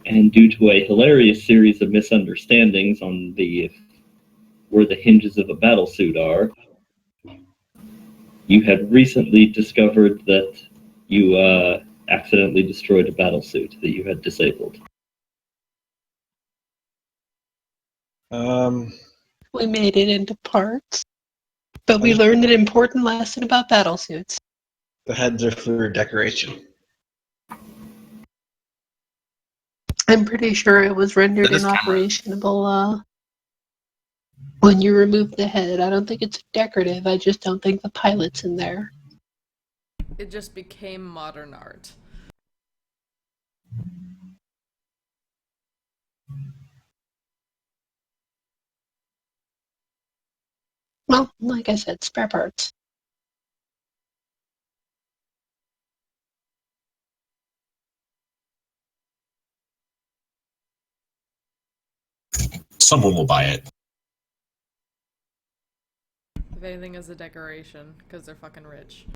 And due to a hilarious series of misunderstandings on where the hinges of a battlesuit are, you had recently discovered that you accidentally destroyed a battlesuit that you had disabled. We made it into parts, but we learned an important lesson about battlesuits. The heads are for decoration. I'm pretty sure it was rendered inoperational when you remove the head. I don't think it's decorative. I just don't think the pilot's in there. It just became modern art. Well, like I said, spare parts. Someone will buy it. If anything is a decoration, because they're fucking rich.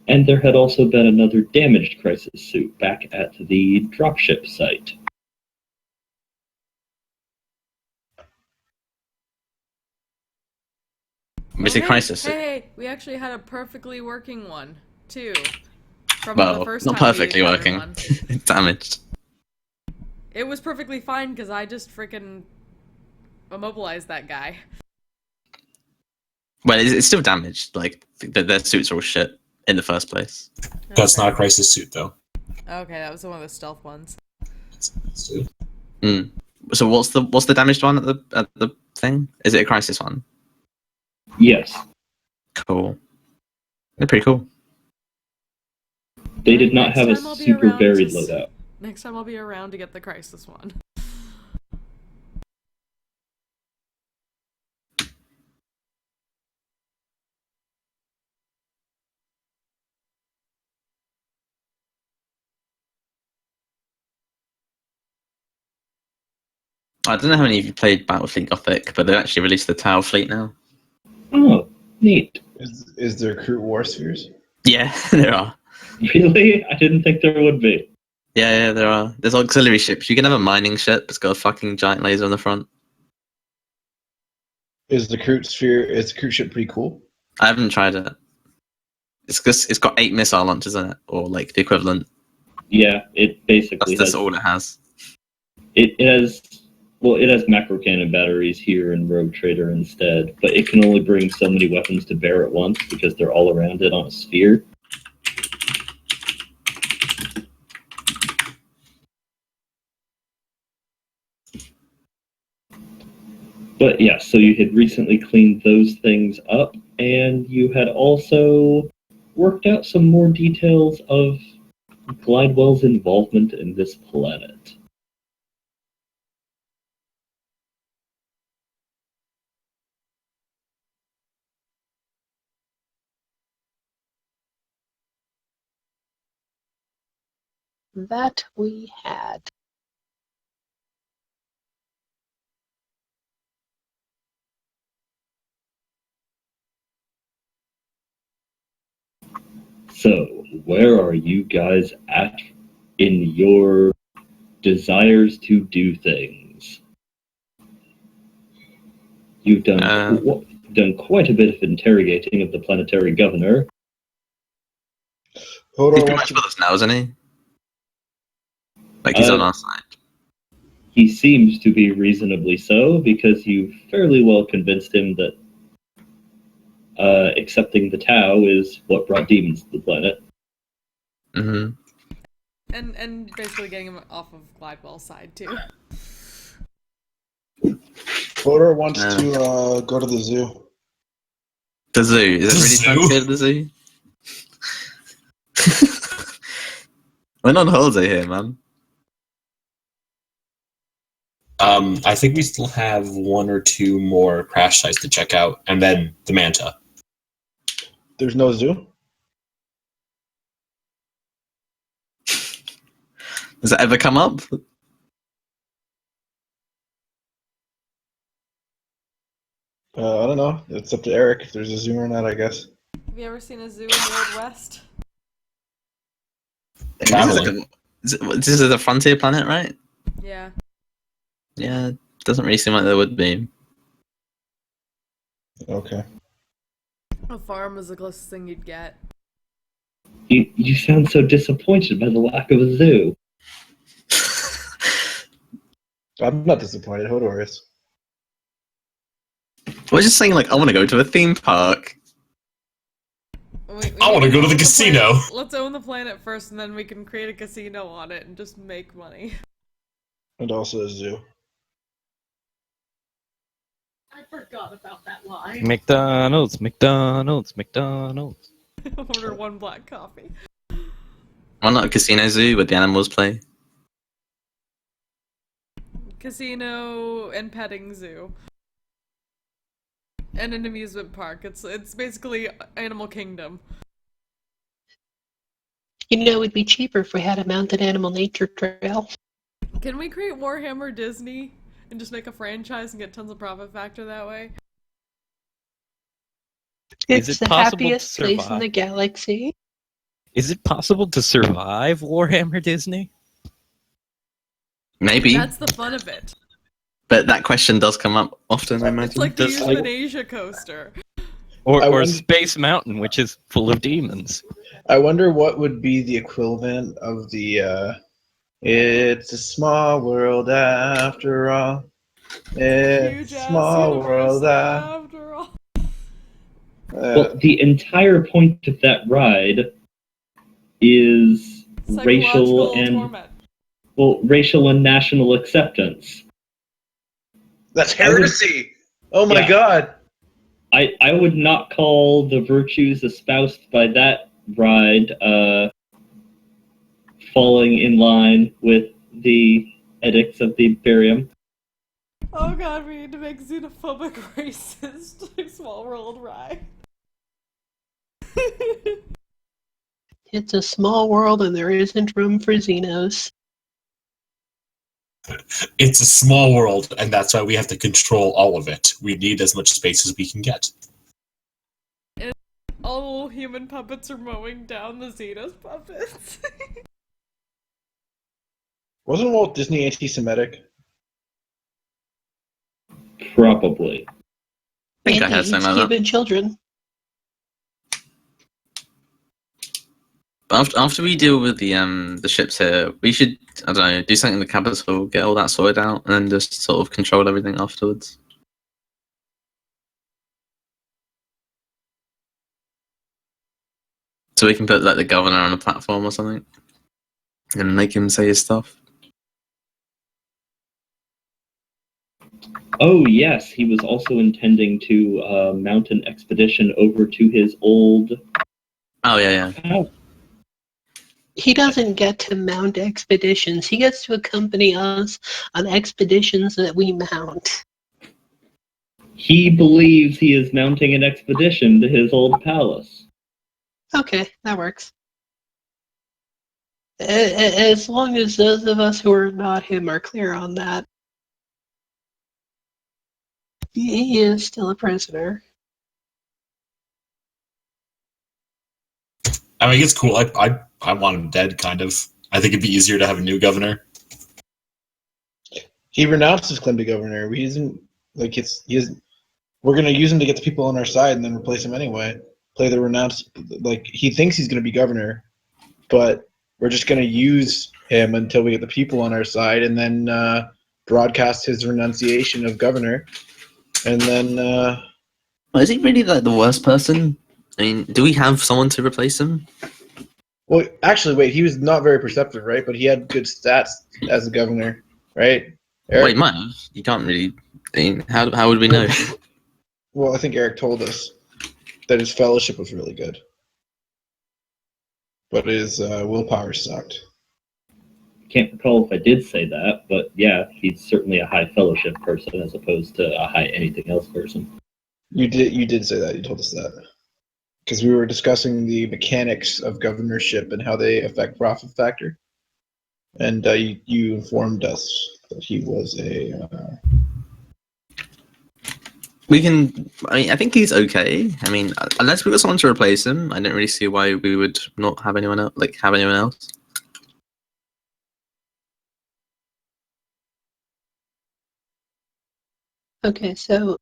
And there had also been another damaged crisis suit back at the dropship site. Missing crisis suit. Hey, we actually had a perfectly working one, too. From Well, the first not time perfectly we working. one. It's damaged. It was perfectly fine because I just freaking immobilized that guy. Well, it's still damaged. Like, their suits are all shit in the first place. That's not a crisis suit, though. Okay, that was one of the stealth ones. Mm. So what's the damaged one at the thing? Is it a crisis one? Yes. Cool. They're pretty cool. They did not have a super varied loadout. Next time I'll be around to get the crisis one. I don't know how many of you played Battlefleet Gothic, but they've actually released the Tau fleet now. Oh, neat. Is there crew war spheres? Yeah, there are. Really? I didn't think there would be. Yeah, there are. There's auxiliary ships. You can have a mining ship that's got a fucking giant laser on the front. Is the crew ship pretty cool? I haven't tried it. It's got 8 missile launchers in it, or like the equivalent. Yeah, it basically That's all it has. It has macro cannon batteries here in Rogue Trader instead, but it can only bring so many weapons to bear at once because they're all around it on a sphere. But yeah, so you had recently cleaned those things up, and you had also worked out some more details of Glidewell's involvement in this planet. That we had. So, where are you guys at in your desires to do things? You've done quite a bit of interrogating of the planetary governor. He's pretty much with us now, isn't he? Like, he's on our side. He seems to be reasonably so, because you fairly well convinced him that accepting the Tau is what brought demons to the planet. Mm-hmm. And basically getting him off of Glidewell's side, too. Hodor wants to go to the zoo. The zoo? Is it really fun to go to the zoo? We're not on holiday here, man. I think we still have 1 or 2 more crash sites to check out, and then the Manta. There's no zoo? Does that ever come up? I don't know. It's up to Eric if there's a zoo or not, I guess. Have you ever seen a zoo in the Old West? This is a frontier planet, right? Yeah. Yeah, doesn't really seem like there would be. Okay. A farm is the closest thing you'd get. You sound so disappointed by the lack of a zoo. I'm not disappointed. Hodor is. I was just saying, like, I want to go to a theme park. I wanna go to the own casino. planet. Let's own the planet first, and then we can create a casino on it and just make money. And also a zoo. I forgot about that line. McDonald's. Order one black coffee. Why not a casino zoo where the animals play? Casino and petting zoo. And an amusement park. It's basically Animal Kingdom. You know, it'd be cheaper if we had a mounted animal nature trail. Can we create Warhammer Disney and just make a franchise and get tons of profit factor that way? Is It's it the possible to happiest place in survive? the galaxy. Is it possible to survive Warhammer Disney? Maybe, That's the fun of it. but that question does come up often, I imagine. It's like the Does- euthanasia coaster. Or I wonder- Space Mountain, which is full of demons. I wonder what would be the equivalent of the it's a small world after all. It's a Huge-ass small universe world after all. Well, the entire point of that ride is racial Psychological and torment. racial and national acceptance. That's heresy. Oh my Yeah. god. I would not call the virtues espoused by that ride falling in line with the edicts of the Imperium. Oh god, we need to make xenophobic racist Small World ride. It's a small world and there isn't room for Xenos. It's a small world, and that's why we have to control all of it. We need as much space as we can get. All human puppets are mowing down the Xenos puppets. Wasn't Walt Disney anti-Semitic? Probably. I think I And heard he something eats like that. Cuban children. After we deal with the ships here, we should, I don't know, do something in the capital, get all that sorted out, and then just sort of control everything afterwards. So we can put like the governor on a platform or something, and make him say his stuff. Oh yes, he was also intending to mount an expedition over to his old Oh yeah. house. He doesn't get to mount expeditions. He gets to accompany us on expeditions that we mount. He believes he is mounting an expedition to his old palace. Okay, that works. As long as those of us who are not him are clear on that. He is still a prisoner. I mean, it's cool. I want him dead, kind of. I think it'd be easier to have a new governor. He renounced his claim to governor. He isn't like we're gonna use him to get the people on our side and then replace him anyway. Play the renounced, like he thinks he's gonna be governor, but we're just gonna use him until we get the people on our side, and then broadcast his renunciation of governor, and then Well, is he really like the worst person? I mean, do we have someone to replace him? well, actually, wait, he was not very perceptive, right? But he had good stats as a governor, right? Eric? Wait, might have. You can't really. I mean, how would we know? Well, I think Eric told us that his fellowship was really good, but his willpower sucked. Can't recall if I did say that, but yeah, he's certainly a high fellowship person as opposed to a high anything else person. You did say that. You told us that because we were discussing the mechanics of governorship and how they affect profit factor, and you informed us that he was a. We can. I think he's okay. I mean, unless we got someone to replace him, I don't really see why we would not have anyone else. Okay, so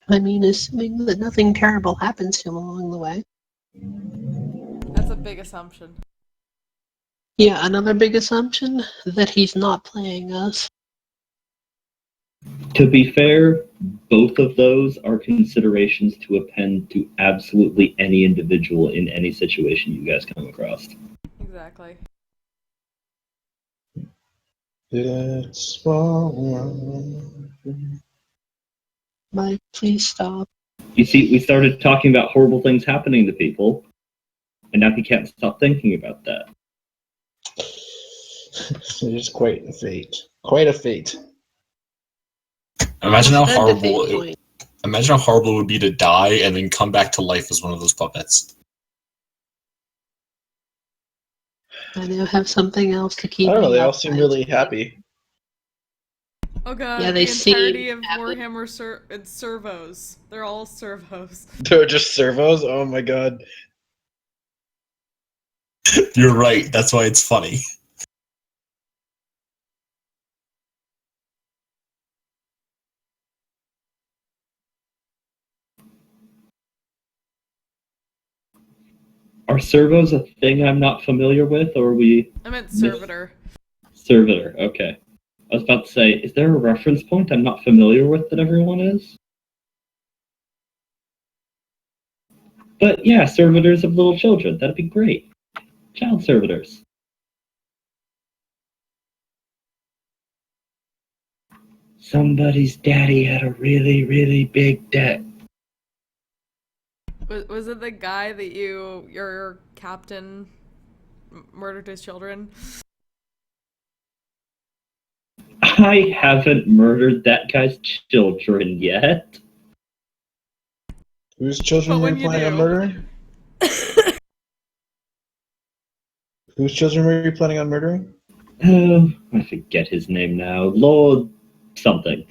I mean, assuming that nothing terrible happens to him along the way. That's a big assumption. Yeah, another big assumption that he's not playing us. To be fair, both of those are considerations to append to absolutely any individual in any situation you guys come across. Exactly. It's all Mike, please stop. You see, we started talking about horrible things happening to people, and now he can't stop thinking about that. It is quite a fate. Quite a fate. Imagine how Said the horrible fate it, point. imagine how horrible it would be to die and then come back to life as one of those puppets. I now have something else to keep I don't know, me they all up seem nights. really happy. Oh god, Yeah, they the entirety seem of happy. Warhammer it's servos. They're all servos. They're just servos? Oh my god. You're right, that's why it's funny. Are servos a thing I'm not familiar with, or are we... I meant servitor. Servitor, okay. I was about to say, is there a reference point I'm not familiar with that everyone is? But yeah, servitors of little children, that'd be great. Child servitors. Somebody's daddy had a really, really big debt. Was it the guy that your captain murdered his children? I haven't murdered that guy's children yet. Whose children But were when you you planning on do. murdering? Whose children were you planning on murdering? Oh, I forget his name now. Lord something.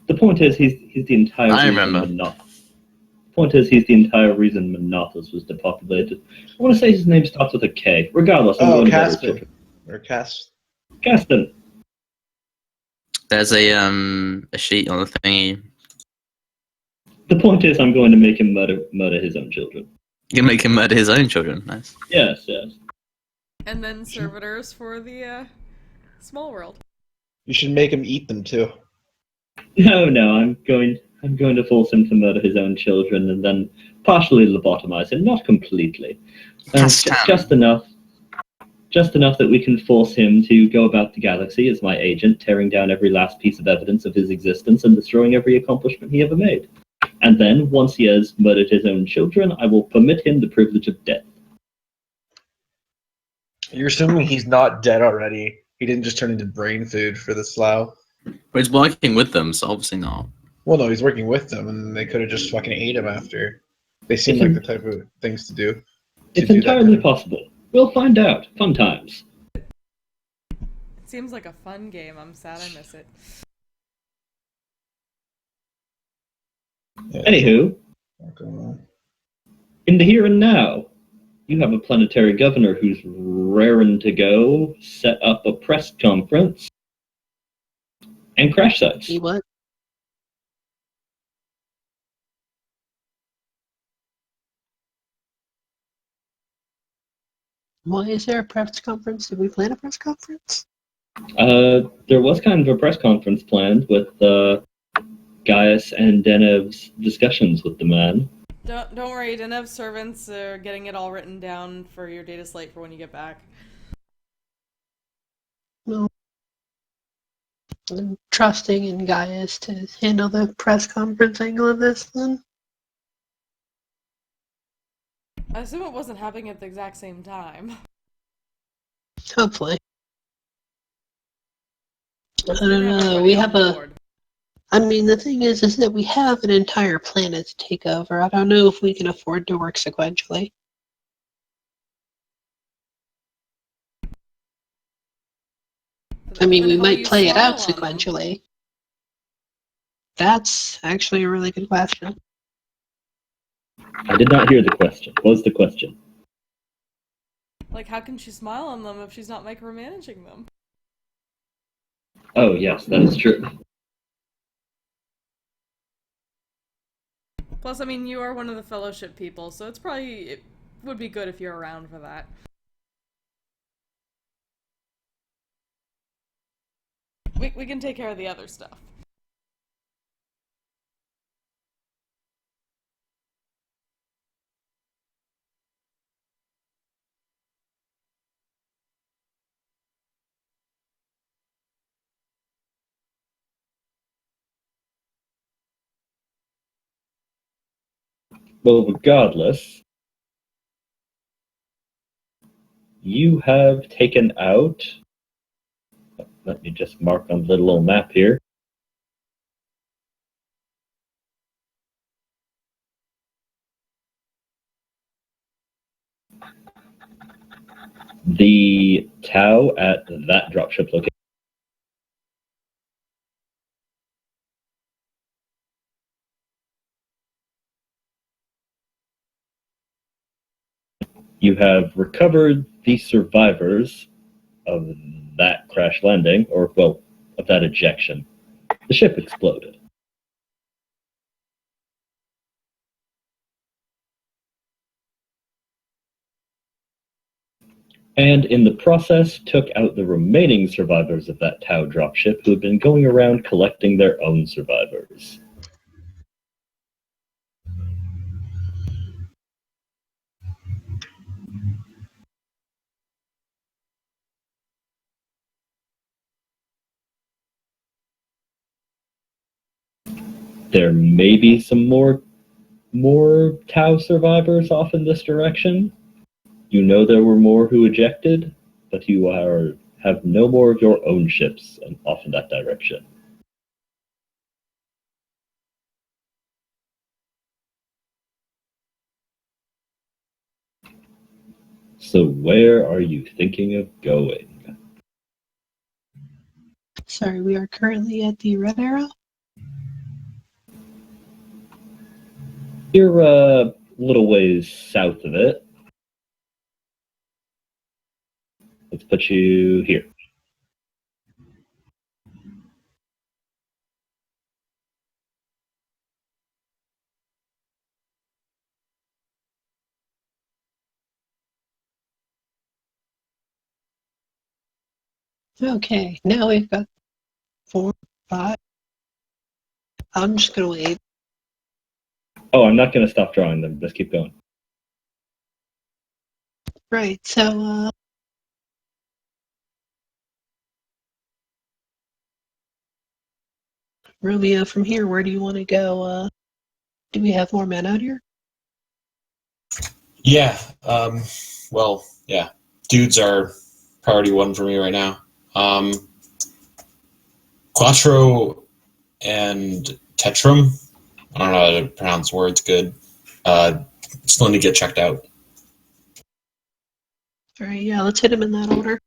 The point is, he's the entire I reason remember. Point is, he's the entire reason Monothos was depopulated. I want to say his name starts with a K. Regardless, I'm Oh, going to murder his Caspin. children. Or Cas. Gaston. There's a sheet on the thingy. The point is, I'm going to make him murder his own children. You can make him murder his own children. Nice. Yes, yes. And then servitors for the small world. You should make him eat them too. No, I'm going to force him to murder his own children and then partially lobotomize him, not completely. Just enough that we can force him to go about the galaxy as my agent, tearing down every last piece of evidence of his existence and destroying every accomplishment he ever made. And then, once he has murdered his own children, I will permit him the privilege of death. You're assuming he's not dead already. He didn't just turn into brain food for the slough. But he's working with them, so obviously not. Well, no, he's working with them, and they could have just fucking ate him after. They seem like the type of things to do. It's entirely possible. We'll find out. Fun times. It seems like a fun game. I'm sad I miss it. Yeah, Anywho, in the here and now, you have a planetary governor who's raring to go, set up a press conference, and crash sites. See what? Why is there a press conference? Did we plan a press conference? There was kind of a press conference planned with Gaius and Denev's discussions with the man. Don't worry, Denev's servants are getting it all written down for your data slate for when you get back. Well, I'm trusting in Gaius to handle the press conference angle of this then. I assume it wasn't happening at the exact same time. Hopefully. I You're don't gonna know. everybody We on have a. board. I mean, the thing is that we have an entire planet to take over. I don't know if we can afford to work sequentially. I mean, we Then how might you play it out smile on them? sequentially. That's actually a really good question. I did not hear the question. What was the question? Like, how can she smile on them if she's not micromanaging them? Oh, yes, that is true. Plus, I mean, you are one of the Fellowship people, so it would be good if you're around for that. We can take care of the other stuff. Well, regardless, you have taken out. Let me just mark on the little map here. The Tau at that dropship location. You have recovered the survivors of that crash landing, or, well, of that ejection. The ship exploded. And in the process, took out the remaining survivors of that Tau dropship who had been going around collecting their own survivors. There may be some more Tau survivors off in this direction. You know there were more who ejected, but you have no more of your own ships off in that direction. So where are you thinking of going? Sorry, we are currently at the Red Arrow. You're a little ways south of it. Let's put you here. Okay, now we've got 4, 5. I'm just gonna wait. Oh, I'm not going to stop drawing them. Just keep going. Right, so, Romeo, from here, where do you want to go? Do we have more men out here? Yeah. Well, yeah. Dudes are priority one for me right now. Quattro and Tetrum. I don't know how to pronounce words good. Still need to get checked out. Alright, yeah, let's hit him in that order.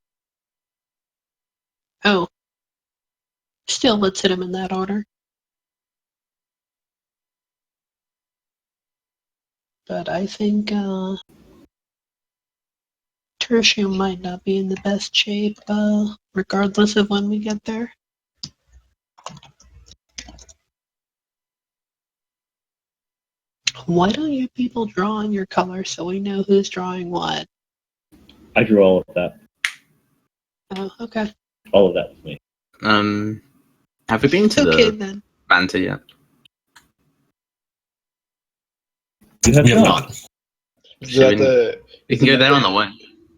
Oh. Still, let's hit him in that order. But I think, Tertium might not be in the best shape, regardless of when we get there. Why don't you people draw on your colors so we know who's drawing what? I drew all of that. Oh, okay. All of that was me. Have we been to Okay, the then. Banter yet? You have We have not. not. Is that the? We can go there on the way.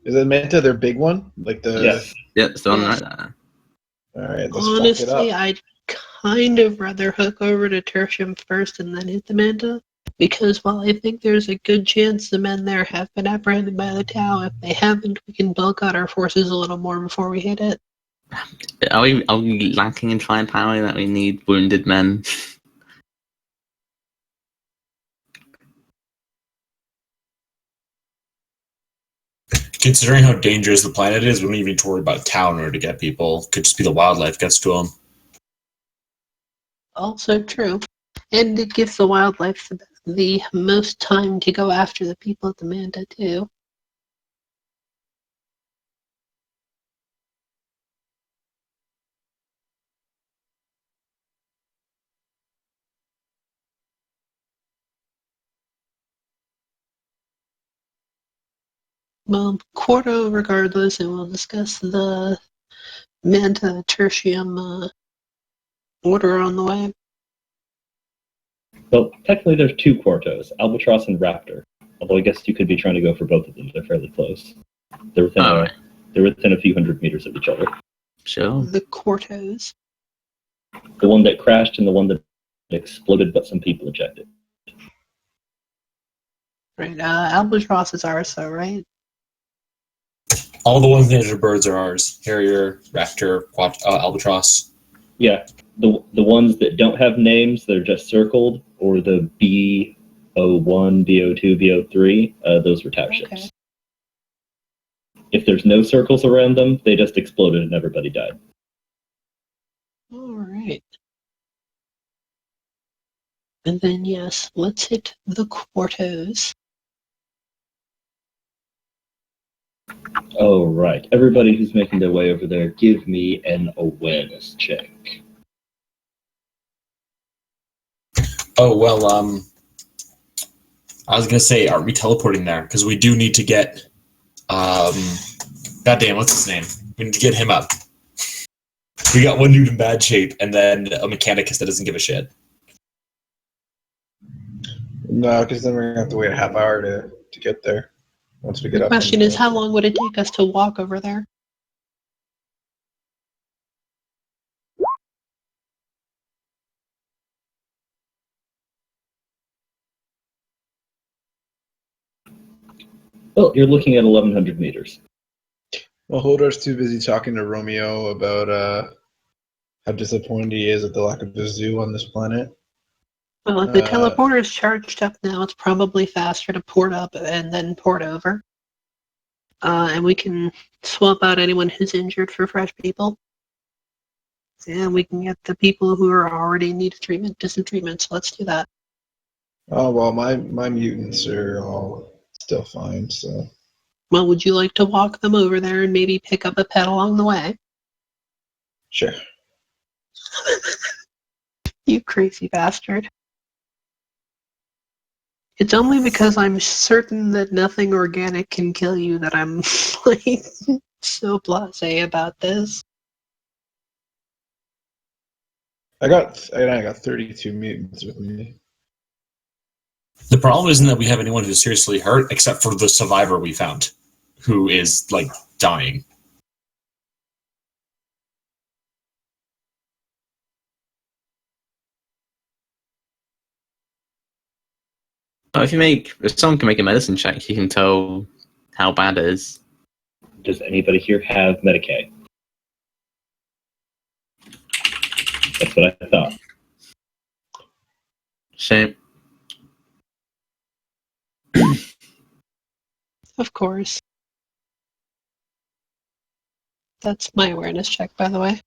Is that Manta their big one? Like the? Yes. Yeah, it's the one Yeah. right there. All right, let's Honestly, fuck it up. I'd kind of rather hook over to Tertium first and then hit the Manta. Because while I think there's a good chance the men there have been apprehended by the Tau, if they haven't, we can bulk out our forces a little more before we hit it. Are we lacking in firepower that we need wounded men? Considering how dangerous the planet is, we don't even need to worry about a town in order to get people. Could just be the wildlife gets to them. Also true. And it gives the wildlife the most time to go after the people at the Manta, too. Well, Quarto regardless, and we'll discuss the Manta Tertium order on the way. Well, technically there's two Quartos, Albatross and Raptor. Although I guess you could be trying to go for both of them. They're fairly close. They're within a few hundred meters of each other. Sure. The Quartos. The one that crashed and the one that exploded, but some people ejected. Right, Albatross is ours, though, right? All the ones named birds are ours. Harrier, Raptor, Albatross. Yeah, the ones that don't have names, they're just circled, or the B01, B02, B03, those were TAP ships. If there's no circles around them, they just exploded and everybody died. All right. And then, yes, let's hit the Quartos. Oh, right. Everybody who's making their way over there, give me an awareness check. Oh, well, I was going to say, aren't we teleporting there? Because we do need to get, goddamn, what's his name? We need to get him up. We got one dude in bad shape, and then a mechanicus that doesn't give a shit. No, because then we're going to have to wait a half hour to get there. Once we get The up. question is, how long would it take us to walk over there? Well, you're looking at 1,100 meters. Well, Hodar's too busy talking to Romeo about how disappointed he is at the lack of a zoo on this planet. Well, if the teleporter is charged up now, it's probably faster to port up and then port over. And we can swap out anyone who's injured for fresh people. And we can get the people who are already in need of treatment to some treatment, so let's do that. Oh, well, my mutants are all still fine, so... Well, would you like to walk them over there and maybe pick up a pet along the way? Sure. You crazy bastard. It's only because I'm certain that nothing organic can kill you that I'm like so blasé about this. I got 32 mutants with me. The problem isn't that we have anyone who's seriously hurt, except for the survivor we found, who is, like, dying. Oh, if someone can make a medicine check, you can tell how bad it is. Does anybody here have Medicaid? That's what I thought. Shame. Of course. That's my awareness check, by the way.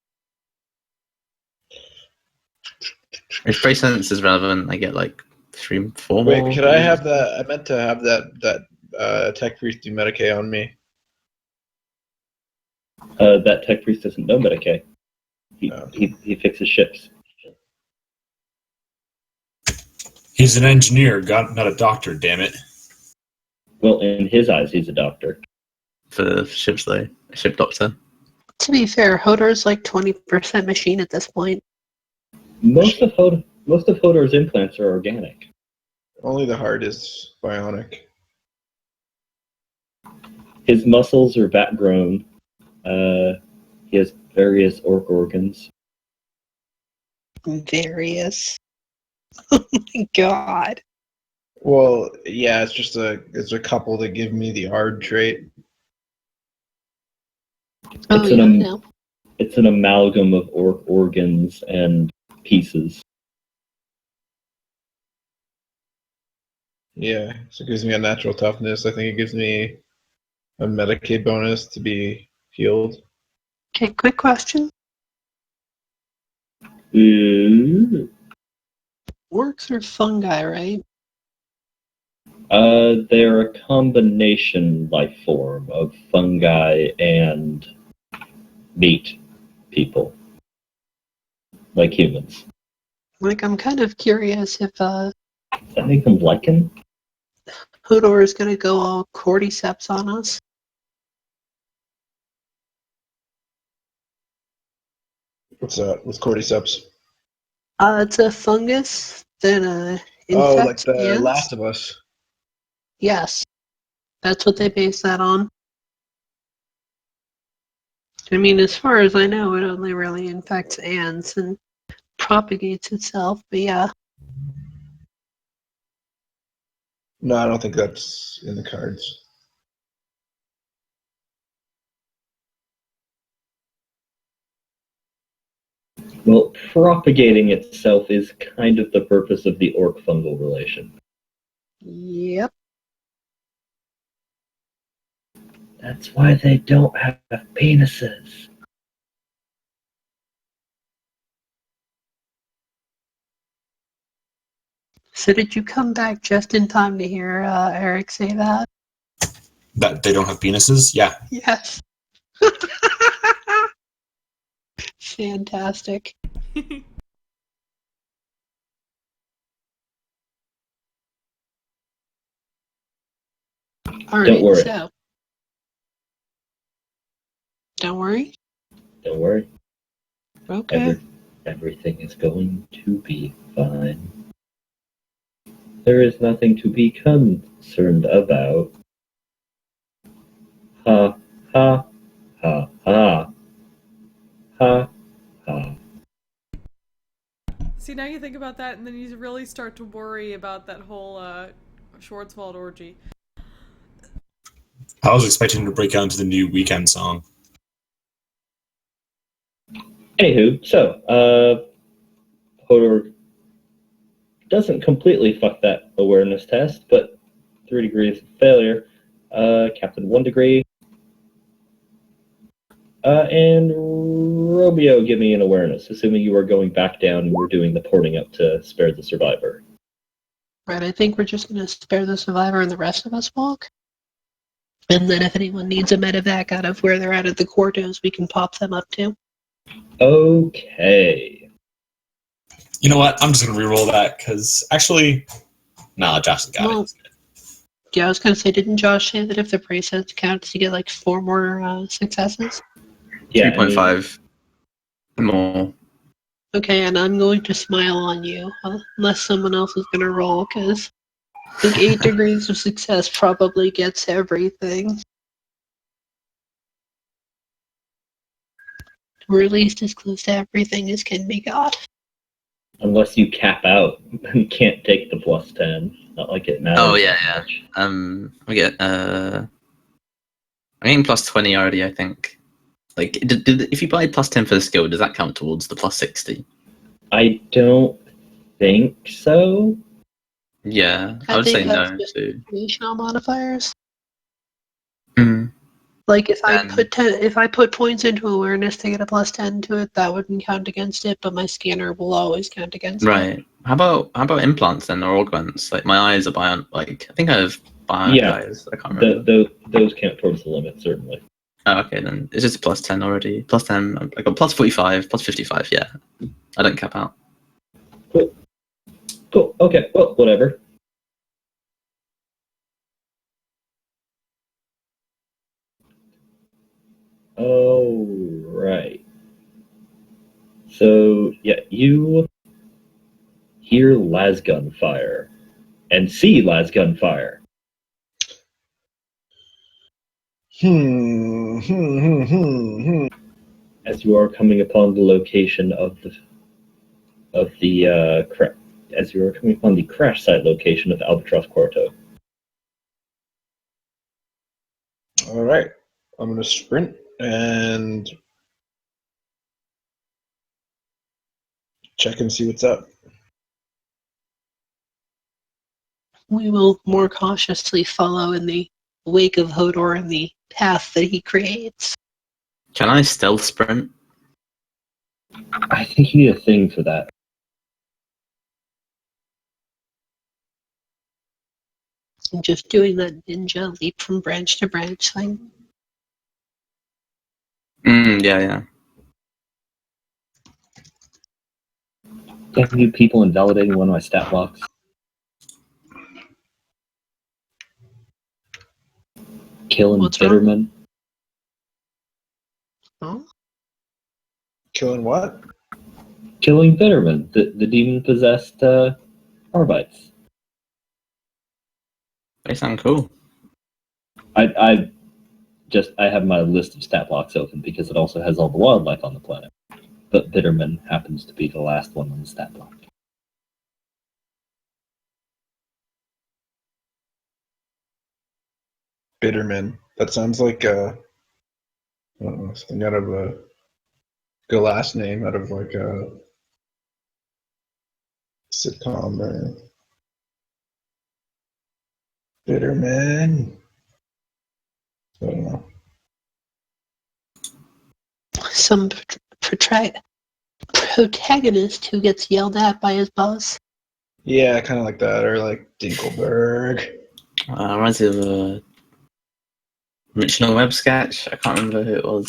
If Brace Sense is relevant, I get like 3, 4 Wait, more. could I have that? I meant to have that tech priest do Medicaid on me. That tech priest doesn't know Medicaid. He fixes ships. He's an engineer, not a doctor, damn it. Well, in his eyes, he's a doctor. For ships, though. A ship doctor. To be fair, Hodar's like 20% machine at this point. Most of Hodor's implants are organic. Only the heart is bionic. His muscles are vat-grown. He has various organs. Various. Oh my god. Well, yeah, it's a couple that give me the ARD trait. Oh, yeah, no. It's an amalgam of organs and pieces. Yeah, so it gives me a natural toughness. I think it gives me a Medicaid bonus to be healed. Okay, quick question. Orcs are fungi, right? They're a combination life form of fungi and meat people, like humans. Like, I'm kind of curious if Does that make them lichen? Hodor is gonna go all cordyceps on us. What's that? With cordyceps? It's a fungus that Oh, like infects the ants. Last of Us. Yes, that's what they base that on. I mean, as far as I know, it only really infects ants and propagates itself, but yeah. No, I don't think that's in the cards. Well, propagating itself is kind of the purpose of the orc-fungal relation. Yep. That's why they don't have penises. So did you come back just in time to hear Eric say that? That they don't have penises? Yeah. Yes. Fantastic. All right, Don't worry. so don't worry. Don't worry. Okay. Everything is going to be fine. There is nothing to be concerned about. Ha, ha, ha, ha. Ha, ha. See, now you think about that, and then you really start to worry about that whole Schwarzwald orgy. I was expecting to break out into the new Weekend song. Anywho, so, Hodor doesn't completely fuck that awareness test, but 3 degrees of failure. Captain 1 degree. And Romeo, give me an awareness, assuming you are going back down and we're doing the porting up to spare the survivor. Right, I think we're just going to spare the survivor and the rest of us walk. And then if anyone needs a medevac out of where they're at the quartos, we can pop them up too. Okay. You know what? I'm just going to reroll that, because actually... Nah, Josh got Well, it. yeah, I was going to say, didn't Josh say that if the bracelets counts, you get like 4 more successes? Yeah, 3.5 more. Okay, and I'm going to smile on you, unless someone else is going to roll, because I think 8 degrees of success probably gets everything. Or at least as close to everything as can be got. unless you cap out and can't take the plus 10. Not like it matters. Oh yeah, that yeah. much. We get I'm getting plus 20 already, I think. Like, if you buy plus 10 for the skill, does that count towards the plus 60? I don't think so. Yeah, I I would say think that's no just too. relational modifiers. Mm. Like if I Then- put points into awareness to get a plus 10 to it, that wouldn't count against it, but my scanner will always count against it. Right. How about implants then, or augments? Like, my eyes are bionic. Like, I think I have bionic eyes. I can't remember. Those count towards the limit, certainly. Oh, okay, then it's just a plus 10 already. Plus 10. I got plus 45, plus 55. Yeah, I don't cap out. Cool. Okay. Well, whatever. All right. So yeah, you hear lasgun fire and see lasgun fire. As you are coming upon the location of the as you are coming upon the crash site location of Albatross Quarto. All right. I'm going to sprint and check and see what's up. We will more cautiously follow in the wake of Hodor and the path that he creates. Can I stealth sprint? I think you need a thing for that. And just doing that ninja leap from branch to branch thing. Yeah. Damn you people invalidating one of my stat blocks. Killing What's wrong? Bitterman. Oh? Killing what? Killing Bitterman, the demon-possessed Arbites. They sound cool. I have my list of stat blocks open because it also has all the wildlife on the planet. But Bitterman happens to be the last one on the stat block. Bitterman. That sounds like I don't know, something out of a last name out of like a sitcom or Bitterman. I don't know. Some protagonist who gets yelled at by his boss. Yeah, kind of like that, or like Dinkelberg. Reminds me of a Richard Web sketch. I can't remember who it was.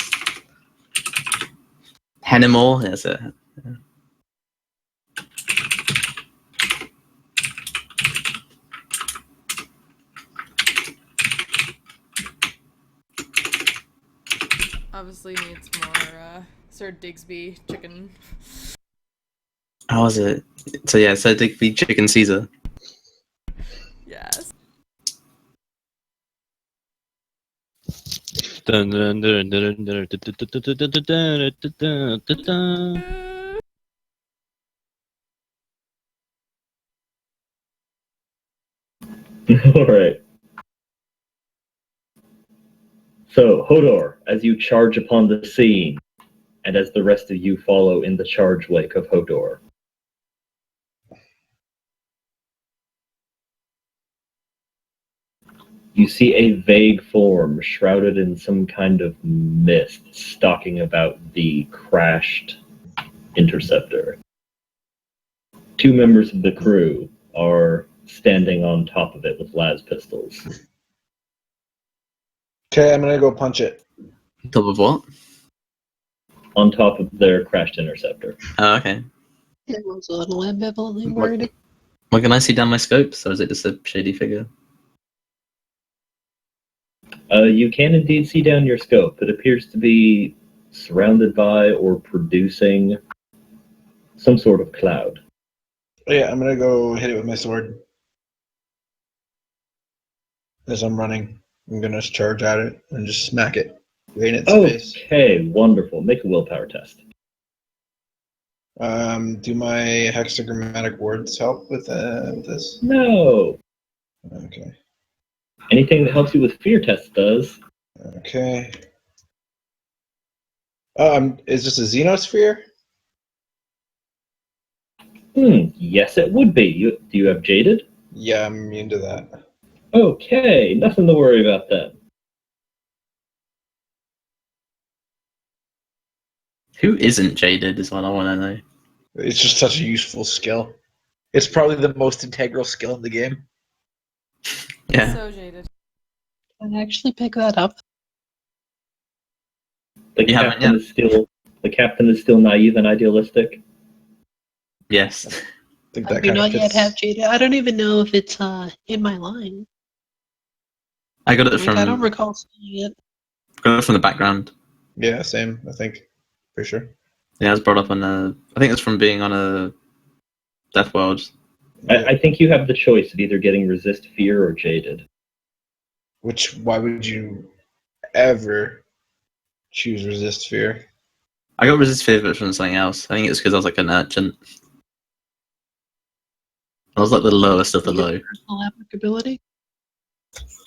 Hennimore, that's it. Yeah. Obviously needs more Sir Digsby chicken. How was it? So yeah, so Digby Chicken Caesar. Yes. Alright. So, Hodor, as you charge upon the scene, and as the rest of you follow in the charge wake of Hodor, you see a vague form shrouded in some kind of mist stalking about the crashed interceptor. Two members of the crew are standing on top of it with las pistols. Okay, I'm gonna go punch it. Top of what? On top of their crashed interceptor. Oh, okay. It was a little ambivalently worded. What can I see down my scopes, or is it just a shady figure? You can indeed see down your scope. It appears to be surrounded by or producing some sort of cloud. Oh, yeah, I'm gonna go hit it with my sword. As I'm running, I'm gonna charge at it and just smack it right in its face. Okay, wonderful. Make a willpower test. Do my hexagrammatic words help with this? No. Okay. Anything that helps you with fear tests does. Okay. Is this a xenosphere? Yes, it would be. Do you have jaded? Yeah, I'm immune to that. Okay, nothing to worry about then. Who isn't jaded is what I want to know. It's just such a useful skill. It's probably the most integral skill in the game. Yeah. So jaded. I'd actually pick that up. The You haven't captain yet? the captain is still naive and idealistic. Yes. I think I that do kind of not yet fits. have Jada. I don't even know if it's in my line. I got it Like, I don't from recall seeing it. the background. Yeah, same, I think. For sure. Yeah, it was brought up on I think it's from being on a Death World. Yeah. I think you have the choice of either getting resist fear or jaded. Why would you ever choose resist fear? I got resist fear but from something else. I think it's because I was like an urchin. I was like the lowest of the low. Personal applicability.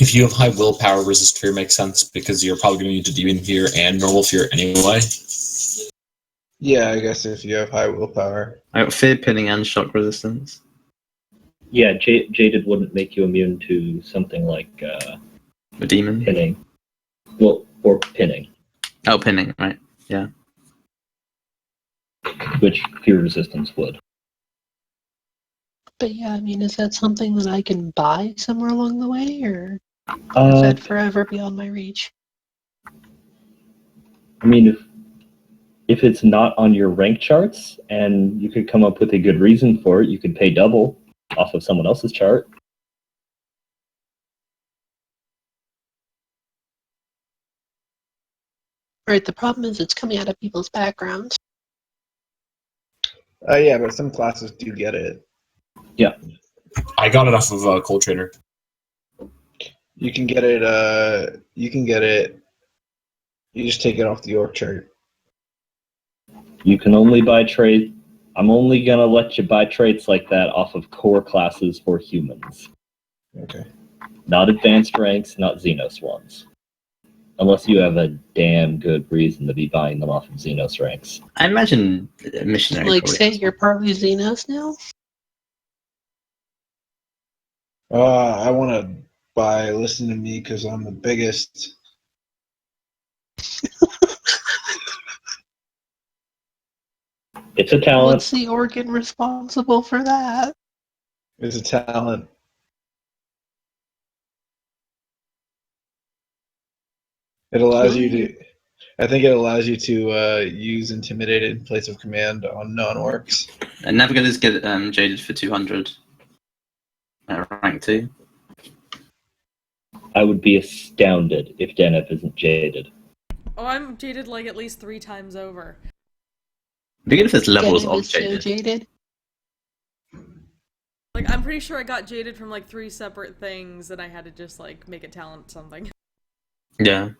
If you have high willpower, resist fear makes sense because you're probably going to need to demon fear and normal fear anyway. Yeah, I guess if you have high willpower. I got fear, pinning, and shock resistance. Yeah, jaded wouldn't make you immune to something like A demon. pinning. Well, or pinning, Oh, pinning, right? Yeah. which fear resistance would. But yeah, I mean, is that something that I can buy somewhere along the way, or is Uh, that forever beyond my reach? I mean, if it's not on your rank charts and you could come up with a good reason for it, you could pay double off of someone else's chart. Right, the problem is it's coming out of people's backgrounds. Yeah, but some classes do get it. I got it off of Cold Trader. You can get it. You can get it. You just take it off the org chart. You can only buy traits. I'm only gonna let you buy traits like that off of core classes for humans. Okay. Not advanced ranks, not Xenos ones. Unless you have a damn good reason to be buying them off of Xenos ranks. I imagine missionary. Like, probably say has you're one. partly Xenos now? I want to buy Listen to Me because I'm the biggest. It's a talent. What's the organ responsible for that? It's a talent. It allows you to. I think it allows you to use Intimidated in place of command on non-orcs. And navigators get jaded for 200. Rank 2. I would be astounded if Zennith isn't jaded. Oh, I'm jaded like at least 3 times over. Be good if there's levels Dennis of is so jaded. jaded. Like, I'm pretty sure I got jaded from like 3 separate things, and I had to just like make a talent something. Yeah.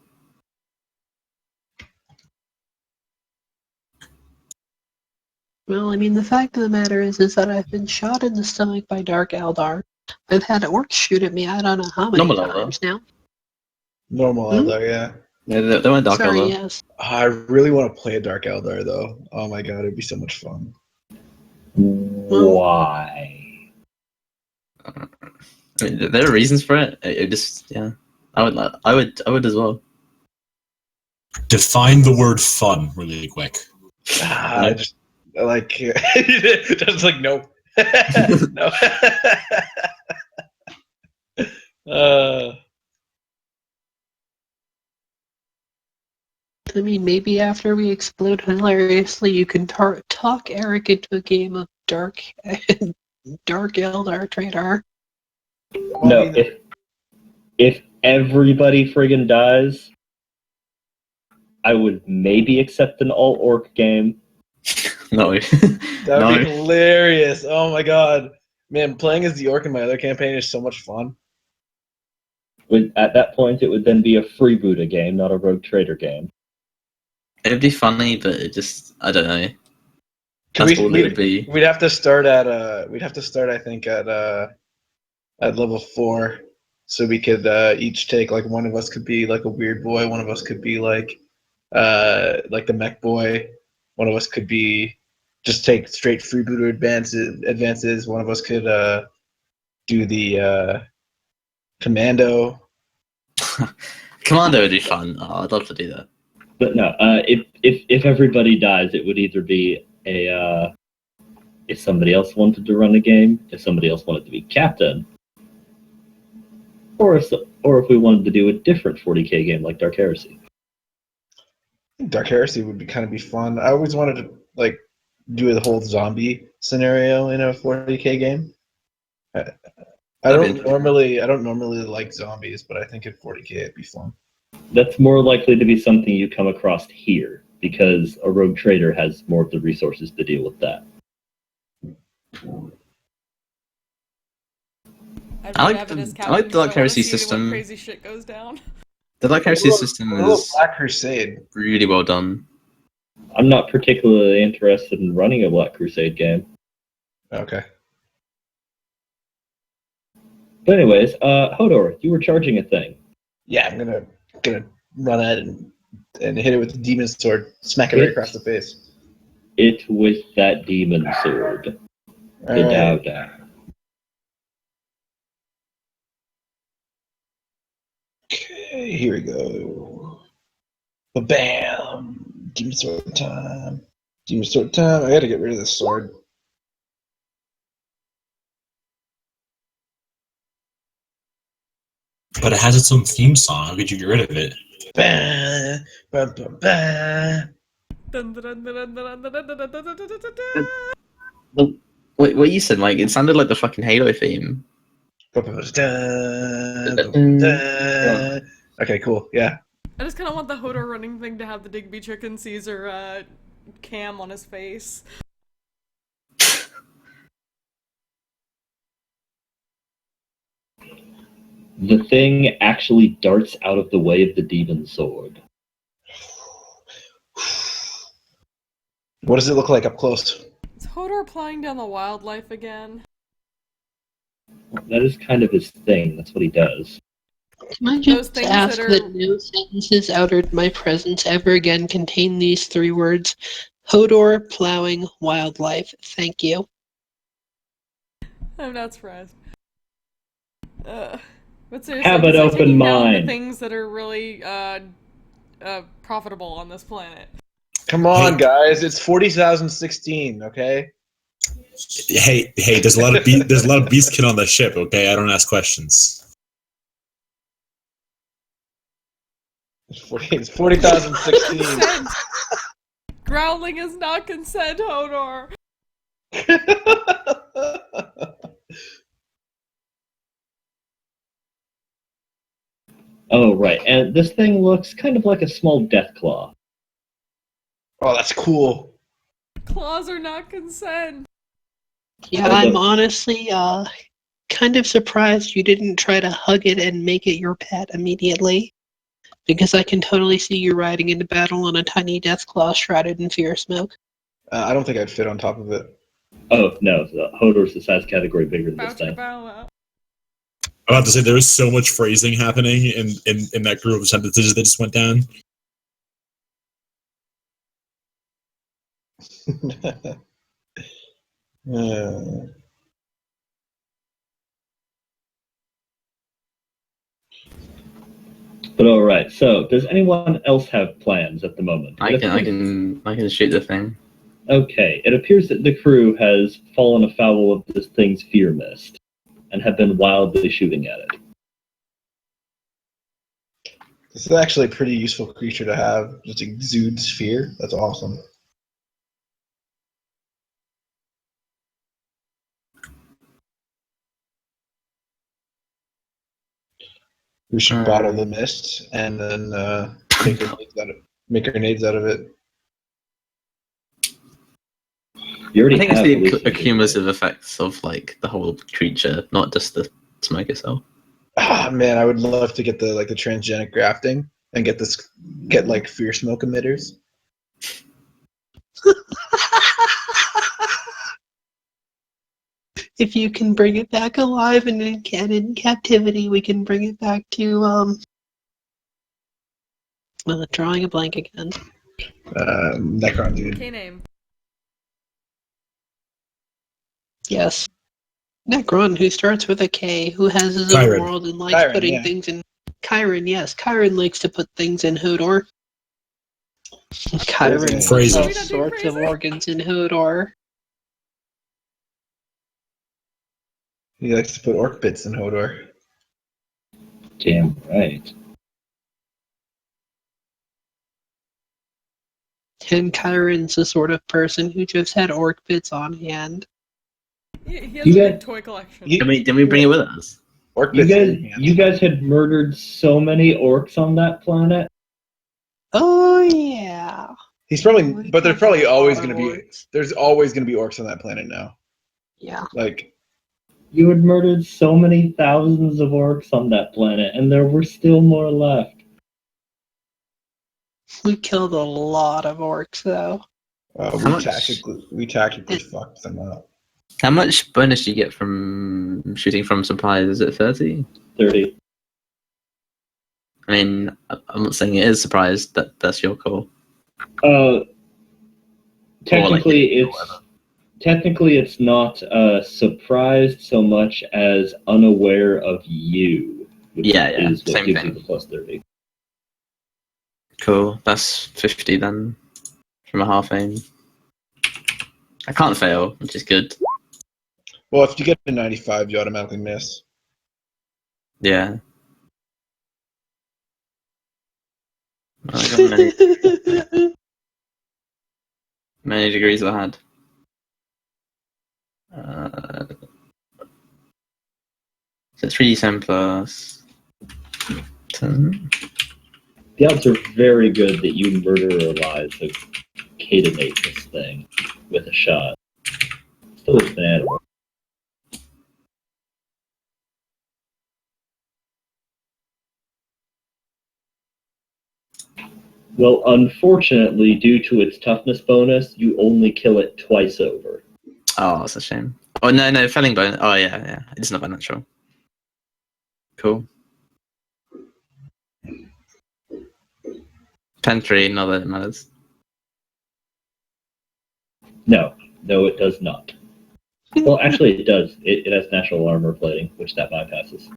Well, I mean, the fact of the matter is that I've been shot in the stomach by Dark Eldar. I've had orcs shoot at me I don't know how many Normal times now. Normal Hmm? Eldar, yeah. Yeah, they weren't Dark Sorry, Eldar. yes. I really want to play a Dark Eldar though. Oh my god, it'd be so much fun. Why? I mean, there are reasons for it. It just, yeah. I would as well. Define the word fun really quick. I just like just like nope. No. I mean, maybe after we explode hilariously, you can talk Eric into a game of Dark Eldar Tradar. No, if everybody friggin' dies, I would maybe accept an all-orc game. No. That would No. be hilarious. Oh my god. Man, playing as the orc in my other campaign is so much fun. At that point, it would then be a freebooter game, not a rogue trader game. It'd be funny, but it just, I don't know. That's all it would be. We'd have to start at I think at level 4. So we could each take like one of us could be like a weird boy, one of us could be like the mech boy, one of us could be just take straight freebooter advances, one of us could do the commando. Commando would be fun. Oh, I'd love to do that. But no, if everybody dies, it would either be if somebody else wanted to run a game, if somebody else wanted to be captain, or if we wanted to do a different 40k game like Dark Heresy. Dark Heresy would be fun. I always wanted to like do the whole zombie scenario in a 40k game. I don't normally like zombies, but I think in 40k it'd be fun. That's more likely to be something you come across here, because a rogue trader has more of the resources to deal with that. I like the Dark Heresy system. Crazy shit goes down. The Dark Heresy system is Black Crusade. really well done. I'm not particularly interested in running a Black Crusade game. Okay. But anyways, Hodor, you were charging a thing. Yeah, I'm gonna run at it and hit it with the demon sword, smack it right across the face. It with that demon sword. The Dowda. Okay, here we go. Bam! Demon sword time. Demon sword time. I gotta get rid of this sword. But it has its own theme song. How could you get rid of it? Bah, bah, bah, bah. Wait, what you said, Mike? It sounded like the fucking Halo theme. Bah, bah, bah, bah, bah. Okay, cool. Yeah. I just kind of want the Hodor running thing to have the Digby Chicken Caesar cam on his face. The thing actually darts out of the way of the demon sword. What does it look like up close? Is Hodor plowing down the wildlife again? That is kind of his thing. That's what he does. Can I Those just things ask that are- that no sentences uttered in my presence ever again contain these 3 words? Hodor plowing wildlife. Thank you. I'm not surprised. But seriously, Have an he's, like, open taking down the mind. things that are really profitable on this planet. Come on, Hey. guys! It's 40,016. Okay. Hey, there's a lot of beastkin on the ship. Okay, I don't ask questions. It's 40,016. Consent! Growling is not consent, Hodor! Oh, right. And this thing looks kind of like a small death claw. Oh, that's cool. Claws are not consent! Yeah, I'm honestly kind of surprised you didn't try to hug it and make it your pet immediately. Because I can totally see you riding into battle on a tiny deathclaw shrouded in fear smoke. I don't think I'd fit on top of it. Oh, no. Hodor's the size category bigger than this Bow thing. bow wow. I'm about to say there was so much phrasing happening in that group of sentences that just went down. But all right. So, does anyone else have plans at the moment? I can shoot the thing. Okay. It appears that the crew has fallen afoul of this thing's fear mist and have been wildly shooting at it. This is actually a pretty useful creature to have. Just exudes fear. That's awesome. We should bottle the mist and then make grenades out of it. You already I think it's have the hallucinating. cumulative effects of like the whole creature, not just the smoke itself. Ah, man, I would love to get the transgenic grafting and get like fear smoke emitters. If you can bring it back alive and in captivity, we can bring it back to drawing a blank again. Necron dude. K-name. Yes. Necron, who starts with a K, who has his Chiron. own world and likes Chiron, putting yeah. things in. Chiron, yes. Chiron likes to put things in Hodor. Chiron puts Phrasing. all Are we not doing sorts of phrasing? organs in Hodor. He likes to put orc bits in Hodor. Damn right. And Chiron's the sort of person who just had orc bits on hand. He has You a got- big toy collection. Didn't we bring it with us? Orc You bits guys, in hand. you guys had murdered so many orcs on that planet. Oh, yeah. He's probably, but there's probably always going to be. Orcs. There's always going to be orcs on that planet now. Yeah. Like, You had murdered so many thousands of orcs on that planet, and there were still more left. We killed a lot of orcs, though. How much- we tactically fucked them up. How much bonus do you get from shooting from supplies? Is it 30? 30. I mean, I'm not saying it is surprise. That's your call. Technically, Or like- technically it's not surprised so much as unaware of you. Which Yeah, is what same gives thing. you the plus 30. Cool. That's 50 then from a half aim. I can't fail, which is good. Well, if you get to 95, you automatically miss. Yeah. I got many degrees I had. So 3d10 plus 10. The odds are very good that you murder or lie to catenate this thing with a shot. Still a banana. Well, unfortunately, due to its toughness bonus, you only kill it twice over. Oh, that's a shame. Oh, no, felling bone. Oh, yeah. It's not by natural. Cool. Pentry, not that it matters. No, it does not. Well, actually, it does. It has natural armor plating, which that bypasses.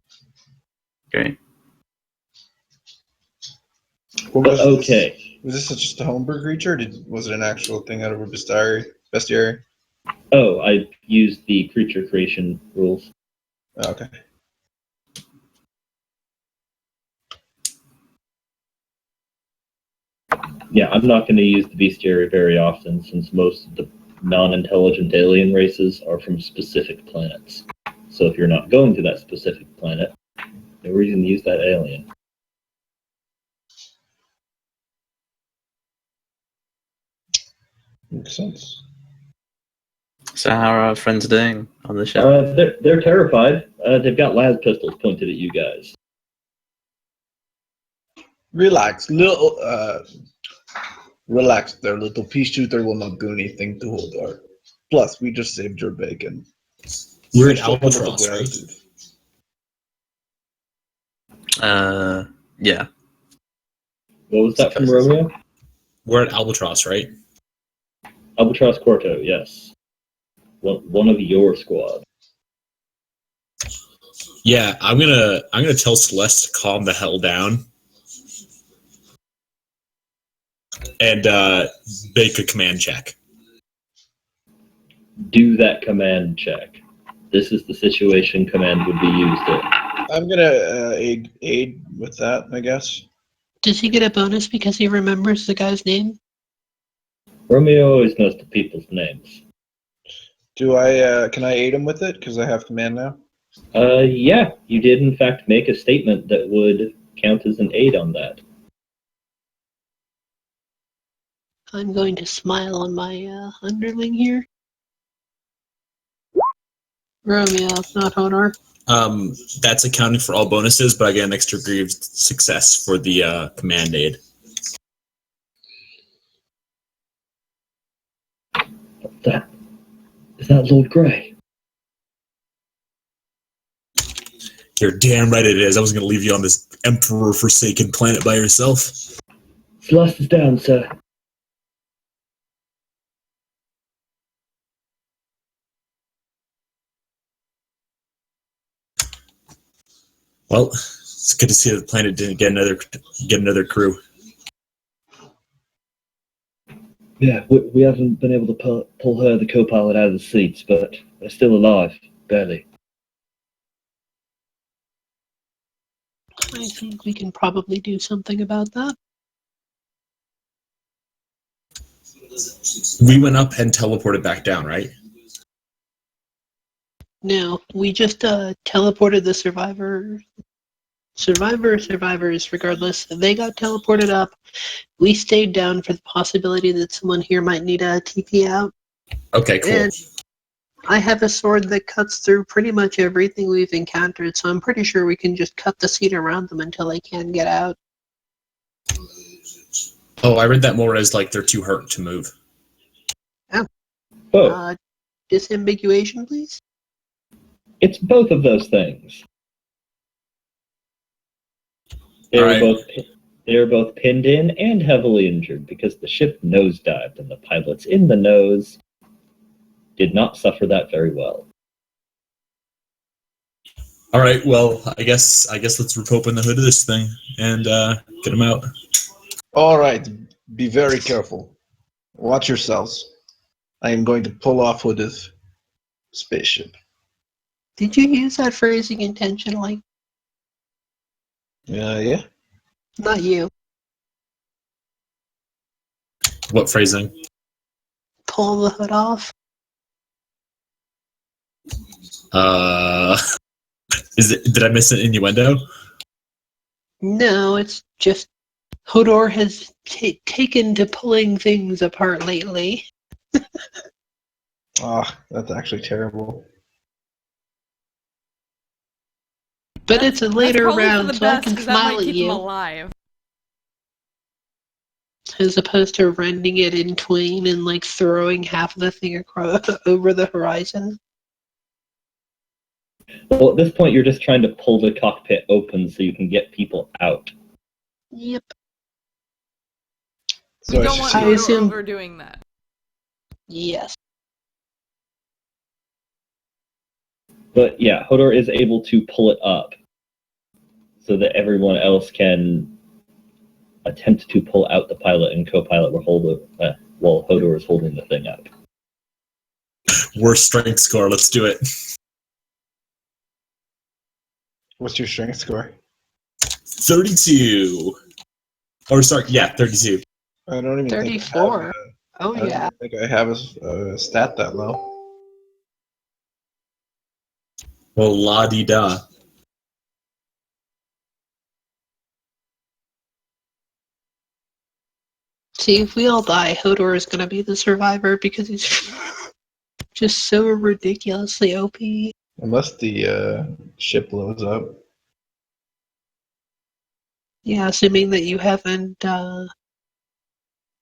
Great. What But okay. Was this just a homebrew creature, or was it an actual thing out of a bestiary? Oh, I used the creature creation rules. Oh, okay. Yeah, I'm not going to use the bestiary very often, since most of the non-intelligent alien races are from specific planets. So if you're not going to that specific planet, no reason to use that alien. Makes sense. So how are our friends doing on the ship? They're terrified. They've got las pistols pointed at you guys. Relax, relax there, little pea shooter will not do anything to Hodor. Plus, we just saved your bacon. We're at Show them the Albatross, right? gratitude. Yeah. What was that from Romeo? We're at Albatross, right? Albatross Quarto, yes. One of your squad. Yeah, I'm gonna tell Celeste to calm the hell down and make a command check. Do that command check. This is the situation command would be used in. I'm gonna aid with that, I guess. Does he get a bonus because he remembers the guy's name? Romeo always knows the people's names. Do I? Can I aid him with it? Because I have command now. Yeah, you did in fact make a statement that would count as an aid on that. I'm going to smile on my underling here. Romeo, not Hodor. That's accounting for all bonuses, but I get an extra degree of success for the command aid. Is that Lord Grey? You're damn right it is. I was going to leave you on this Emperor-forsaken planet by yourself. Celeste is down, sir. Well, it's good to see that the planet didn't get another crew. Yeah, we haven't been able to pull her, the co-pilot, out of the seats, but they're still alive, barely. I think we can probably do something about that. We went up and teleported back down, right? No, we just teleported the survivors, regardless. They got teleported up. We stayed down for the possibility that someone here might need a TP out. Okay, cool. And I have a sword that cuts through pretty much everything we've encountered, so I'm pretty sure we can just cut the seat around them until they can get out. Oh, I read that more as like they're too hurt to move. Oh, Disambiguation, please? it's both of those things. They were both pinned in and heavily injured because the ship nosedived, and the pilots in the nose did not suffer that very well. All right, well, I guess let's rip open the hood of this thing and get them out. All right, be very careful. Watch yourselves. I am going to pull off Hood's spaceship. Did you use that phrasing intentionally? Yeah. Not you. What phrasing? Pull the hood off. Did I miss an innuendo? No, it's just Hodor has taken to pulling things apart lately. That's actually terrible. But it's a later That's probably round, for the so I best, can because that smile might at keep them you. alive. as opposed to rending it in twain and like throwing half of the thing across over the horizon. Well, at this point, you're just trying to pull the cockpit open so you can get people out. Yep. We So don't want I Hodor assume- overdoing that. Yes. But yeah, Hodor is able to pull it up so that everyone else can attempt to pull out the pilot and co-pilot while Hodor is holding the thing up. Worst strength score. Let's do it. What's your strength score? 32. Or sorry, yeah, 32. I don't even 34. Oh think I yeah. don't think I have a stat that low. Well, la-di-da. See, if we all die, Hodor is gonna be the survivor because he's just so ridiculously OP. Unless the ship blows up. Yeah, assuming that you haven't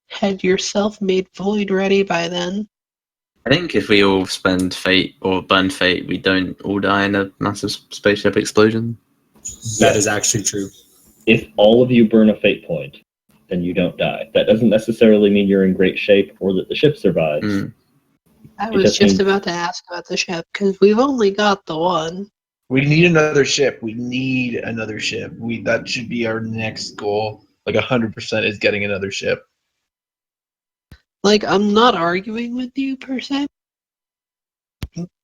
had yourself made void ready by then. I think if we all spend fate or burn fate, we don't all die in a massive spaceship explosion. That is actually true. If all of you burn a fate point, then you don't die. That doesn't necessarily mean you're in great shape or that the ship survives. Mm. I It was just just means- about to ask about the ship because we've only got the one. We need another ship. We need another ship. That should be our next goal. Like 100% is getting another ship. Like, I'm not arguing with you per se,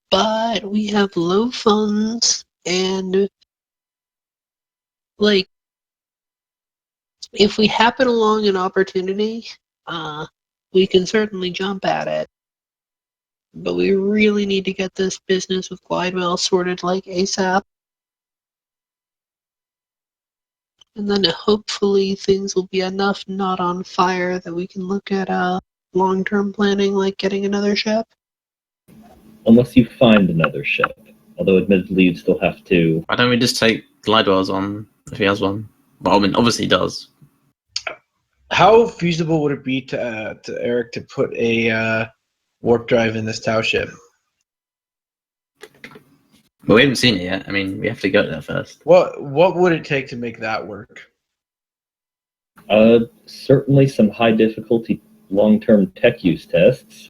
but we have low funds and, like, if we happen along an opportunity, we can certainly jump at it. But we really need to get this business with Glidewell sorted like ASAP. And then hopefully things will be enough not on fire that we can look at long-term planning like getting another ship. Unless you find another ship. Although admittedly you'd still have to... Why don't we just take Glidewell's on if he has one? Well, I mean, obviously he does. How feasible would it be to Eric to put a warp drive in this Tau ship? But we haven't seen it yet. I mean, we have to go there first. What would it take to make that work? Certainly some high difficulty long-term tech use tests.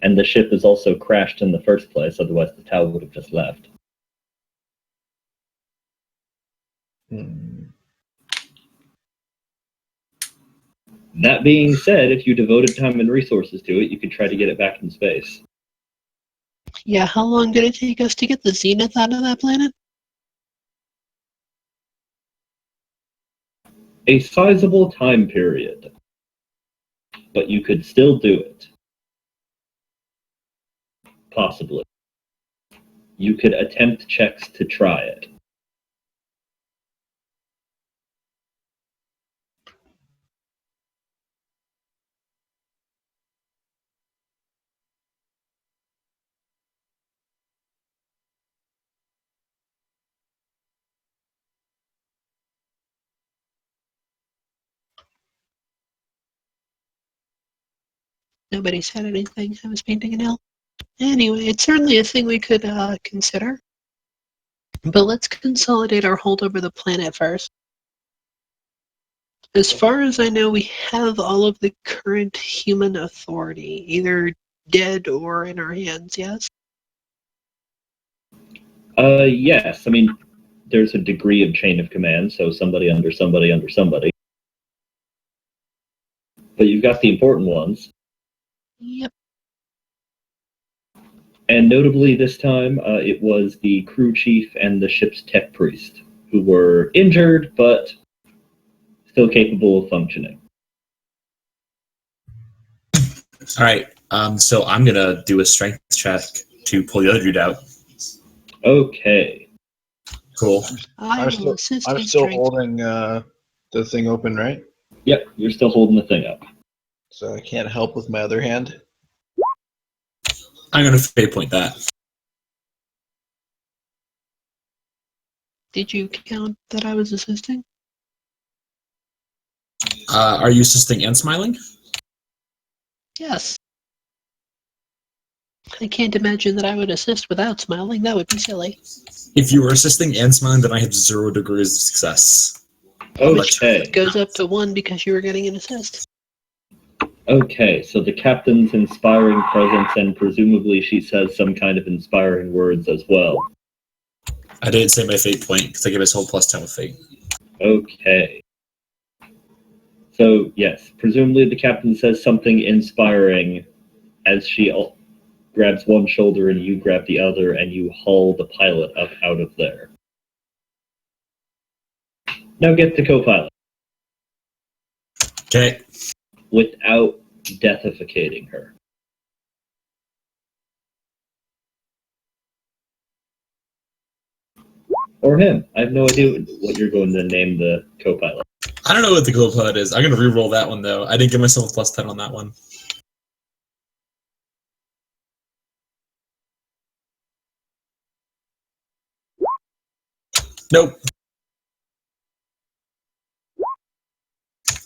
And the ship is also crashed in the first place, otherwise the Tau would have just left. That being said, if you devoted time and resources to it, you could try to get it back in space. Yeah, how long did it take us to get the Zennith out of that planet? A sizable time period. But you could still do it. Possibly. You could attempt checks to try it. Nobody said anything. I was painting an L. Anyway, it's certainly a thing we could consider. But let's consolidate our hold over the planet first. As far as I know, we have all of the current human authority, either dead or in our hands, yes? Yes. I mean, there's a degree of chain of command, so somebody under somebody under somebody. But you've got the important ones. Yep. And notably this time, it was the crew chief and the ship's tech priest, who were injured, but still capable of functioning. All right. So I'm gonna do a strength check to pull the other dude out. Okay. Cool. I will assist I'm his still strength. holding the thing open, right? Yep, you're still holding the thing up. So I can't help with my other hand. I'm gonna fate point that. Did you count that I was assisting? Are you assisting and smiling? Yes. I can't imagine that I would assist without smiling. That would be silly. If you were assisting and smiling, then I have 0 degrees of success. Okay. It goes up to 1 because you were getting an assist. Okay, so the captain's inspiring presence, and presumably she says some kind of inspiring words as well. I didn't say my fate point because I gave myself +10 with fate. Okay. So, yes, presumably the captain says something inspiring as she grabs one shoulder and you grab the other, and you haul the pilot up out of there. Now get the co-pilot. Okay. Without deathificating her. Or him. I have no idea what you're going to name the co-pilot. I don't know what the co-pilot is. I'm going to re-roll that one, though. I didn't give myself a +10 on that one. Nope.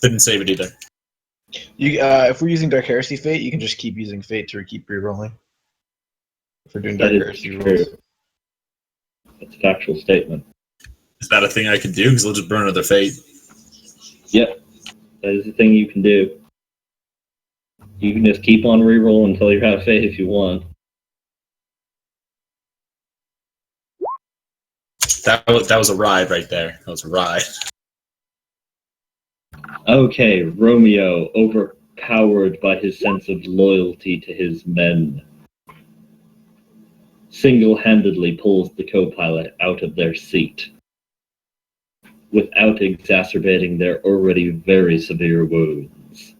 Didn't save it either. You, if we're using Dark Heresy Fate, you can just keep using Fate to keep rerolling. If we're doing Dark That is Heresy true. rolls. That's a factual statement. Is that a thing I could do? Because I'll just burn another fate. Yep. That is the thing you can do. You can just keep on rerolling until you're out of fate if you want. That was a ride right there. That was a ride. Okay, Romeo, overpowered by his sense of loyalty to his men, single-handedly pulls the co-pilot out of their seat without exacerbating their already very severe wounds.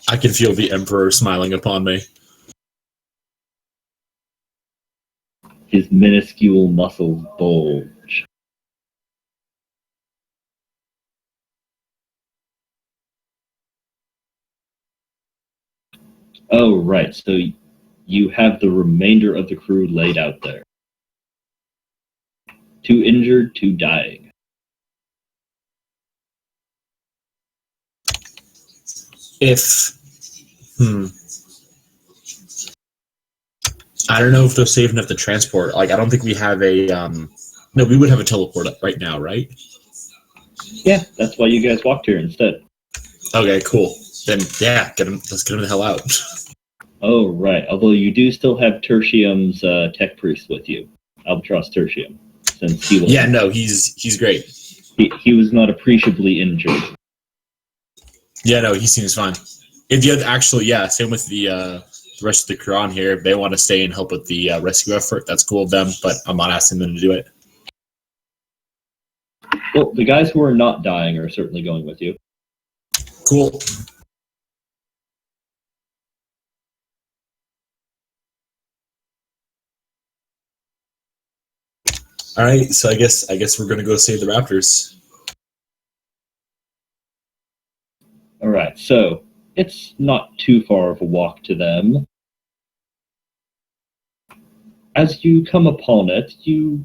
I can feel the Emperor smiling upon me. His minuscule muscles bulge. Oh, right, so you have the remainder of the crew laid out there. 2 injured, 2 dying. I don't know if they're safe enough to transport. Like, I don't think we have a, no, we would have a teleport right now, right? Yeah, that's why you guys walked here instead. Okay, cool. Then, yeah, let's get him the hell out. Oh, right. Although you do still have Tertium's tech priest with you. Albatross Tertium. Since he was Yeah, no, he's great. he was not appreciably injured. Yeah, no, he seems fine. If you actually, yeah, same with the rest of the crew on here. If they want to stay and help with the rescue effort, that's cool with them, but I'm not asking them to do it. Well, the guys who are not dying are certainly going with you. Cool. All right, so I guess we're gonna go save the Raptors. All right, so it's not too far of a walk to them. As you come upon it, you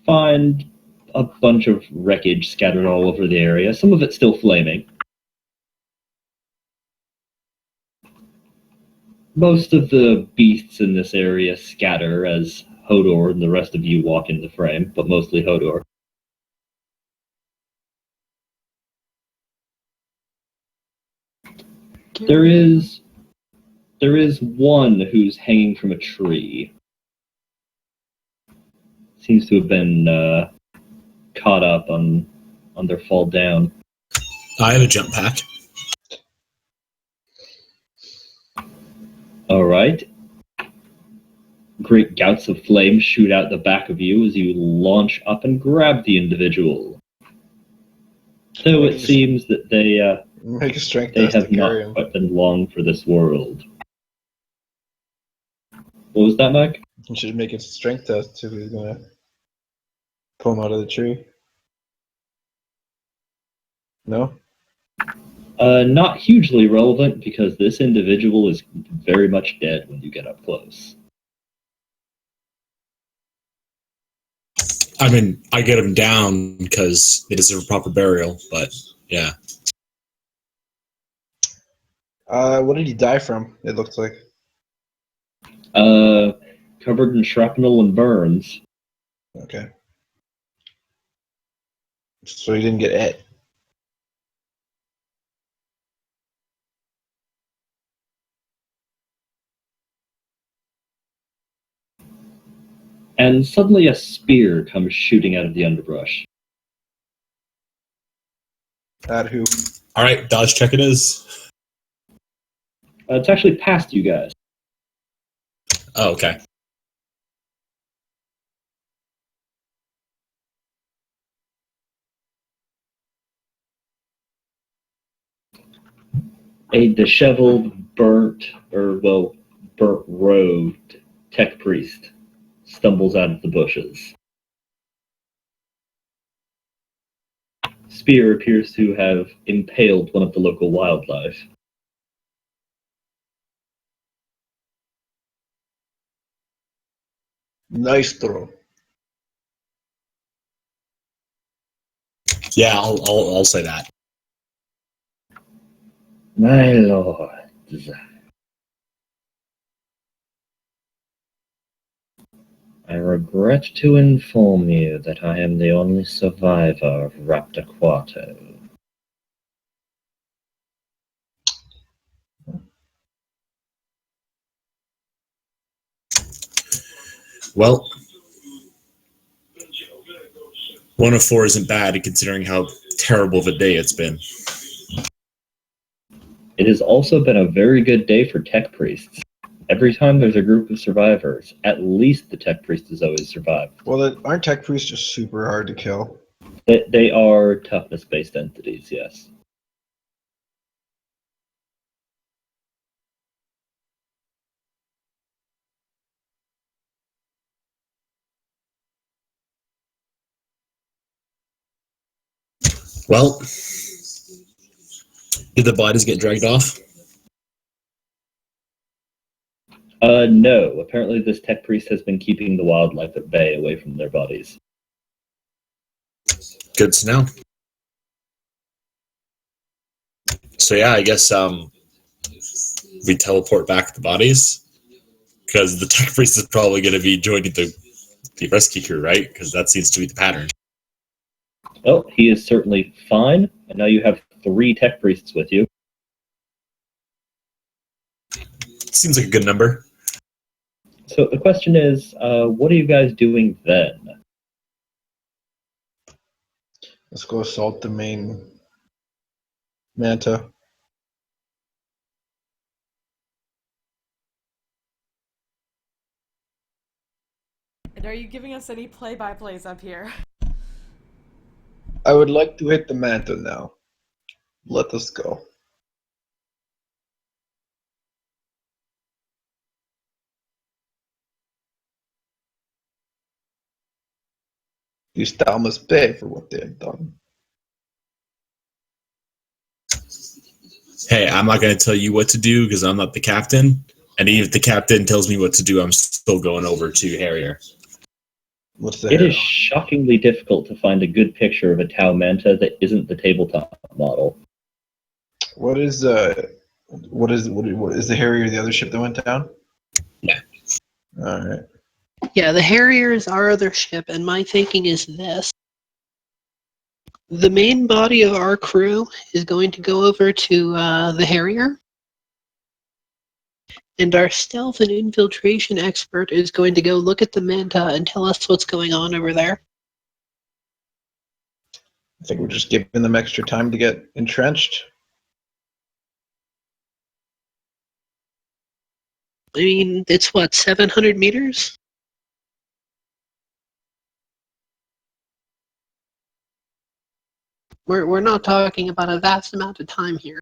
find a bunch of wreckage scattered all over the area, some of it still flaming. Most of the beasts in this area scatter as Hodor and the rest of you walk into frame, but mostly Hodor. There is one who's hanging from a tree. Seems to have been caught up on their fall down. I have a jump pack. All right. Great gouts of flame shoot out the back of you as you launch up and grab the individual. Though it seems that they Make a strength they test have to carry not him. quite been long for this world. What was that, Mike? You should make a strength test to who's gonna pull him out of the tree. No? Not hugely relevant because this individual is very much dead when you get up close. I mean, I get them down because they deserve proper burial, but yeah. What did he die from? It looks like. Covered in shrapnel and burns. Okay. So he didn't get it. And suddenly a spear comes shooting out of the underbrush. At who? All right, dodge check it is. It's actually past you guys. Oh, okay. A disheveled, burnt robed tech priest stumbles out of the bushes. Spear appears to have impaled one of the local wildlife. Nice throw. Yeah, I'll say that. My lords, I regret to inform you that I am the only survivor of Raptor Quarto. Well, 1 of 4 isn't bad considering how terrible of a day it's been. It has also been a very good day for tech priests. Every time there's a group of survivors, at least the tech priest has always survived. Well, aren't tech priests just super hard to kill? They are toughness-based entities, yes. Well, did the bodies get dragged off? No. Apparently this tech priest has been keeping the wildlife at bay away from their bodies. Good to know. So yeah, I guess we teleport back the bodies because the tech priest is probably going to be joining the rescue crew, right? Because that seems to be the pattern. Well, he is certainly fine, and now you have 3 tech priests with you. Seems like a good number. So the question is, what are you guys doing then? Let's go assault the main manta. And are you giving us any play-by-plays up here? I would like to hit the manta now. Let us go. These thou must pay for what they have done. Hey, I'm not going to tell you what to do because I'm not the captain. And even if the captain tells me what to do, I'm still going over to Harrier. What's the It hair? is shockingly difficult to find a good picture of a Tau Manta that isn't the tabletop model. What is the Harrier the other ship that went down? Yeah. All right. Yeah, the Harrier is our other ship, and my thinking is this. The main body of our crew is going to go over to the Harrier, and our stealth and infiltration expert is going to go look at the Manta and tell us what's going on over there. I think we're just giving them extra time to get entrenched. I mean, it's what, 700 meters? We're not talking about a vast amount of time here.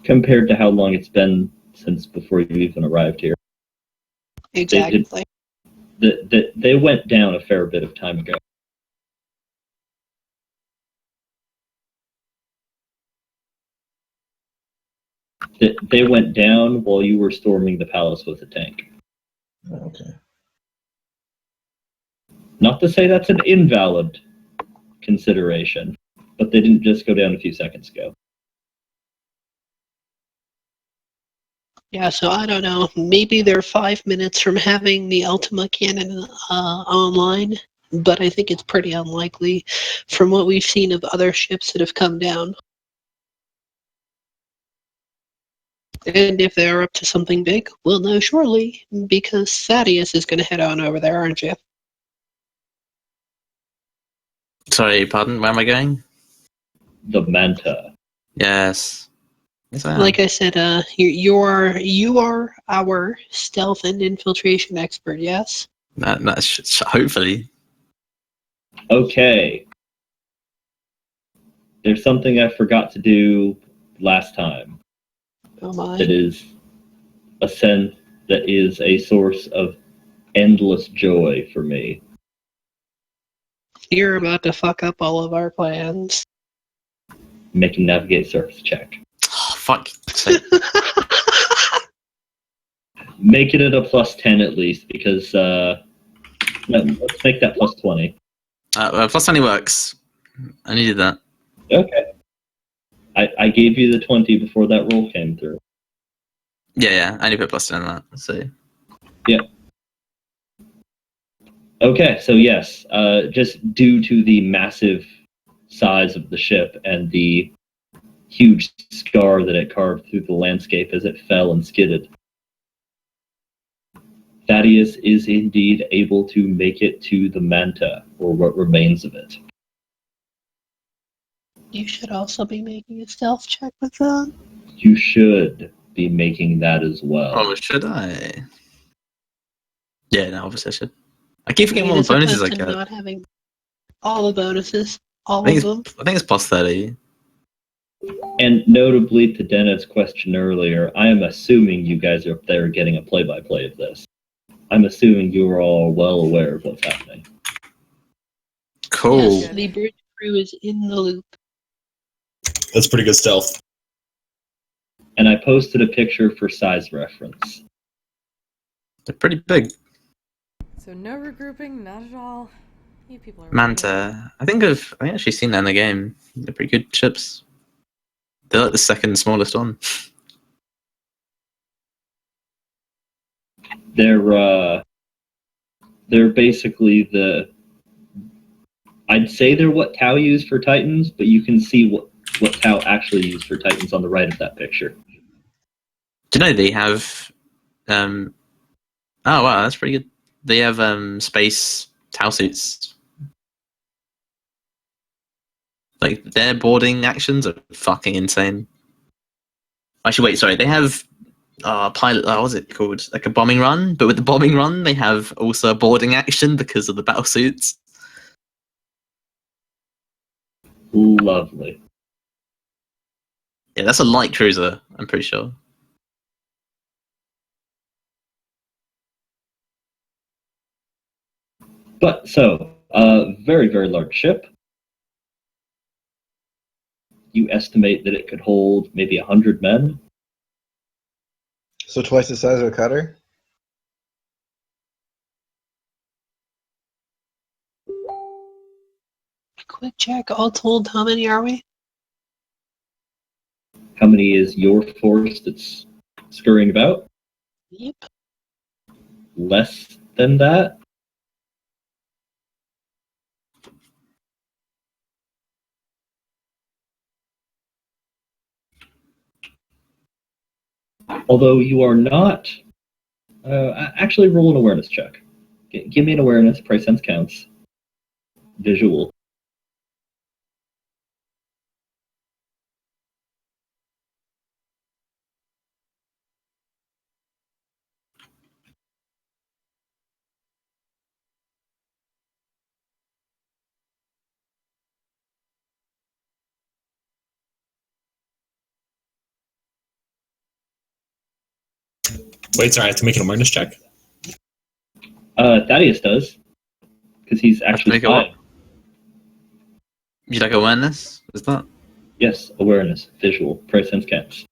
Compared to how long it's been since before you even arrived here. Exactly. They went down a fair bit of time ago. They went down while you were storming the palace with a tank. Okay. Not to say that's an invalid consideration, but they didn't just go down a few seconds ago. Yeah, so I don't know. Maybe they're 5 minutes from having the Ultima cannon online, but I think it's pretty unlikely from what we've seen of other ships that have come down. And if they're up to something big, we'll know shortly, because Thaddeus is going to head on over there, aren't you? Sorry, pardon. Where am I going? The Manta. Yes. Yes, I am. Like I said, you are our stealth and infiltration expert, yes? That's hopefully. Okay. There's something I forgot to do last time. Oh my. That is a sense that is a source of endless joy for me. You're about to fuck up all of our plans. Make a navigate surface check. Oh, fuck. So, Make it at a plus 10 at least, because let's make that plus 20. plus 20 works. I needed that. Okay. I gave you the 20 before that roll came through. Yeah. I need to put plus 10 on that. So. Yeah. Okay, so yes, just due to the massive size of the ship and the huge scar that it carved through the landscape as it fell and skidded, Thaddeus is indeed able to make it to the Manta, or what remains of it. You should also be making a stealth check with that. You should be making that as well. Oh, should I? Yeah, no, obviously I should. I keep forgetting all As the bonuses I opposed to get. not having all the bonuses, all I think, of them. I think it's plus 30. And notably, to Dennett's question earlier, I am assuming you guys are up there getting a play-by-play of this. I'm assuming you are all well aware of what's happening. Cool. Yes, the bridge crew is in the loop. That's pretty good stealth. And I posted a picture for size reference. They're pretty big. So no regrouping, not at all. You people are Manta. I think I've actually seen that in the game. They're pretty good ships. They're like the second smallest one. They're basically I'd say they're what Tau used for Titans, but you can see what Tau actually used for Titans on the right of that picture. Do you know they have oh wow, that's pretty good. They have space towel suits. Like their boarding actions are fucking insane. Actually wait, sorry, they have pilot what's it called? Like a bombing run, but with the bombing run they have also a boarding action because of the battle suits. Lovely. Yeah, that's a light cruiser, I'm pretty sure. But so, very, very large ship. You estimate that it could hold maybe 100 men. So twice the size of a cutter? Quick check, all told, how many are we? How many is your force that's scurrying about? Yep. Less than that? Although you are not... actually, roll an awareness check. Give me an awareness. Price sense counts. Visual. Wait, sorry, I have to make an awareness check? Thaddeus does. Because he's actually make a what? spying. You like awareness? Is that? Yes, awareness. Visual. Price sense counts.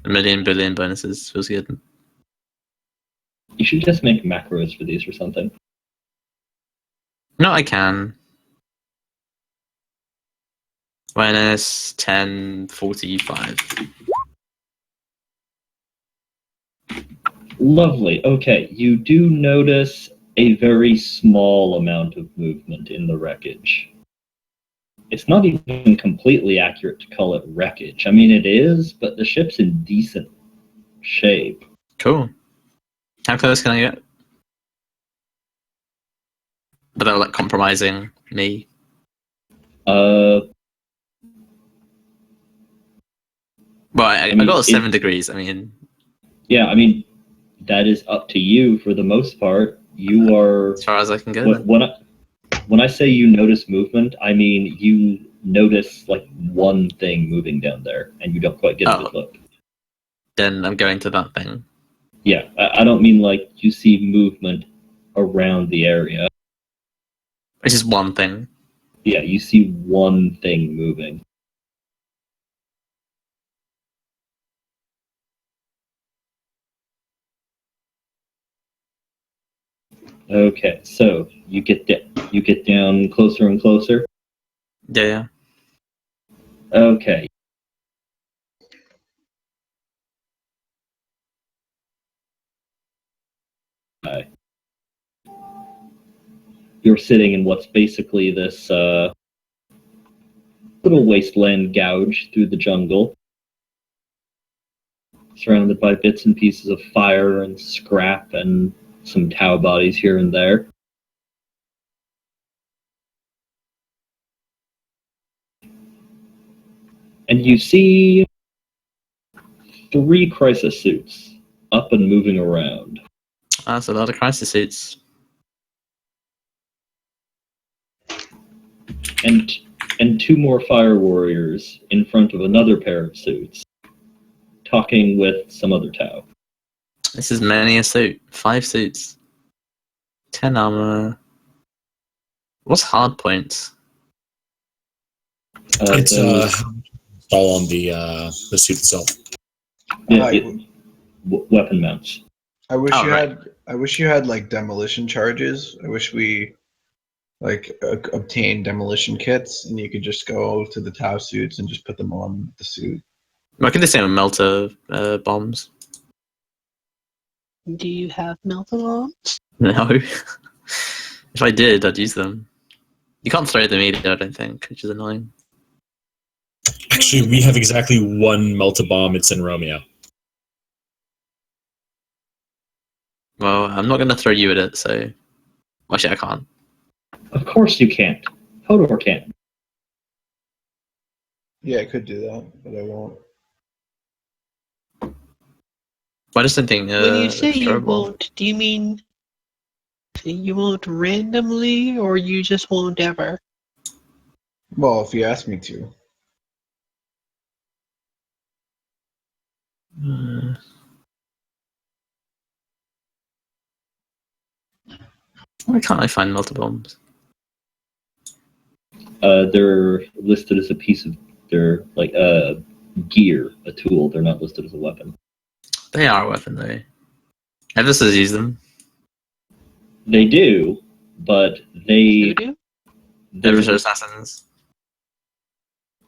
A million billion bonuses feels good. You should just make macros for these or something. No, I can. Awareness 10:45. Lovely. Okay, you do notice a very small amount of movement in the wreckage. It's not even completely accurate to call it wreckage. I mean, it is, but the ship's in decent shape. Cool. How close can I get? Without like compromising me. Uh, Well, I mean, got 7 degrees. I mean, yeah, I mean, that is up to you for the most part. You are as far as I can go. Then. when I say you notice movement, I mean you notice like one thing moving down there, and you don't quite get a good look. Then I'm going to that thing. Yeah, I don't mean like you see movement around the area. It's just one thing. Yeah, you see one thing moving. Okay, so you get down closer and closer. Yeah. Okay. You're sitting in what's basically this little wasteland gouge through the jungle, surrounded by bits and pieces of fire and scrap and some Tau bodies here and there. And you see 3 crisis suits up and moving around. That's a lot of crisis suits. And 2 more fire warriors in front of another pair of suits, talking with some other Tau. This is many a suit. 5 suits. 10 armor. What's hard points? It's all on the suit itself. Weapon mounts. I wish you right. had. I wish you had like demolition charges. I wish we like obtained demolition kits, and you could just go to the Tau suits and just put them on the suit. I can do the same with melter bombs. Do you have melter bombs? No. If I did, I'd use them. You can't throw them either, I don't think, which is annoying. Actually, we have exactly 1 melter bomb. It's in Romeo. Well, I'm not going to throw you at it, so... Actually, I can't. Of course you can't. Hodor can't. Yeah, I could do that, but I won't. I just don't think... When you say you throwable. won't, do you mean you won't randomly, or you just won't ever? Well, if you ask me to. Why can't I find melter bombs? They're listed as a piece of their like gear, a tool. They're not listed as a weapon. They are a weapon, though. Eversys use them. They do, but You they. do? Eversys assassins.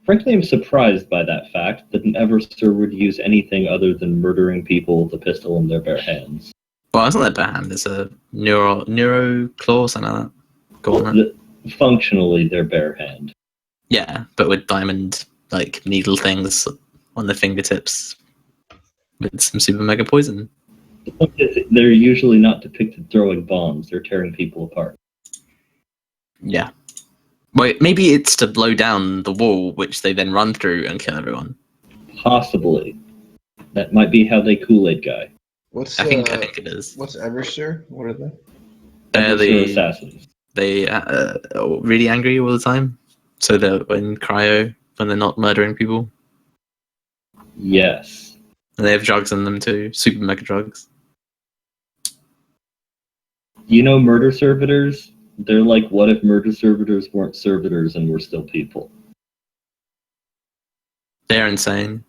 Frankly, I'm surprised by that fact that an Eversur would use anything other than murdering people with a pistol in their bare hands. Well, it's not their bare hand. It's a neuro claw, something like that. Gauntlet. Functionally, their bare hand. Yeah, but with diamond like needle things on the fingertips with some super mega poison. They're usually not depicted throwing bombs. They're tearing people apart. Yeah. Wait, maybe it's to blow down the wall, which they then run through and kill everyone. Possibly. That might be how they Kool-Aid guy. What's I think it is. What's Eversur? What are they? Eversur assassins. They are really angry all the time. So they're in cryo when they're not murdering people. Yes. And they have drugs in them too, super mega drugs. You know murder servitors? They're like, what if murder servitors weren't servitors and were still people? They're insane.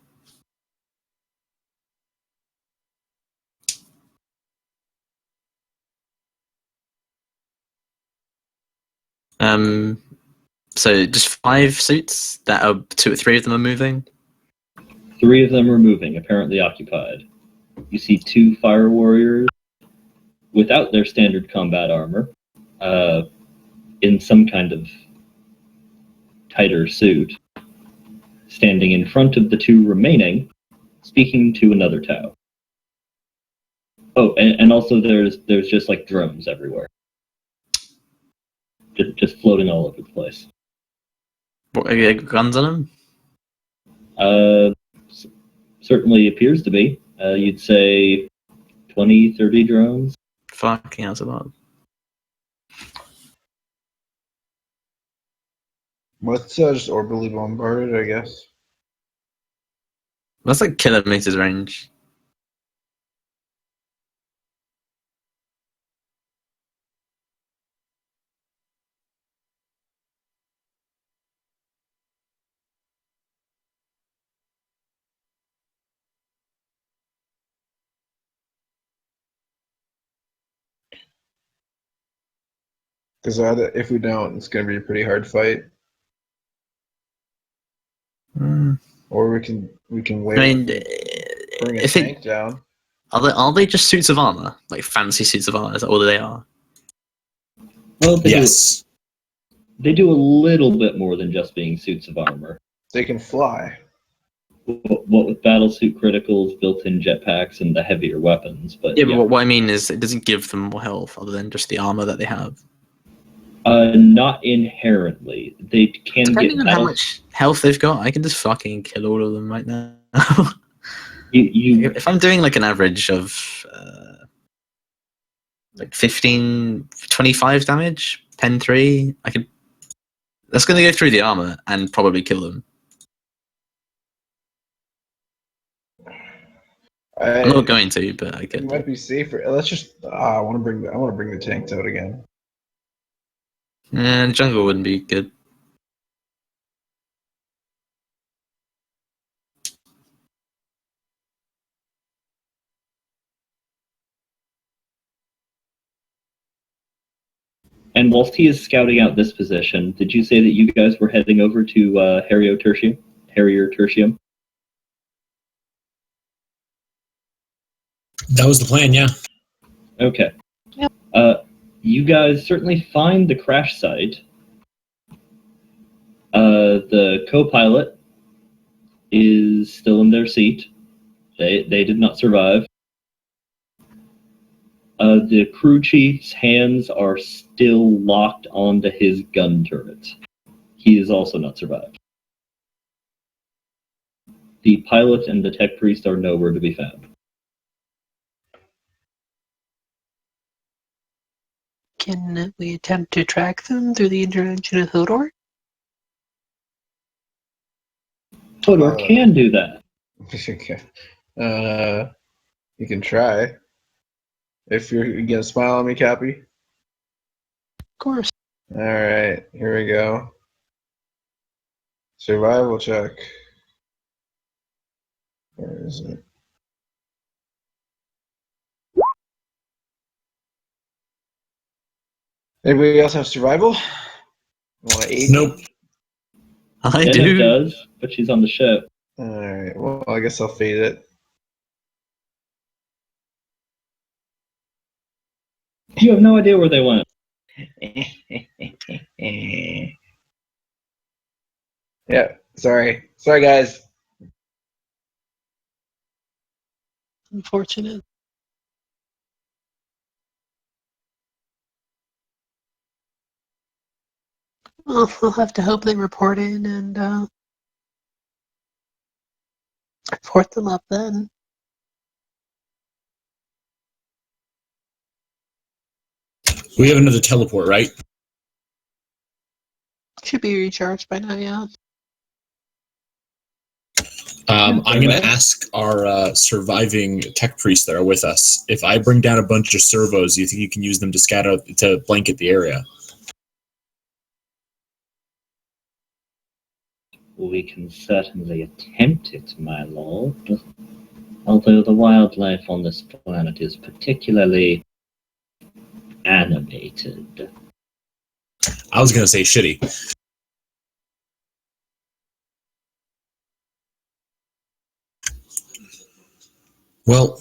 So just 5 suits that are 2 or 3 of them are moving. 3 of them are moving, apparently occupied. You see 2 fire warriors without their standard combat armor, in some kind of tighter suit, standing in front of the 2 remaining, speaking to another Tau. Oh, and also there's just like drones everywhere, just floating all over the place. What, are there guns on Uh, certainly appears to be. You'd say 20, 30 drones. them? Fucking hell's a lot. Let's just orbitally bombard it, I guess. That's like kilometers range. Because if we don't, it's going to be a pretty hard fight. Or we can wait. I mean, bring a if tank down. are they just suits of armor, like fancy suits of armor? Is that all they are? Well, Yes. They do a little bit more than just being suits of armor. They can fly. What with battlesuit criticals, built-in jetpacks, and the heavier weapons. But Yeah, but what I mean is, it doesn't give them more health other than just the armor that they have. Not inherently. They can Depending get on how much health they've got, I can just fucking kill all of them right now. You If I'm doing like an average of like 15, 25 damage, pen 3, I could. That's going to go through the armor and probably kill them. I'm not going to, but I It could. might be safer. Let's just. I want to bring the tanks out again. And jungle wouldn't be good. And whilst he is scouting out this position, did you say that you guys were heading over to Harrier Tertium? That was the plan, yeah. Okay. Yep. You guys certainly find the crash site. The co-pilot is still in their seat. They did not survive. The crew chief's hands are still locked onto his gun turret. He has also not survived. The pilot and the tech priest are nowhere to be found. Can we attempt to track them through the intervention of Hodor? Hodor can do that. Okay. You can try. If you're gonna smile at me, Cappy. Of course. All right, here we go. Survival check. Where is it? Anybody else have survival? Want to aid? Nope. I Zennith do. does, but she's on the ship. All right. Well, I guess I'll fade it. You have no idea where they went. Yeah. Sorry, guys. Unfortunate. Well, we'll have to hope they report in and report them up then. We have another teleport, right? Should be recharged by now, yeah. I'm going to ask our surviving tech priests that are with us. If I bring down a bunch of servos, do you think you can use them to scatter to blanket the area? We can certainly attempt it, my lord. Although the wildlife on this planet is particularly animated. I was gonna say shitty. Well,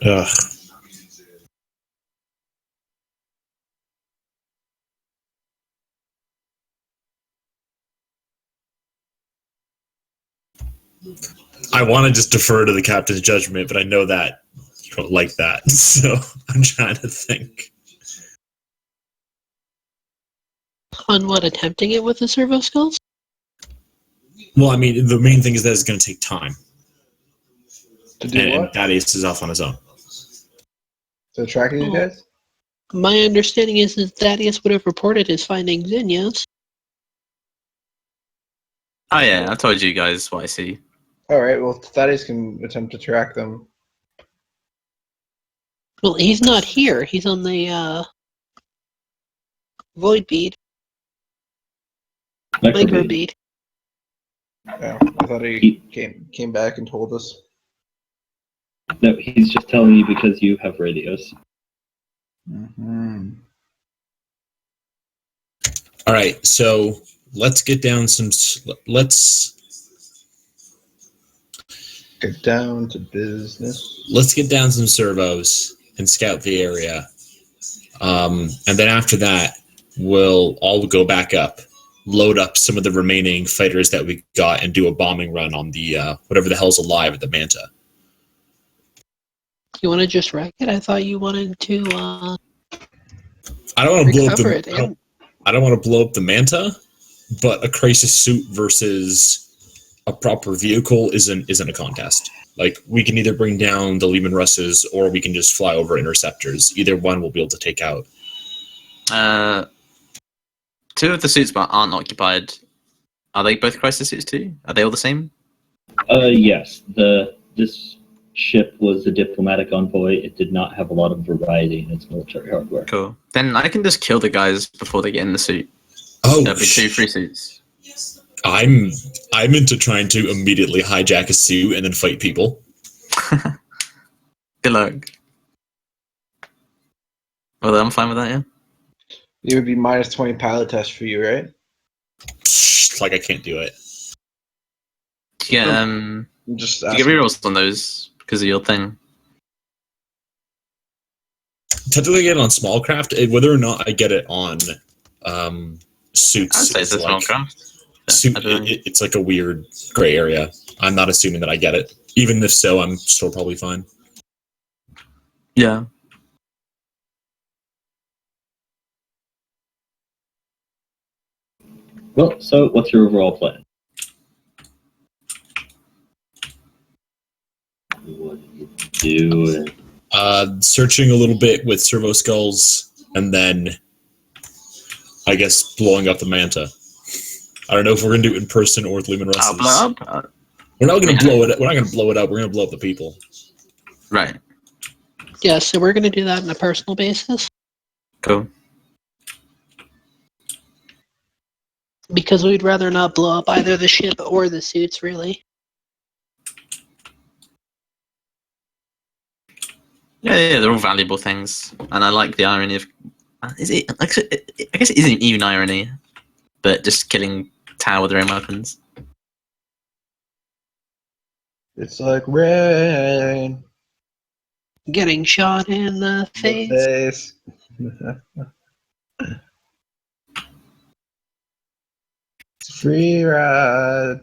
ugh. I want to just defer to the captain's judgment, but I know that you don't like that, so I'm trying to think. On what, attempting it with the servo skulls? Well, I mean, the main thing is that it's going to take time, To do and what? Thaddeus is off on his own. To track these guys? My understanding is that Thaddeus would have reported his findings in, yes? Oh yeah, I told you guys what I see. Alright, well, Thaddeus can attempt to track them. Well, he's not here. He's on the, void bead. Micro bead. Yeah, I thought he came back and told us. No, he's just telling you because you have radios. Mm-hmm. All right, so let's get down some. Let's Get down to business. get down some servos and scout the area, and then after that, we'll all go back up, load up some of the remaining fighters that we got, and do a bombing run on the whatever the hell's alive at the Manta. You want to just wreck it? I thought you wanted to, I don't want to blow up recover the. it. I don't want to blow up the Manta, but a crisis suit versus a proper vehicle isn't a contest. Like, we can either bring down the Lehman Russes or we can just fly over interceptors. Either one we'll be able to take out. 2 of the suits aren't occupied. Are they both crisis suits too? Are they all the same? Yes. This ship was a diplomatic envoy. It did not have a lot of variety in its military hardware. Cool. Then I can just kill the guys before they get in the suit. Oh, There'll be 2 free suits. I'm into trying to immediately hijack a suit and then fight people. Good luck. Well, I'm fine with that, yeah. It would be minus 20 pilot test for you, right? Like, I can't do it. Yeah, Just you get rerolls on those because of your thing. Technically, I get it on small craft. Whether or not I get it on suits, I'd say it's a small craft. Suit, it's like a weird gray area. I'm not assuming that I get it. Even if so, I'm still probably fine. Yeah. Well, so what's your overall plan? What do you do? Searching a little bit with servo skulls, and then I guess blowing up the Manta. I don't know if we're gonna do it in person or with Lehman Russes. I'll blow up. We're not gonna blow it. We're not gonna blow it up. We're gonna blow up the people. Right. Yeah, so we're going to do that on a personal basis. Cool. Because we'd rather not blow up either the ship or the suits, really. Yeah, they're all valuable things, and I like the irony of. Is it? I guess it isn't even irony, but just killing Tau with their own weapons. It's like rain. Getting shot in the face. It's a free ride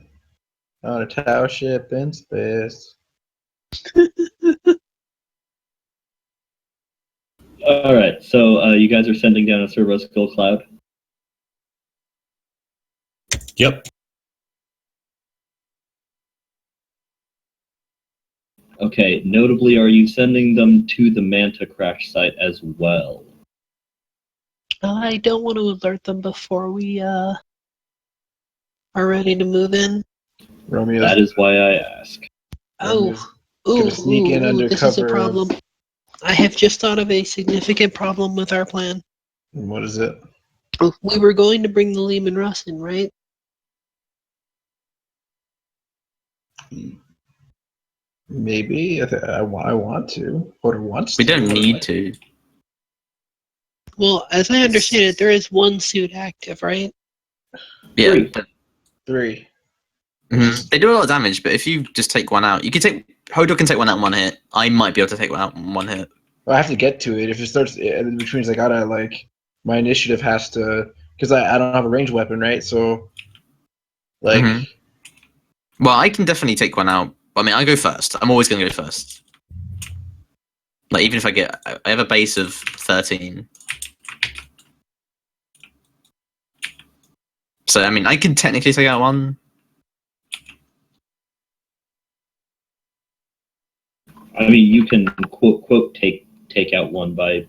on a Tau ship in space. All right, so you guys are sending down a servo skull cloud. Yep. Okay, notably, are you sending them to the Manta crash site as well? I don't want to alert them before we are ready to move in. Romeo. That is why I ask. Gonna sneak in under this is a cover of- problem. I have just thought of a significant problem with our plan. What is it? We were going to bring the Lehman Russ in, right? Maybe I want to. Or wants We to. don't need to. Well, as I understand it, there is one suit active, right? Yeah, Three. but, 3. they do a lot of damage. But if you just take one out, you can take Hodor can take one out in one hit. I might be able to take one out in one hit. I have to get to it. If it starts, which means I gotta like my initiative has to, because I don't have a ranged weapon, right? So, like, Mhm. Well, I can definitely take one out. I mean, I go first. I'm always going to go first. Like, even if I have a base of 13. So, I mean, I can technically take out one. I mean, you can quote take out one by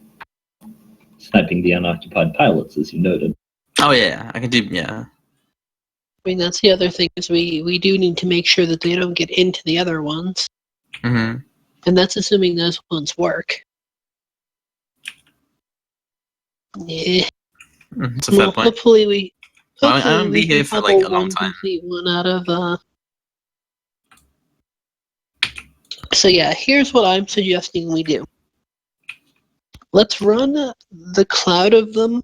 sniping the unoccupied pilots, as you noted. Oh, yeah, I can do, yeah. I mean, that's the other thing is we do need to make sure that they don't get into the other ones, Mm-hmm. and that's assuming those ones work. Yeah. It's a fair Well, point. hopefully we Well, I won't be can here for, have like, a a long one time. complete one out of. So yeah, here's what I'm suggesting we do. Let's run the cloud of them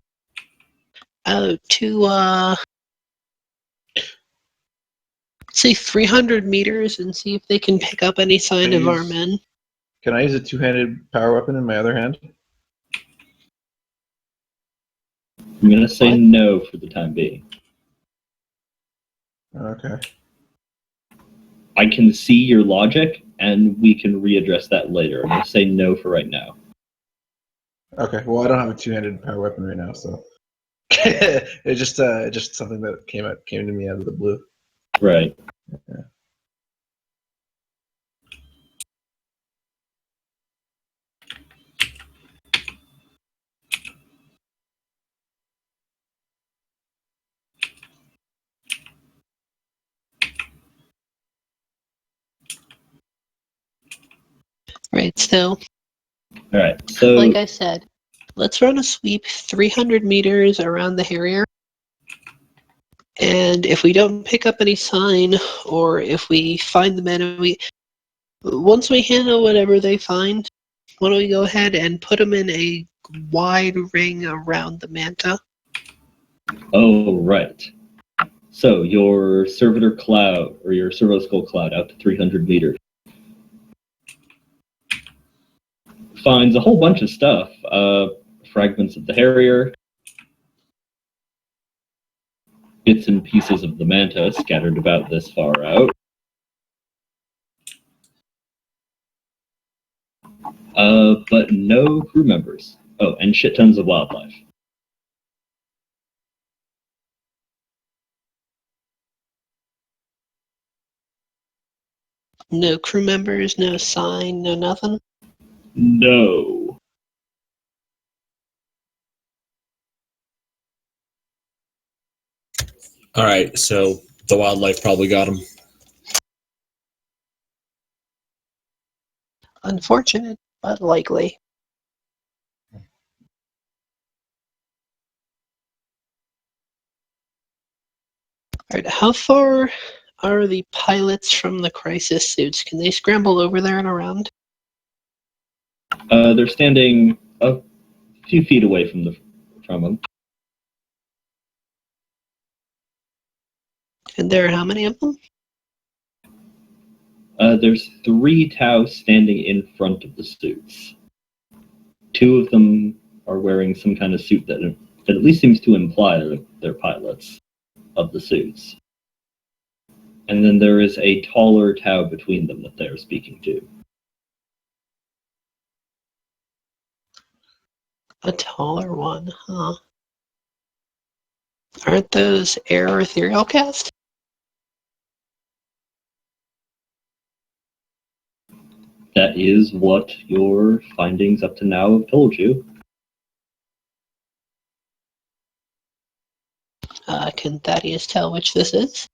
out to say 300 meters and see if they can pick up any sign of our men. can I use a two-handed power weapon in my other hand? I'm going to say What? no for the time being. Okay. I can see your logic, and we can readdress that later. I'm going to say no for right now. Okay. Well, I don't have a two-handed power weapon right now, so it's just something that came to me out of the blue. Right. Yeah. Right, so All right. So, like I said, let's run a sweep 300 meters around the Harrier. And if we don't pick up any sign, or if we find the men, and once we handle whatever they find, why don't we go ahead and put them in a wide ring around the manta? oh, right. So, your servitor cloud, or your servo-skull cloud, out to 300 meters, finds a whole bunch of stuff. Fragments of the Harrier, bits and pieces of the manta scattered about this far out. But no crew members. Oh, and shit tons of wildlife. No crew members, no sign, no nothing. No. All right, so the wildlife probably got him. Unfortunate, but likely. Alright, how far are the pilots from the crisis suits? Can they scramble over there and around? They're standing a few feet away from them. And there are how many of them? There's 3 Tau standing in front of the suits. 2 of them are wearing some kind of suit that at least seems to imply that they're pilots of the suits. And then there is a taller Tau between them that they're speaking to. A taller one, huh? Aren't those air or ethereal cast? That is what your findings up to now have told you. Can Thaddeus tell which this is?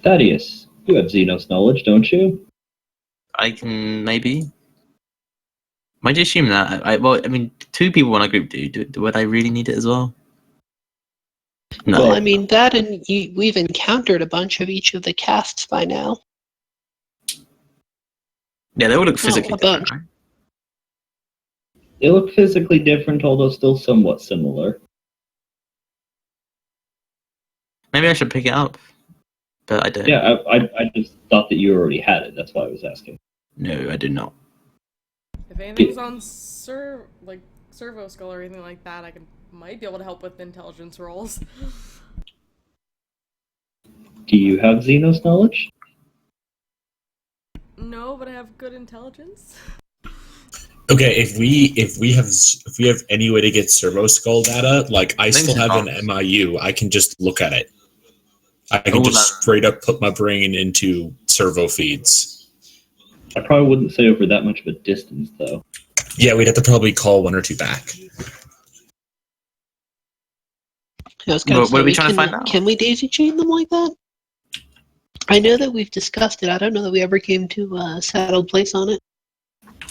Thaddeus, you have Xenos knowledge, don't you? I can maybe. Might you assume that? Well, I mean, 2 people in a group do. Would I really need it as well? No. Well, I mean, that and we've encountered a bunch of each of the casts by now. Yeah, they all look physically a different, bunch. right? It looked physically different, although still somewhat similar. Maybe I should pick it up, but I don't. Yeah, I just thought that you already had it. That's why I was asking. No, I do not. If anything's on servo skull or anything like that, might be able to help with intelligence rolls. Do you have Xenos knowledge? No, but I have good intelligence. Okay, if we have any way to get servo skull data, like I still have an MIU, I can just look at it. I can just straight up put my brain into servo feeds. I probably wouldn't say over that much of a distance, though. Yeah, we'd have to probably call one or two back. I was gonna What are say, we trying to find out? Can we daisy chain them like that? I know that we've discussed it. I don't know that we ever came to a settled place on it.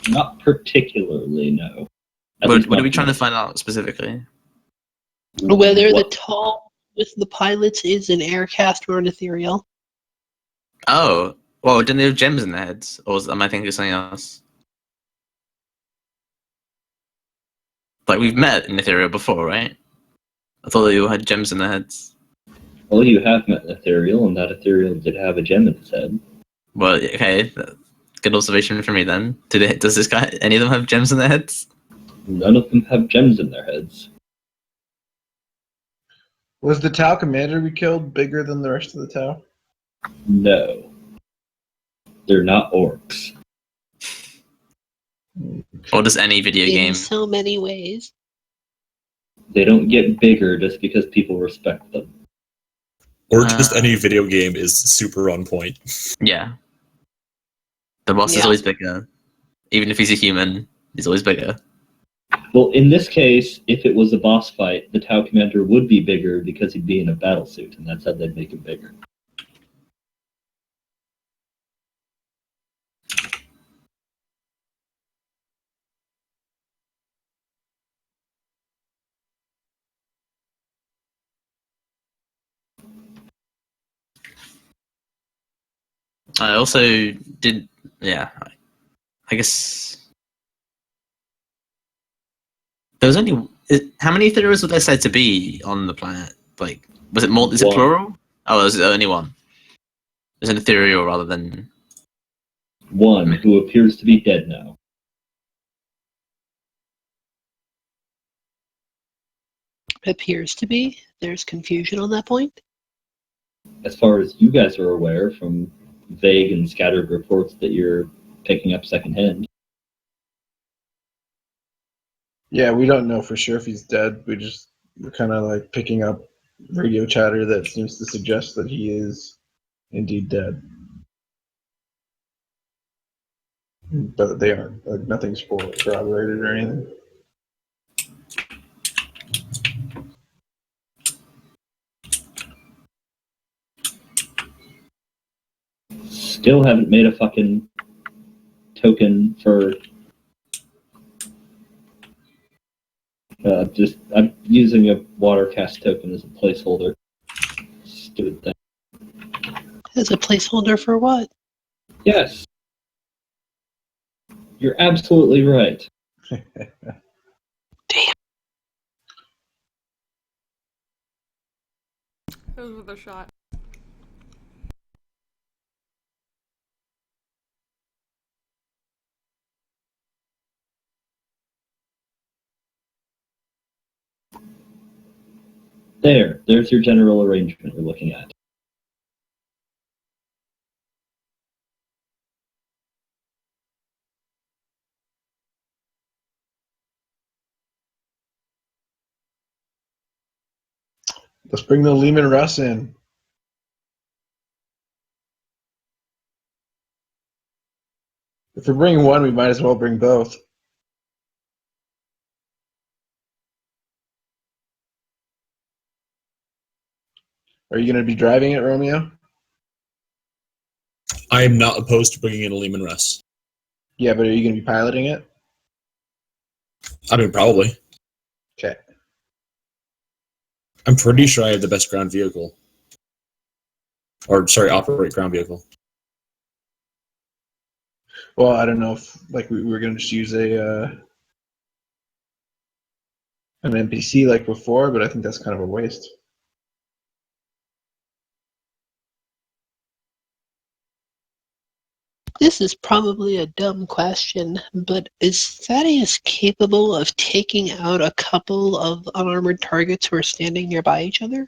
Not particularly, no. What are we trying to find out specifically? Whether the tall with the pilots is an aircast or an ethereal. Oh, well, didn't they have gems in their heads? Or am I thinking of something else? Like, we've met an ethereal before, right? I thought they all had gems in their heads. Well, you have met an ethereal, and that ethereal did have a gem in its head. Well, okay, good observation for me then. Does this guy, any of them have gems in their heads? None of them have gems in their heads. Was the Tau commander we killed bigger than the rest of the Tau? No. They're not orcs. Or does any video game? In so many ways. They don't get bigger just because people respect them. Or just any video game is super on point. Yeah. The boss is always bigger. Even if he's a human, he's always bigger. Well, in this case, if it was a boss fight, the Tau commander would be bigger because he'd be in a battlesuit, and that's how they'd make him bigger. I also did, yeah, I guess there was only, how many ethereals were there said to be on the planet? Like, was it more, is it One. plural? Oh, is it only one? There's an ethereal rather than... One, who appears to be dead now. Appears to be. There's confusion on that point. As far as you guys are aware from vague and scattered reports that you're picking up secondhand. Yeah, we don't know for sure if he's dead. We're kind of like picking up radio chatter that seems to suggest that he is indeed dead. But they aren't. Like, nothing's corroborated or anything. Still haven't made a fucking token for... I'm using a watercast token as a placeholder. Stupid thing. As a placeholder for what? Yes. You're absolutely right. Damn. That was with a shot. There's your general arrangement you're looking at. Let's bring the Lehman Russ in. If we're bringing one, we might as well bring both. Are you going to be driving it, Romeo? I am not opposed to bringing in a Lehman Russ. Yeah, but are you going to be piloting it? I mean, probably. Okay. I'm pretty sure I have the best ground vehicle. Or, sorry, operate ground vehicle. Well, I don't know if we were going to just use a an NPC like before, but I think that's kind of a waste. This is probably a dumb question, but is Thaddeus capable of taking out a couple of unarmored targets who are standing nearby each other?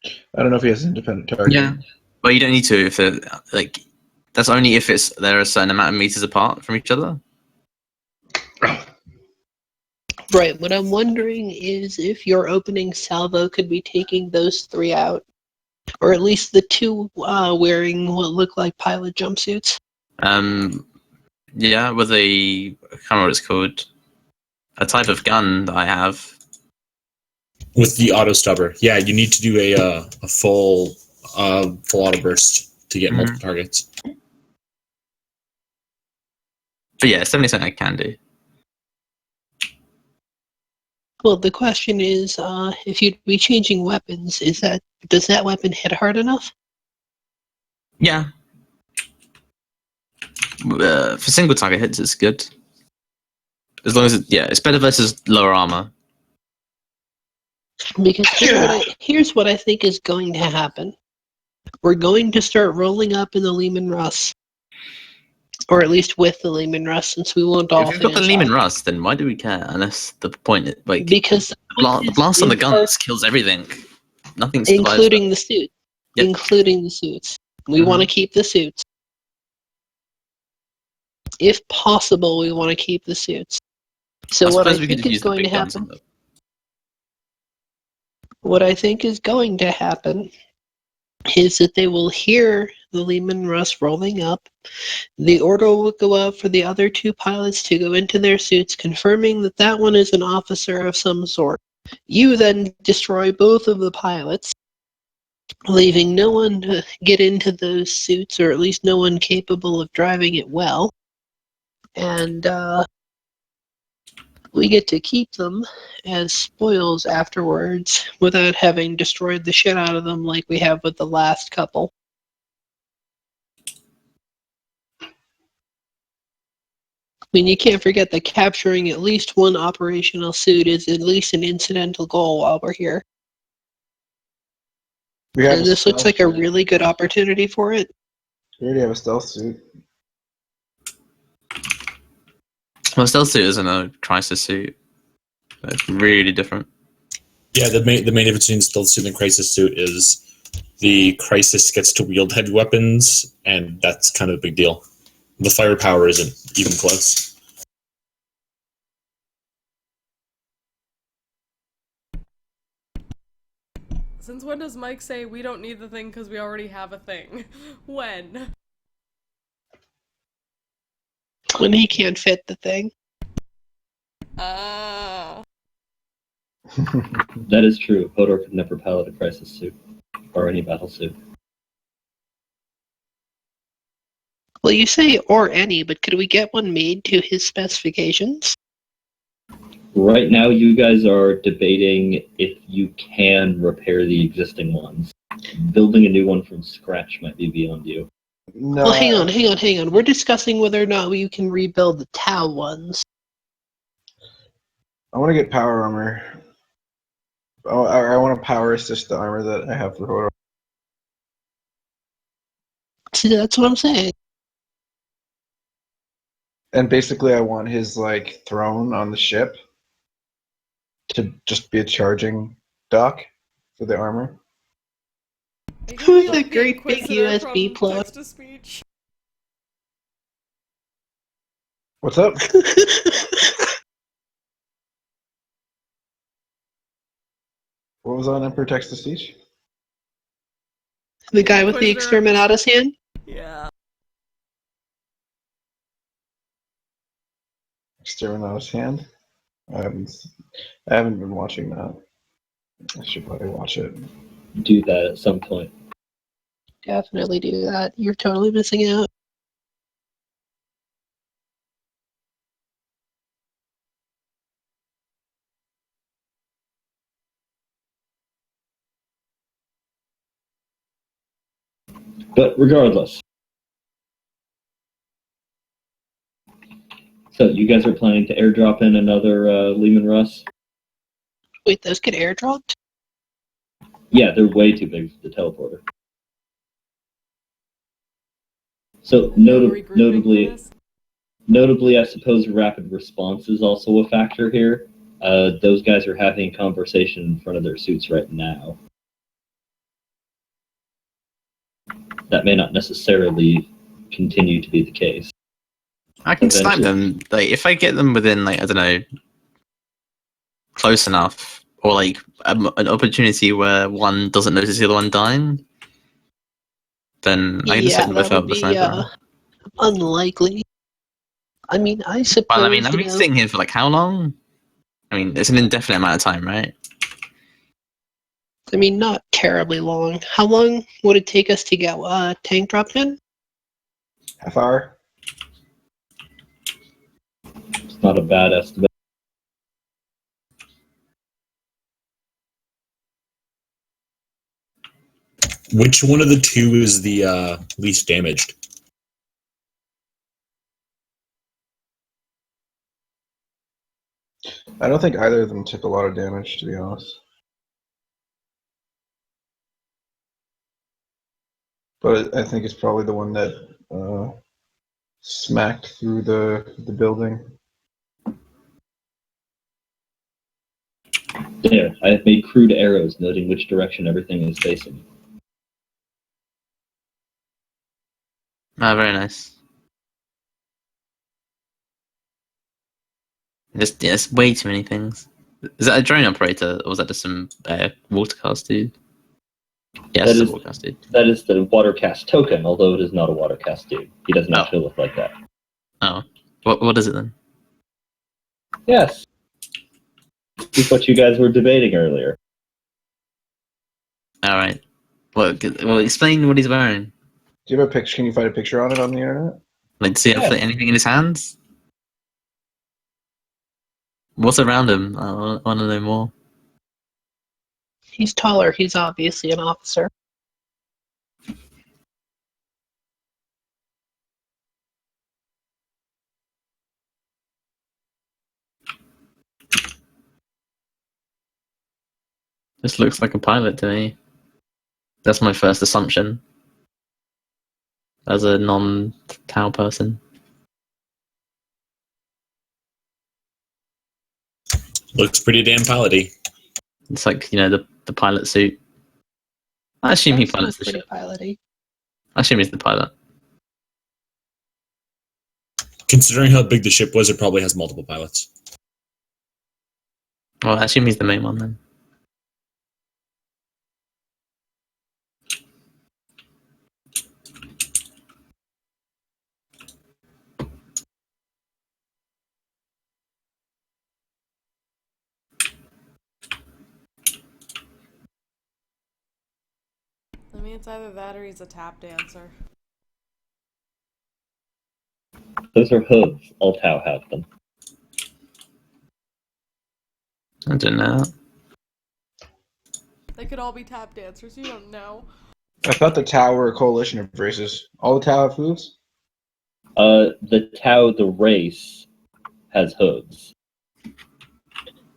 I don't know if he has an independent target. Yeah. Well, you don't need to if they're like. That's only if they're a certain amount of meters apart from each other. Right, what I'm wondering is if your opening salvo could be taking those three out. Or at least the two wearing what look like pilot jumpsuits. Yeah, with I can't remember what it's called. A type of gun that I have. With the auto stubber, yeah, you need to do a full auto burst to get multiple targets. But yeah, it's definitely something I can do. Well, the question is, if you'd be changing weapons, does that weapon hit hard enough? Yeah. For single target hits, it's good. As long as it's better versus lower armor. Because here's what I think is going to happen. We're going to start rolling up in the Lehman Russ. Or at least with the Lehman Russ, since we won't all If we've got the finish Lehman off. Russ, then why do we care? Unless the point, Because the blast on the guns kills everything. Nothing survives. including the suit. Yep. Including the suits. We want to keep the suits. If possible, we want to keep the suits. So what I think is going to happen... What I think is going to happen is that they will hear the Lehman Russ rolling up. The order will go out for the other two pilots to go into their suits, confirming that that one is an officer of some sort. You then destroy both of the pilots, leaving no one to get into those suits, or at least no one capable of driving it well. And we get to keep them as spoils afterwards without having destroyed the shit out of them like we have with the last couple. I mean, you can't forget that capturing at least one operational suit is at least an incidental goal while we're here. And this looks like a really good opportunity for it. We already have a stealth suit. Well, stealth suit isn't a crisis suit. It's really different. Yeah, the main difference between stealth suit and crisis suit is the crisis gets to wield heavy weapons, and that's kind of a big deal. The firepower isn't even close. Since when does Mike say we don't need the thing because we already have a thing? When? When he can't fit the thing. That is true. Hodor could never pilot a crisis suit, or any battle suit. Well, you say or any, but could we get one made to his specifications? Right now, you guys are debating if you can repair the existing ones. Building a new one from scratch might be beyond you. No. Well, hang on. We're discussing whether or not you can rebuild the Tau ones. I want to get power armor. Oh, I want to power assist the armor that I have for Hodor. See, that's what I'm saying. And basically, I want his throne on the ship to just be a charging dock for the armor. Who's a great big USB plug? Text-to-speech. What's up? What was on Emperor Text to Speech? The guy with the exterminatus hand? Yeah. Exterminatus hand? I haven't been watching that. I should probably watch it. Do that at some point. Definitely do that. You're totally missing out. But regardless. So you guys are planning to airdrop in another Lehman Russ? Wait, those get airdropped? Yeah, they're way too big for the teleporter. So Regrouping for this? notably, I suppose rapid response is also a factor here. Those guys are having a conversation in front of their suits right now. That may not necessarily continue to be the case. I can snipe Eventually. them. Like if I get them within, like I don't know, close enough, or like an opportunity where one doesn't notice the other one dying, then I can just take them both that out would with the be sniper. unlikely. I mean, I Well, I mean, suppose, I've been sitting here for like how long? I mean, it's an indefinite amount of time, right? I mean, not terribly long. How long would it take us to get tank dropped in? Half hour. It's not a bad estimate. Which one of the two is the least damaged? I don't think either of them took a lot of damage, to be honest. But I think it's probably the one that smacked through the building. There, I have made crude arrows noting which direction everything is facing. Ah, very nice. Just yeah, it's way too many things. Is that a drone operator, or was that just some watercast dude? Yeah, it's a watercast dude. That is the watercast token, although it is not a watercast dude. He doesn't actually look like that. Oh, what is it then? Yes. This is what you guys were debating earlier. All right. Well, explain what he's wearing. Do you have a picture? Can you find a picture on it on the internet? Like, does he have anything in his hands? What's around him? I want to know more. He's taller. He's obviously an officer. This looks like a pilot to me. That's my first assumption. As a non-Tau person. Looks pretty damn piloty. It's like, the pilot suit. I assume he That pilots sounds the pretty ship. piloty. I assume he's the pilot. Considering how big the ship was, it probably has multiple pilots. Well, I assume he's the main one then. I mean, it's either that or he's a tap dancer. Those are hooves. All Tau have them. I don't know. They could all be tap dancers, you don't know. I thought the Tau were a coalition of races. All the Tau have hooves? The Tau, the race, has hooves.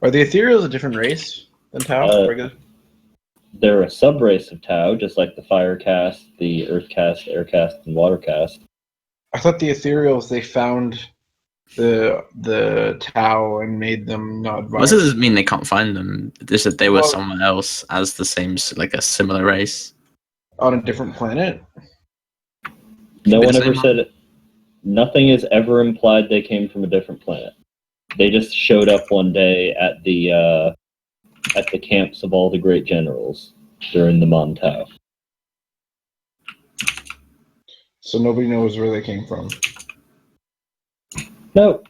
Are the Ethereals a different race than Tau? Regular? They're a sub-race of Tau, just like the Fire Caste, the Earth Caste, Air Caste, and Water Caste. I thought the Ethereals, they found the Tau and made them not violent. This doesn't mean they can't find them. It's just that they were someone else as the same, like a similar race. On a different planet? No one ever said it. Nothing is ever implied they came from a different planet. They just showed up one day at the camps of all the great generals during the Mon Tau. So nobody knows where they came from. Nope.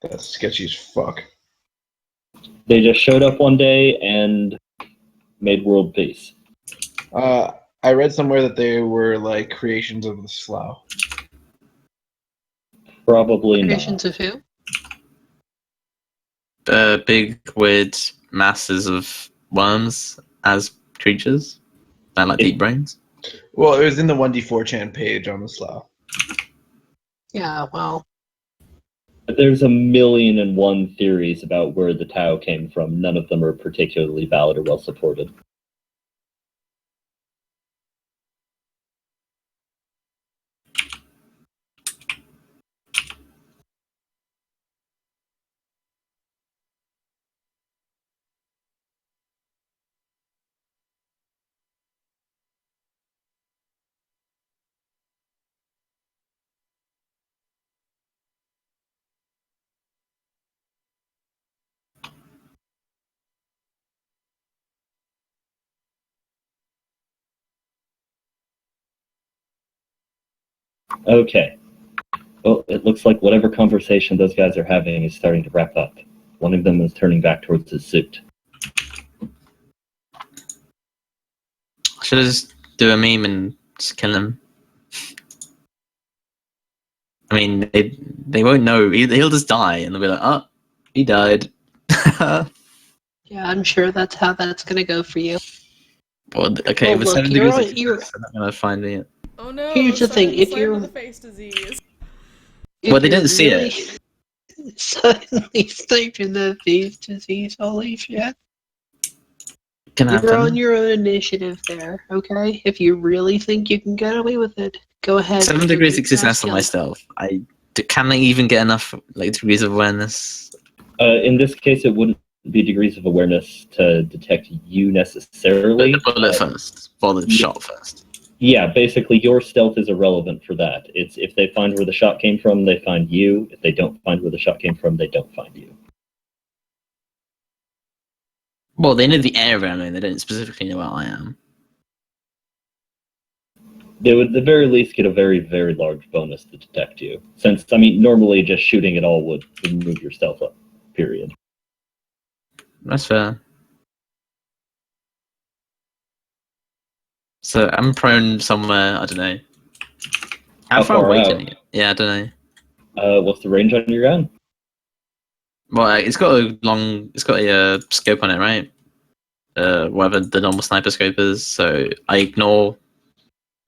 That's sketchy as fuck. They just showed up one day and made world peace. I read somewhere that they were like creations of the Slough. Probably Creations not. of who? Big, weird masses of worms as creatures. That like deep brains. Well, it was in the 1D4chan page on the Slough. Yeah, well, There's a million and one theories about where the Tau came from. None of them are particularly valid or well supported. Okay. Well, it looks like whatever conversation those guys are having is starting to wrap up. One of them is turning back towards his suit. Should I just do a meme and just kill him? I mean, they won't know. He'll just die, and they'll be like, "Oh, he died." Yeah, I'm sure that's how that's gonna go for you. Well, okay, Well, with look, 7 you're degrees on- of you're- success, they're not gonna find me. Oh no! Here's the thing, if slammed you're- in the face disease. Well, they If you're didn't see really suddenly sniped in the face disease, holy shit. Can You're happen. on your own initiative there, okay? If you really think you can get away with it, go ahead. 7 degrees of Make your success on skill. myself. Can I even get enough degrees of awareness? In this case, it wouldn't be degrees of awareness to detect you necessarily. The bullet first, or the shot first. Yeah, basically, your stealth is irrelevant for that. It's if they find where the shot came from, they find you. If they don't find where the shot came from, they don't find you. Well, they know the area I'm in. They don't specifically know where I am. They would, at the very least, get a very, very large bonus to detect you. Since, I mean, normally just shooting at all would move your stealth up, period. That's fair. So I'm prone somewhere. I don't know. How far far away out? can you? Yeah, I don't know. What's the range on your gun? Well, it's got a scope on it, right? Whatever the normal sniper scope is. So I ignore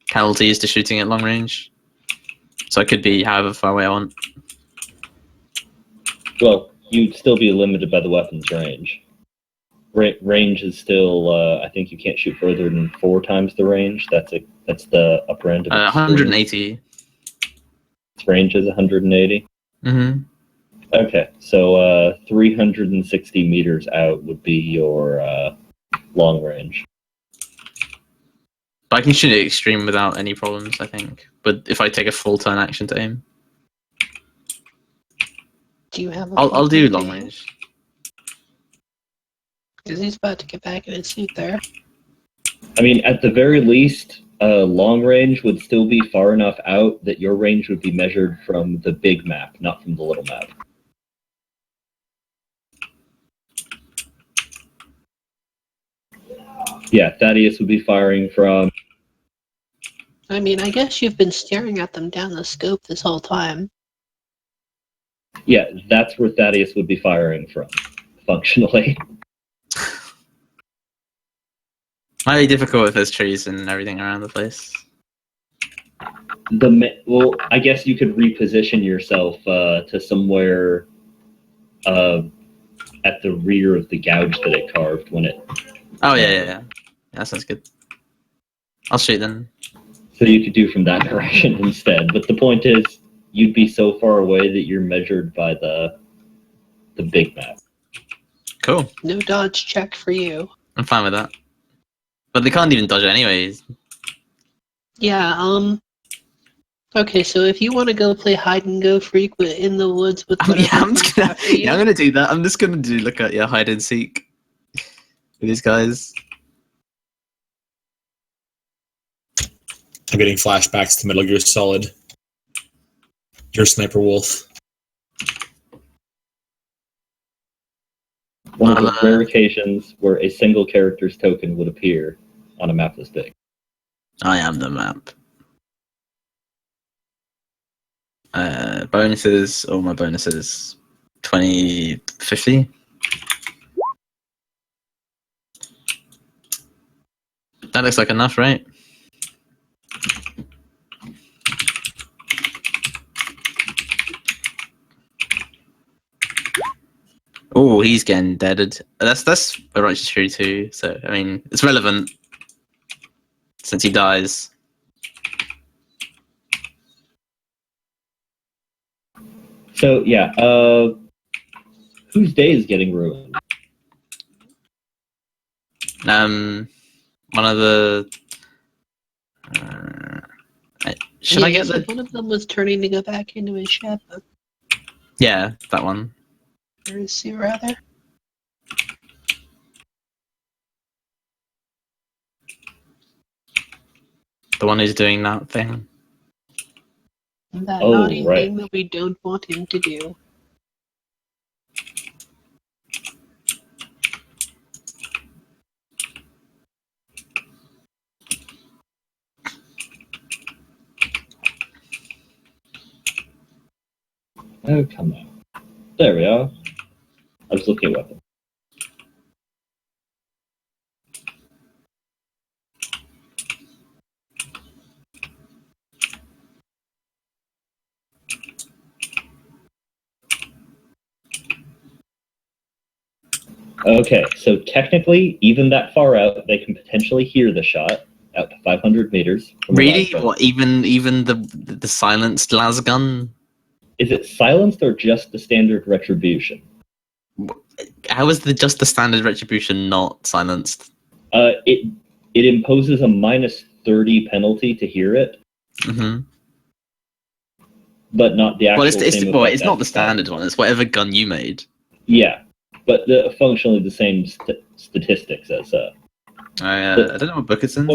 casualties to shooting at long range. So I could be however far away I want. Well, you'd still be limited by the weapon's range. Range is still, I think you can't shoot further than 4 times the range. That's the upper end of it. 180. Its range is 180. Mm-hmm. Okay, so 360 meters out would be your long range. But I can shoot it extreme without any problems, I think. But if I take a full turn action to aim, Do you have a I'll do PPD? long range. Because he's about to get back in his seat there. I mean, at the very least, long range would still be far enough out that your range would be measured from the big map, not from the little map. Yeah, Thaddeus would be firing from... I mean, I guess you've been staring at them down the scope this whole time. Yeah, that's where Thaddeus would be firing from, functionally. Might be difficult if there's trees and everything around the place. Well, I guess you could reposition yourself to somewhere at the rear of the gouge that it carved when it... Oh yeah. That sounds good. I'll shoot then. So you could do from that direction instead. But the point is, you'd be so far away that you're measured by the big map. Cool. No dodge check for you. I'm fine with that. But they can't even dodge it anyways. Yeah, okay, so if you want to go play hide and go freak in the woods with whatever I'm comes just gonna, after you, I'm gonna do that. I'm just gonna do look at hide and seek with these guys. I'm getting flashbacks to Metal Gear Solid. You're Sniper Wolf. One of the rare occasions where a single character's token would appear on a map this big. I am the map. Bonuses, all my bonuses. 20, 50. That looks like enough, right? Oh, he's getting deaded. That's a righteous fury too. So I mean, it's relevant since he dies. So yeah, whose day is getting ruined? One of the. Should I Yeah, get the? one of them was turning to go back into his ship, Yeah, that one. or his suit rather. The one who's doing that thing. That Oh, naughty right. thing that we don't want him to do. Oh, come on. There we are. I was looking at weapons. Okay, so technically, even that far out, they can potentially hear the shot out to 500 meters. From the Really? live boat. What? Even the silenced las gun? Is it silenced or just the standard retribution? How is just the standard retribution not silenced? It imposes a minus 30 penalty to hear it, Mm-hmm. but not the actual Well, same well, effect it's not as the standard one. It's whatever gun you made. Yeah, but functionally the same statistics as. I don't know what book it's in.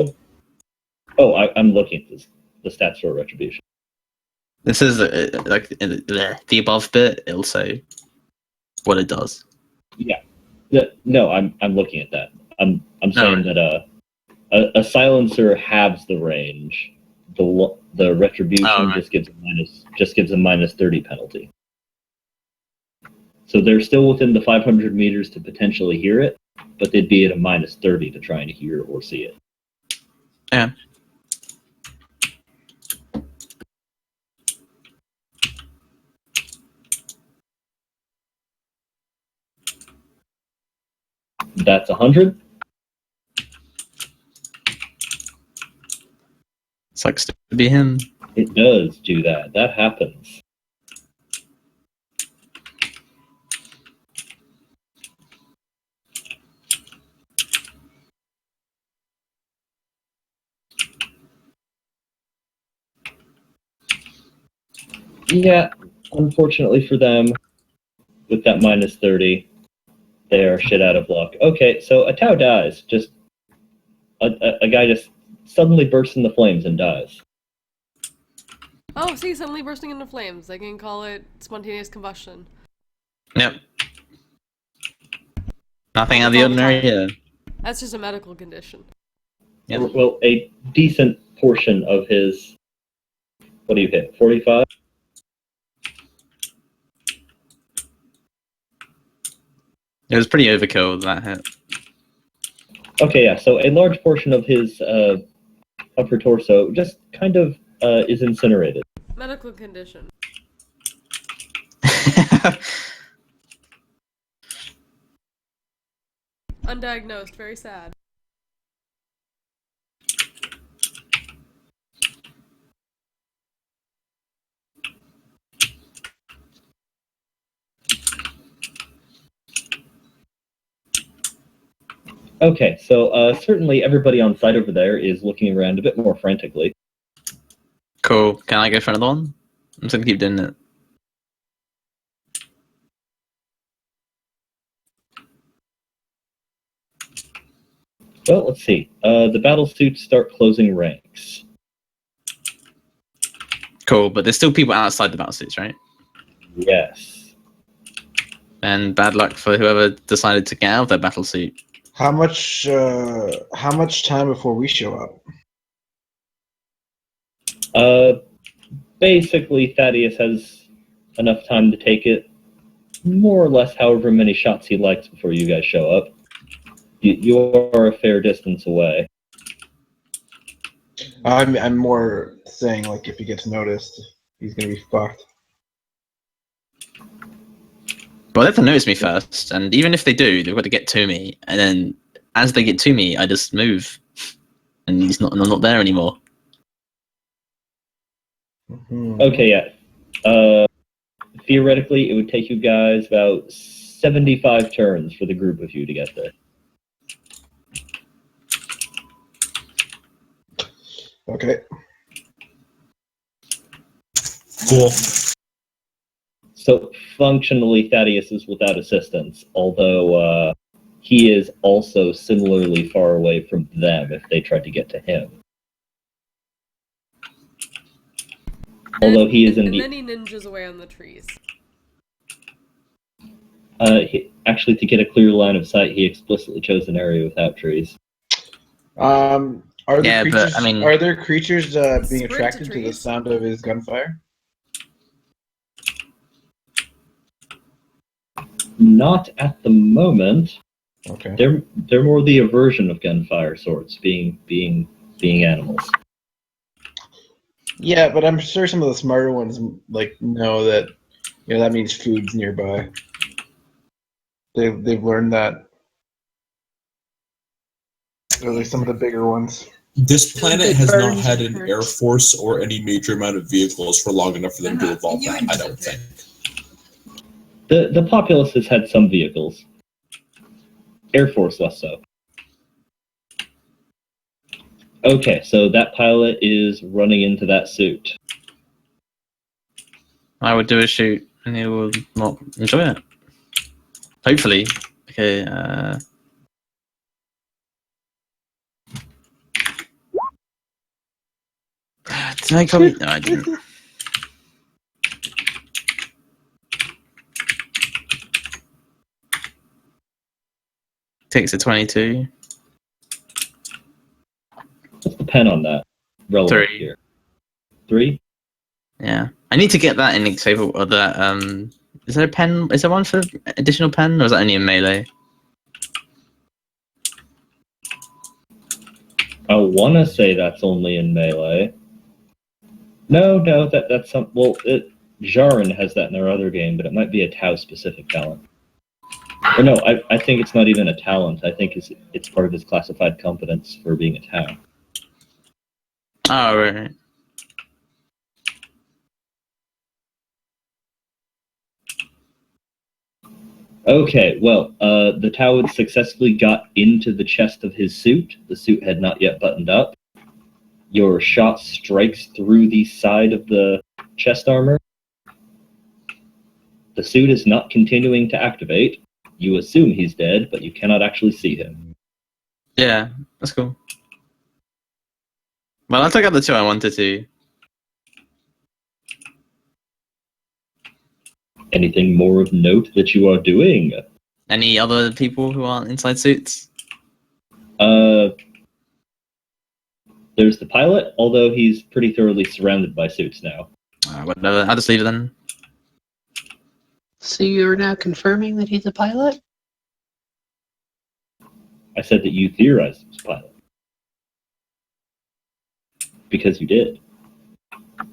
I'm looking at the stats for retribution. This is like in the above bit. It'll say what it does. Yeah. No, I'm looking at that. I'm saying Alright. that a silencer halves the range. The retribution Right. just gives a minus 30 penalty. So they're still within the 500 meters to potentially hear it, but they'd be at a minus 30 to try and hear or see it. Yeah. That's 100. Sucks to be him. It does do that. That happens. Yeah, unfortunately for them, with that minus 30, they are shit out of luck. Okay, so a Tau dies. Just a guy just suddenly bursts into flames and dies. Oh, see, suddenly bursting into flames. They can call it spontaneous combustion. Yep. Nothing out of Happens the all the ordinary. time. Yeah. That's just a medical condition. Yeah. Well, a decent portion of his. What do you hit? 45? It was pretty overkill, that hit. Okay, yeah, so a large portion of his upper torso just kind of is incinerated. Medical condition. Undiagnosed. Very sad. Okay, so certainly everybody on site over there is looking around a bit more frantically. Cool. Can I go for another one? I'm just gonna keep doing it. Well, let's see. The battle suits start closing ranks. Cool, but there's still people outside the battlesuits, right? Yes. And bad luck for whoever decided to get out of their battlesuit. How much time before we show up? Basically, Thaddeus has enough time to take it, more or less however many shots he likes before you guys show up. You are a fair distance away. I'm more saying, like, if he gets noticed, he's gonna be fucked. Well, they have to notice me first, and even if they do, they've got to get to me, and then as they get to me, I just move, and I'm not there anymore. Okay, yeah. Theoretically, it would take you guys about 75 turns for the group of you to get there. Okay. Cool. So functionally, Thaddeus is without assistance, although he is also similarly far away from them if they tried to get to him. Although he is in and the... then he ninjas away on the trees. Actually, to get a clear line of sight, he explicitly chose an area without trees. Are there Yeah, creatures? but, I mean- Are there creatures being Sprint to attracted to the trees. sound of his gunfire? Not at the moment. Okay. They're more the aversion of gunfire sorts, being animals. Yeah, but I'm sure some of the smarter ones like know that that means food's nearby. They've learned that. Or at least some of the bigger ones. This planet It has not burns had and an hurts. air force or any major amount of vehicles for long enough for them to evolve that, I don't think. The populace has had some vehicles. Air Force less so. Okay, so that pilot is running into that suit. I would do a shoot, and he will not enjoy it. Hopefully. Okay, did I copy? No, I didn't. Takes a 22. What's the pen on that? Relevant 3. here. 3? Yeah. I need to get that in Xavier, or that, is there a pen? Is there one for additional pen, or is that only in melee? I want to say that's only in melee. No, that's some... Well, Jaren has that in their other game, but it might be a Tau-specific talent. Or no, I think it's not even a talent. I think it's part of his classified competence for being a Tau. Oh, right. Okay, well, the Tau had successfully got into the chest of his suit. The suit had not yet buttoned up. Your shot strikes through the side of the chest armor. The suit is not continuing to activate. You assume he's dead, but you cannot actually see him. Yeah, that's cool. Well, I took out the 2 I wanted to. Anything more of note that you are doing? Any other people who aren't inside suits? There's the pilot, although he's pretty thoroughly surrounded by suits now. Whatever. I'll just leave it then. So you're now confirming that he's a pilot? I said that you theorized he was a pilot. Because you did.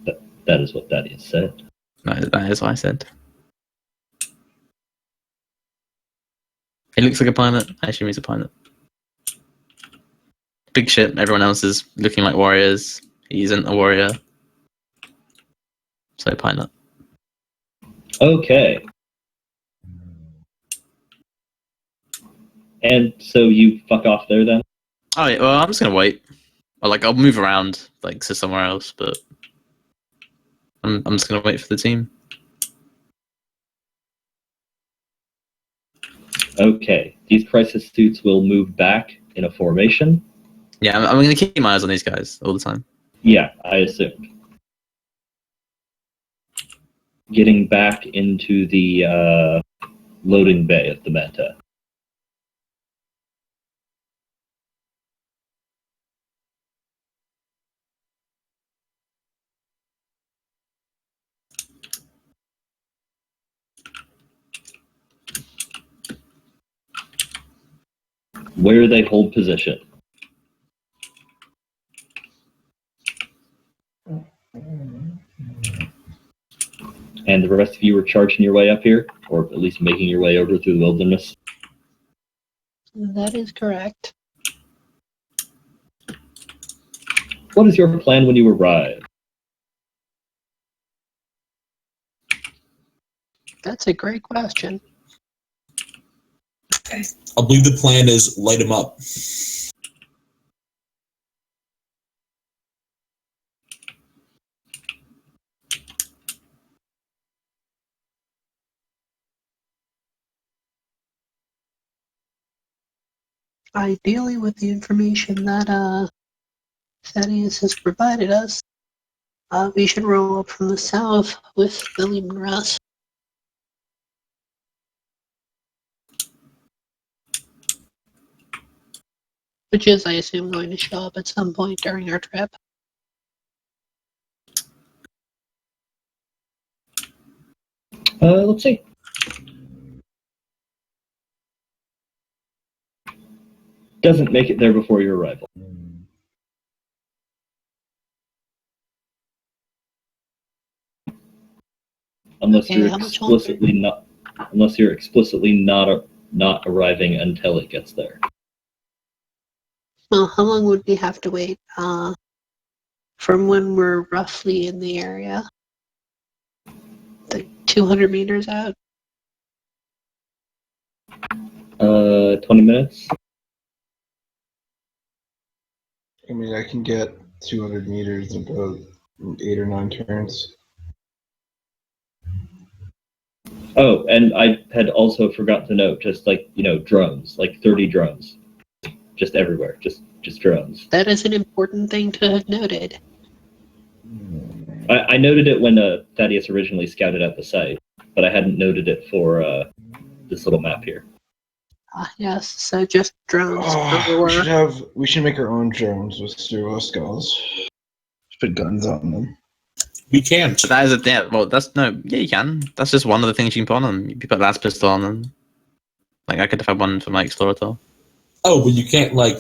That is what Thaddeus said. No, that is what I said. He looks like a pilot. I assume he's a pilot. Big ship. Everyone else is looking like warriors. He isn't a warrior. So pilot. Okay. And so you fuck off there then? Oh, yeah, well, I'm just gonna wait. Or, I'll move around, to somewhere else, but I'm just gonna wait for the team. Okay. These crisis suits will move back in a formation. Yeah, I'm gonna keep my eyes on these guys all the time. Yeah, I assumed. Getting back into the loading bay of the Manta. Where they hold position. And the rest of you were charging your way up here, or at least making your way over through the wilderness. That is correct. What is your plan when you arrive? That's a great question. I believe the plan is light him up. Ideally, with the information that Thaddeus has provided us, we should roll up from the south with Billy Monroe. Which is, I assume, going to show up at some point during our trip. Let's see. Doesn't make it there before your arrival. Unless Okay, you're how much longer? explicitly not arriving until it gets there. Well, how long would we have to wait from when we're roughly in the area? Like 200 meters out? 20 minutes. I mean, I can get 200 meters in about 8 or 9 turns. Oh, and I had also forgotten to note, just like, drones, like 30 drones. Just everywhere, just drones. That is an important thing to have noted. I noted it when Thaddeus originally scouted out the site, but I hadn't noted it for this little map here. Yes, so just drones Oh, everywhere. we should make our own drones with servo skulls. Just put guns on them. We can't. But that is yeah, you can. That's just one of the things you can put on them. You can put last pistol on them. Like, I could have one for my Explorator. Oh, but you can't, like...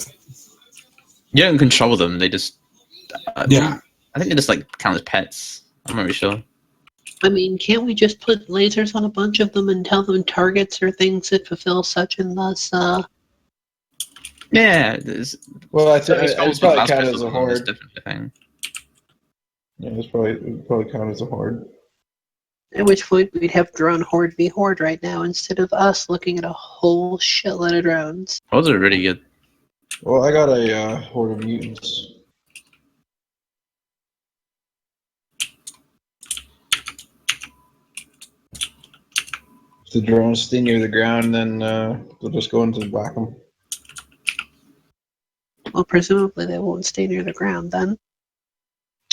You don't control them, they just... Yeah. I think they just, like, count as pets. I'm not really sure. I mean, can't we just put lasers on a bunch of them and tell them targets or things that fulfill such and thus, Yeah, Well, it's probably count as a horde. Definitely a thing. Yeah, it would probably count as a horde. at which point we'd have drone horde v horde right now instead of us looking at a whole shitload of drones. Those are really good. Well, I got a horde of mutants. If the drones stay near the ground, then they'll just go into the whack 'em. Well, presumably they won't stay near the ground then.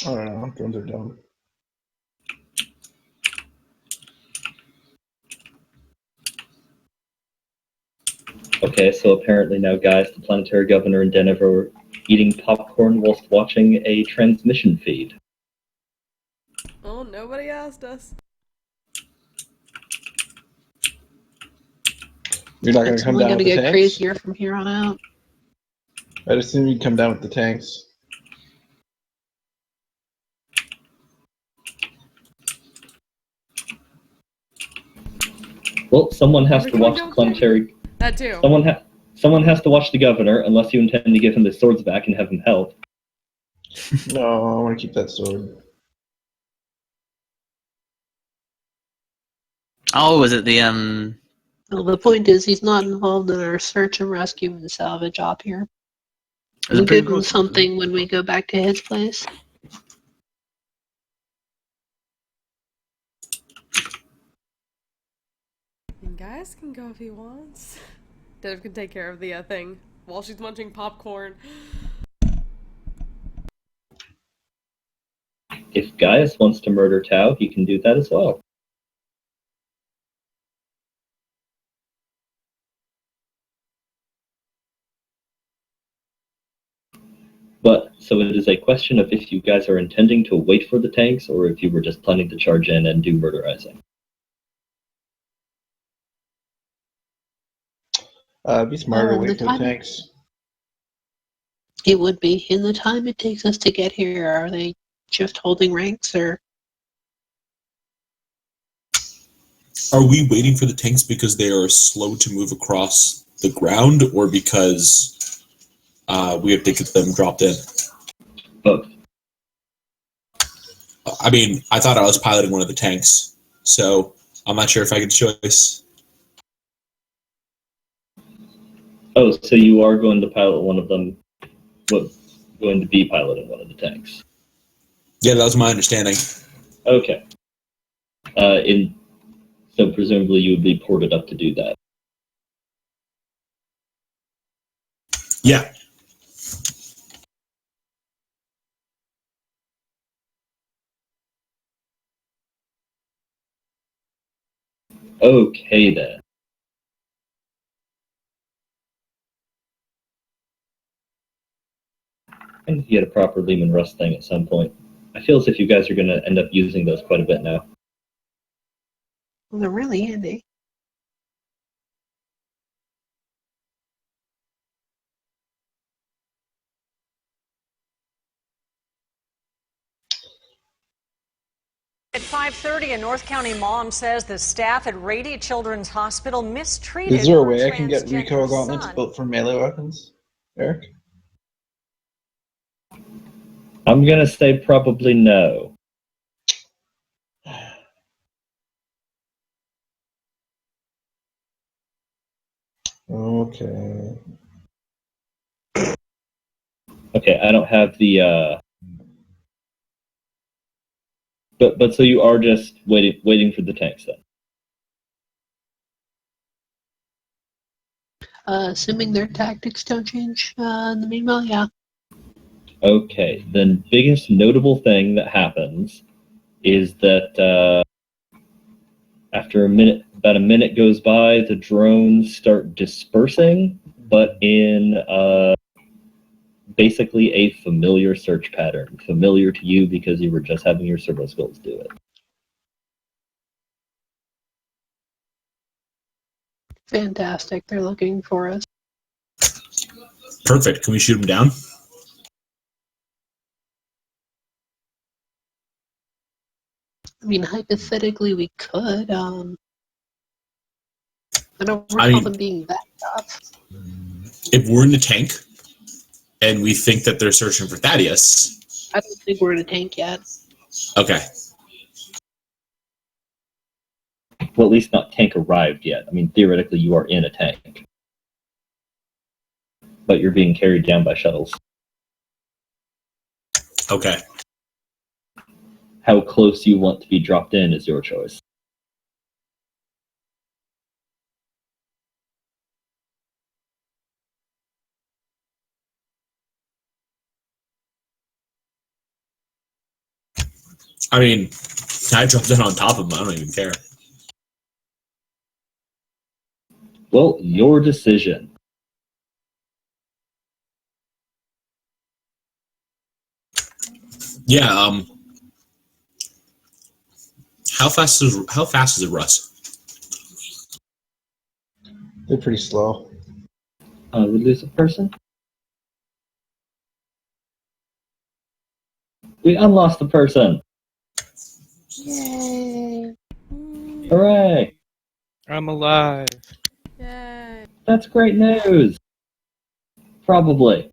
I don't know. Drones are dumb. Okay, so apparently now, guys, the planetary governor and Denver were eating popcorn whilst watching a transmission feed. Oh, nobody asked us. You're not going It's to come only down going with to the get tanks? crazier from here on out. I'd assume you'd come down with the tanks. Well, someone has We're to going watch the down with planetary. That too. Someone has to watch the governor, unless you intend to give him the swords back and have him help. No, I want to keep that sword. Oh, was it the Well, the point is he's not involved in our search and rescue and salvage op here. Was it We'll give pretty him cool? something when we go back to his place. And guys can go if he wants. Dev can take care of the thing while she's munching popcorn. If Gaius wants to murder Tau, he can do that as well. But, so it is a question of if you guys are intending to wait for the tanks, or if you were just planning to charge in and do murderizing. Be smarter to in wait the for the time- tanks. It would be. In the time it takes us to get here, are they just holding ranks or? Are we waiting for the tanks because they are slow to move across the ground, or because we have to get them dropped in? Both. I mean, I thought I was piloting one of the tanks, so I'm not sure if I get a choice. Oh, so you are going to pilot one of them? What? Going to be piloting one of the tanks? Yeah, that was my understanding. Okay. So presumably you would be ported up to do that. Yeah. Okay then. I need to get a proper Lehman Russ thing at some point. I feel as if you guys are going to end up using those quite a bit now. Well, they're really handy. At 5:30, a North County mom says the staff at Rady Children's Hospital mistreated Is there a her way I can get transgender recoil gauntlets son. built for melee weapons, Eric? I'm going to say probably no. Okay. Okay, I don't have the but so you are just waiting for the tanks then. Assuming their tactics don't change in the meanwhile, yeah. Okay, then biggest notable thing that happens is that after about a minute goes by, the drones start dispersing, but in basically a familiar search pattern, familiar to you because you were just having your servo skulls do it. Fantastic. They're looking for us. Perfect. Can we shoot them down? I mean, hypothetically, we could. I don't I recall mean- them being that tough. If we're in the tank and we think that they're searching for Thaddeus, I don't think we're in a tank yet. okay. Well, at least not tank arrived yet. I mean, theoretically, you are in a tank. But you're being carried down by shuttles. Okay. How close you want to be dropped in is your choice. I mean, I dropped in on top of them. I don't even care. Well, your decision. Yeah. How fast is it, Russ? They're pretty slow. We lose a person? We unlost the person! Yay! Hooray! I'm alive. Yay. That's great news! Probably.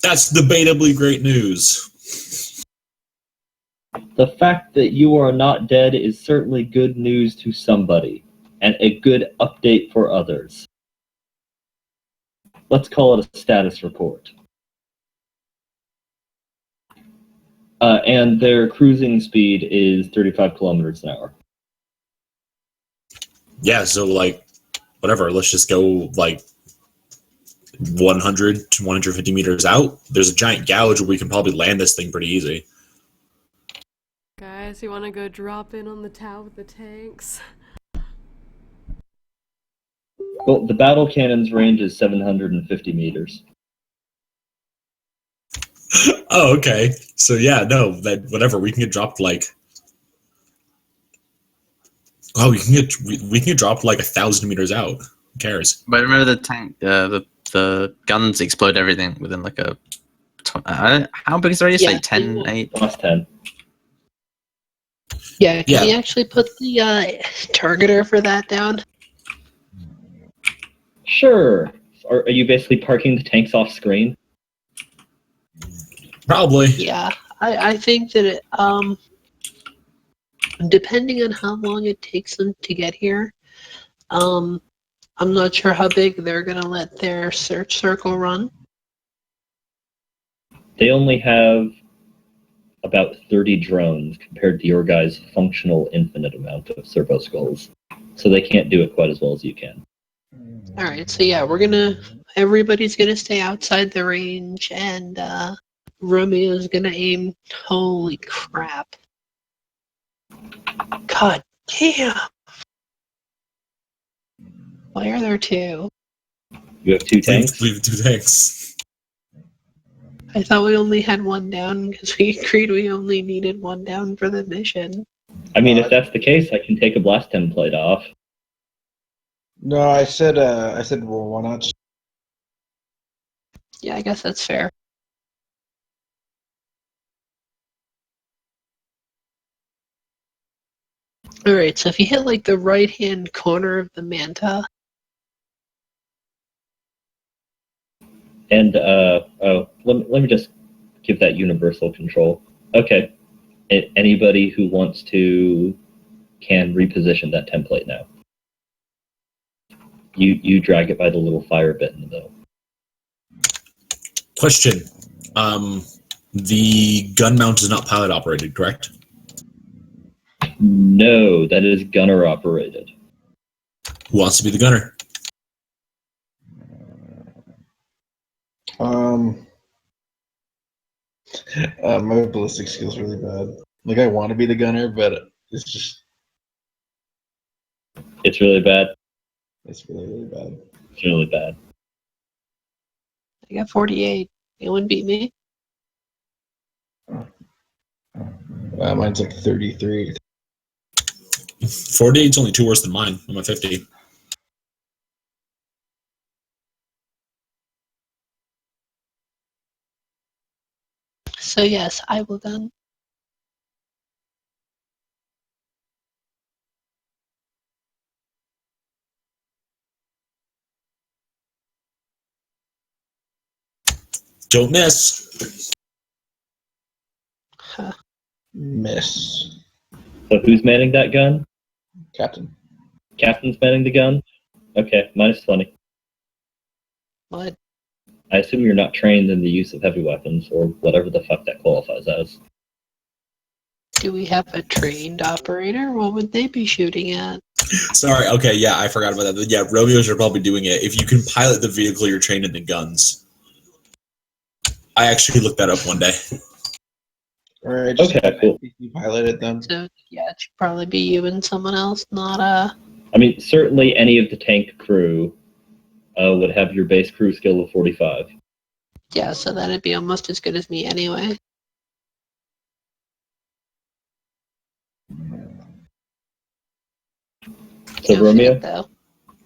That's debatably great news. The fact that you are not dead is certainly good news to somebody, and a good update for others. Let's call it a status report. And their cruising speed is 35 kilometers an hour. Yeah, so like, whatever. Let's just go like 100 to 150 meters out. There's a giant gouge where we can probably land this thing pretty easy. Guys, you want to go drop in on the tower with the tanks? Well, the battle cannon's range is 750 meters. Oh, okay. So yeah, no, that whatever. We can get dropped like. Oh, we can get dropped like 1,000 meters out. Who cares? But remember the tank, the guns explode everything within like a. How big is the radius? Yeah. Like 10, 8? Lost 10. Yeah, can Yeah. you actually put the targeter for that down? Sure. Are you basically parking the tanks off screen? Probably. Yeah, I think that depending on how long it takes them to get here, I'm not sure how big they're gonna let their search circle run. They only have about 30 drones compared to your guys' functional infinite amount of servo skulls. So they can't do it quite as well as you can. All right, so yeah, everybody's gonna stay outside the range, and Romeo's gonna aim. Holy crap! God damn! Why are there two? You have two tanks? We have 2 tanks. I thought we only had one down because we agreed we only needed one down for the mission. I mean, if that's the case, I can take a blast template off. No, I said, well, why not? Yeah, I guess that's fair. Alright, so if you hit like the right-hand corner of the manta, And, let me just give that universal control. Okay. Anybody who wants to can reposition that template now. You drag it by the little fire bit in the middle. Question. The gun mount is not pilot operated, correct? No, that is gunner operated. Who wants to be the gunner? My ballistic skill's really bad. Like, I want to be the gunner, but it's just, It's really bad. it's really, really bad. It's really bad. I got 48. Anyone beat me? Mine's like 33. 48 is only 2 worse than mine. I'm at 50. So yes, I will gun. Don't miss. Huh. Miss. So who's manning that gun? Captain. Captain's manning the gun? Okay, minus 20. What? I assume you're not trained in the use of heavy weapons, or whatever the fuck that qualifies as. Do we have a trained operator? What would they be shooting at? Sorry, okay, yeah, I forgot about that. Yeah, Romeos are probably doing it. If you can pilot the vehicle, you're trained in the guns. I actually looked that up one day. Alright, just Okay, cool. You pilot it then. So yeah, it should probably be you and someone else, not I mean, certainly any of the tank crew would have your base crew skill of 45. yeah, so that'd be almost as good as me anyway. So No Romeo? shit, though.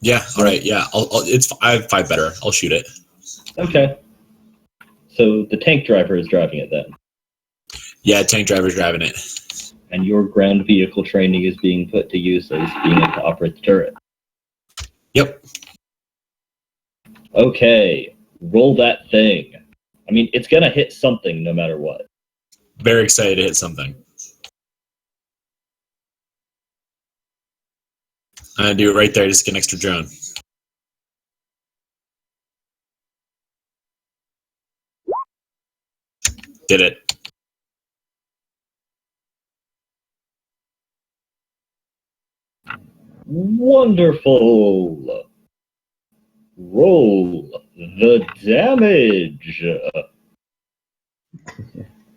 Yeah, alright, yeah. I have 5 better. I'll shoot it. Okay. So the tank driver is driving it then, Yeah, tank driver's driving it. and your ground vehicle training is being put to use as being able to operate the turret. Yep. Okay, roll that thing. I mean, it's gonna hit something no matter what. Very excited to hit something. I'm gonna do it right there, just get an extra drone. Did it. Wonderful! Roll the damage!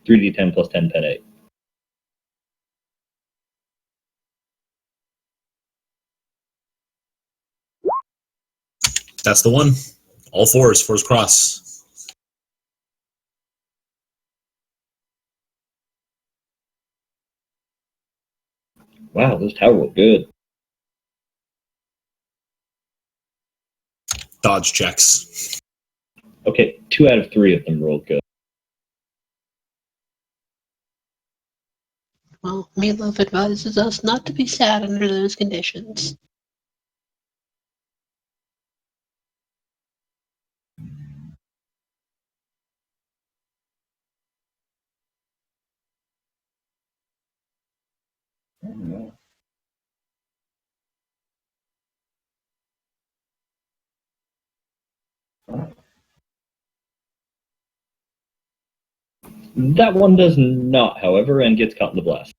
3d10 plus 10 pen 8. That's the one. All fours cross. Wow, those tower look good. Dodge checks. Okay, 2 out of 3 of them rolled good. Well, Meatloaf advises us not to be sad under those conditions. That one does not, however, and gets caught in the blast.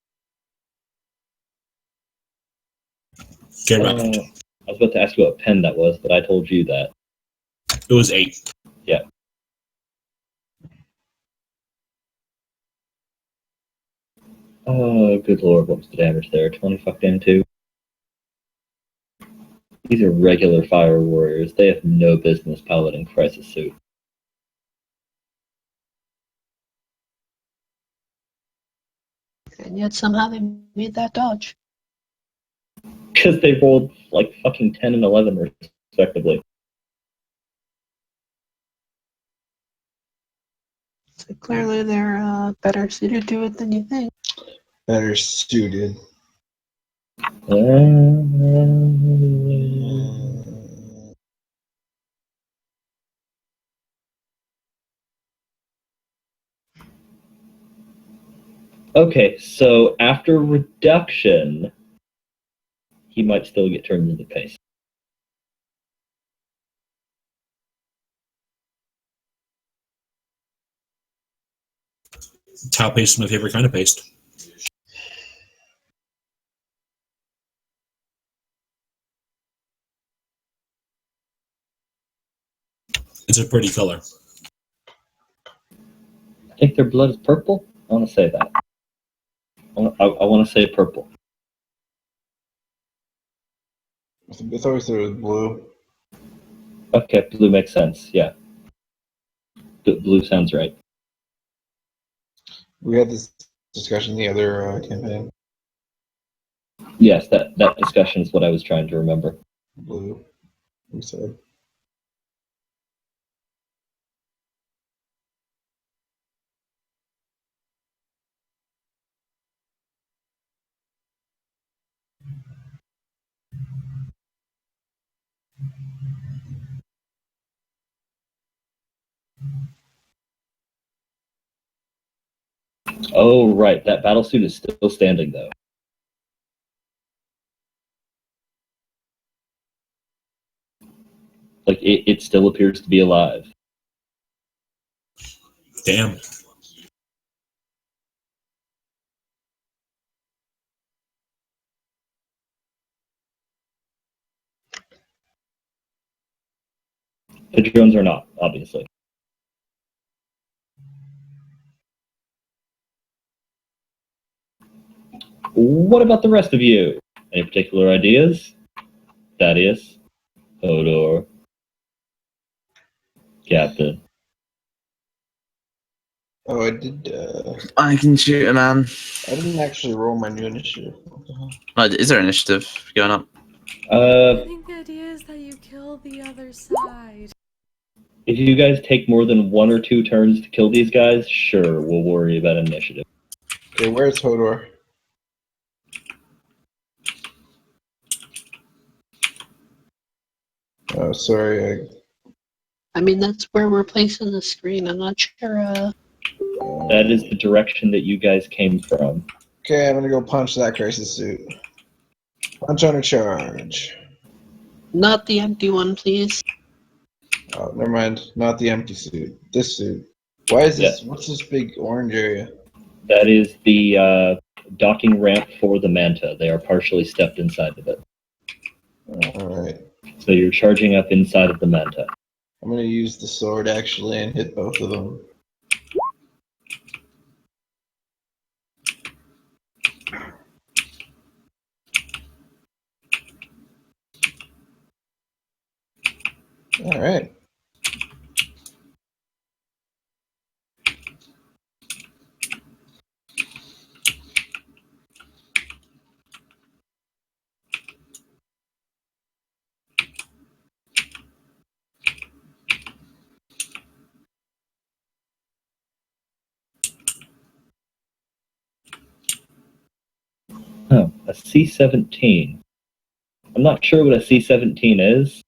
Get wrecked. I was about to ask you what pen that was, but I told you that. It was 8. Yeah. Oh, good lord, what was the damage there? 20 fuck damn 2? These are regular fire warriors. They have no business piloting crisis suit. And yet somehow they made that dodge. Because they rolled like fucking 10 and 11 respectively. So clearly they're better suited to it than you think. Better suited. Okay, so after reduction, he might still get turned into paste. Tau paste is my favorite kind of paste. It's a pretty color. I think their blood is purple. I want to say that. I want to say purple. I thought it was blue. Okay, blue makes sense. Yeah, blue sounds right. We had this discussion the other campaign. Yes, that discussion is what I was trying to remember. Blue. We said. Oh, right. That battlesuit is still standing, though. Like, it still appears to be alive. Damn. The drones are not, obviously. What about the rest of you? Any particular ideas? Thaddeus? Hodor? Captain? Oh, I did. I can shoot a man. I didn't actually roll my new initiative. What the hell? Is there initiative going up? I think the idea is that you kill the other side. If you guys take more than 1 or 2 turns to kill these guys, sure, we'll worry about initiative. Okay, where's Hodor? Oh, sorry. I mean, that's where we're placing the screen. I'm not sure. That is the direction that you guys came from. Okay, I'm gonna go punch that crisis suit. Punch on a charge. Not the empty one, please. Oh, never mind. Not the empty suit. This suit. Why is this? Yeah. What's this big orange area? That is the docking ramp for the Manta. They are partially stepped inside of it. Alright. So you're charging up inside of the Manta. I'm gonna use the sword actually and hit both of them. Alright. A C-17. I'm not sure what a C-17 is.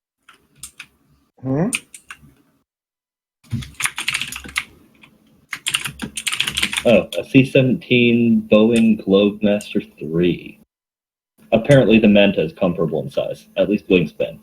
Hmm? Oh, a C-17 Boeing Globemaster III. Apparently the Manta is comparable in size, at least wingspan.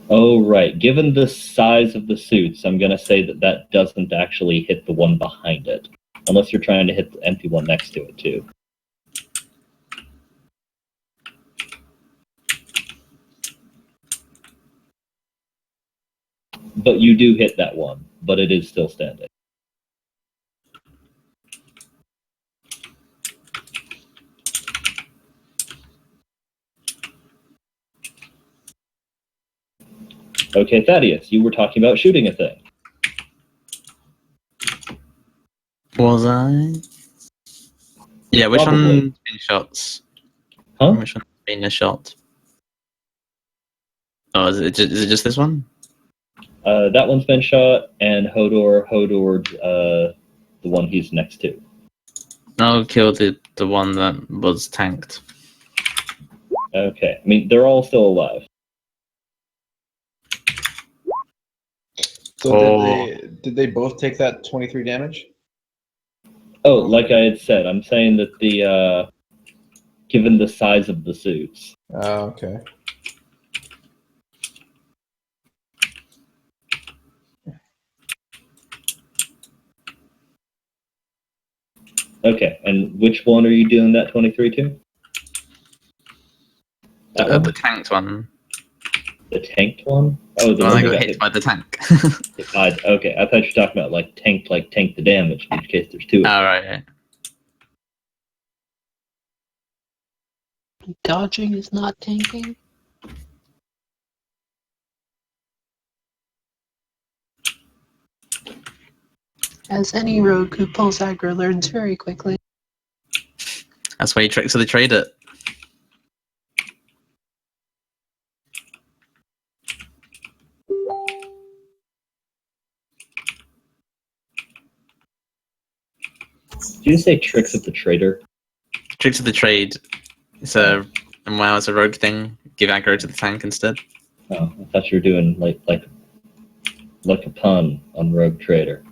Oh, right. Given the size of the suits, I'm going to say that that doesn't actually hit the one behind it. Unless you're trying to hit the empty one next to it, too. But you do hit that one, but it is still standing. Okay, Thaddeus, you were talking about shooting a thing. Was I? Yeah, which Probably. one's been shots? Huh? Which one's been a shot? Oh, is it just this one? That one's been shot, and Hodor's the one he's next to. I'll kill the one that was tanked. Okay, I mean, they're all still alive. So Oh. did they both take that 23 damage? Oh, like I had said, I'm saying that the, given the size of the suits. Oh, okay. Okay, and which one are you doing that 23 to? That one? The tanked one. The tanked one? Oh, the The one one that that got got hit by the tank. hit by. Okay, I thought you were talking about like tank the damage, in which case there's two. Oh, right, yeah. Dodging is not tanking. As any rogue who pulls aggro learns very quickly. That's why you tricks of the trader. Did you say tricks of the trader? Tricks of the trade. It's a it's a rogue thing. Give aggro to the tank instead. Oh, I thought you were doing like a pun on rogue trader.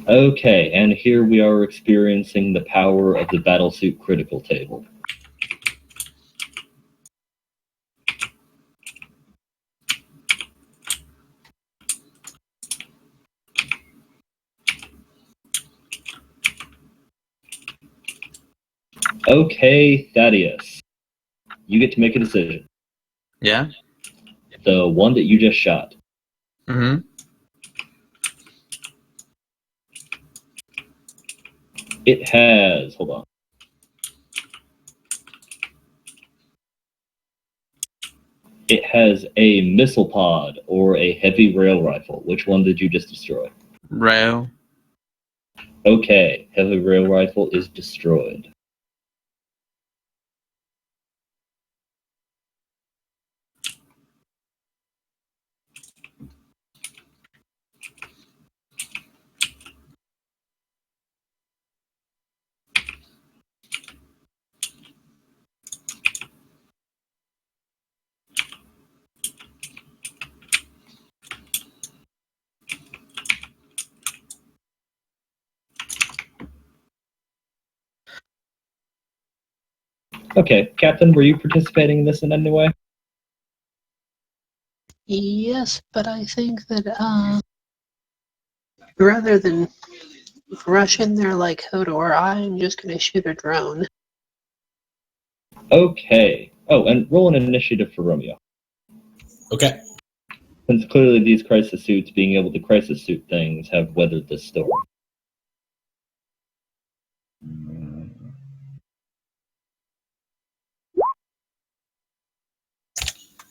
Okay, and here we are experiencing the power of the battlesuit critical table. Okay, Thaddeus, you get to make a decision. Yeah? The one that you just shot. Mm-hmm. It has, hold on. It has a missile pod or a heavy rail rifle. Which one did you just destroy? Rail. Okay, heavy rail rifle is destroyed. Okay, Captain, were you participating in this in any way? Yes, but I think that rather than rush in there like Hodor, I'm just gonna shoot a drone. Okay. Oh, and roll an initiative for Romeo. Okay. Since clearly these crisis suits, being able to crisis suit things, have weathered this storm.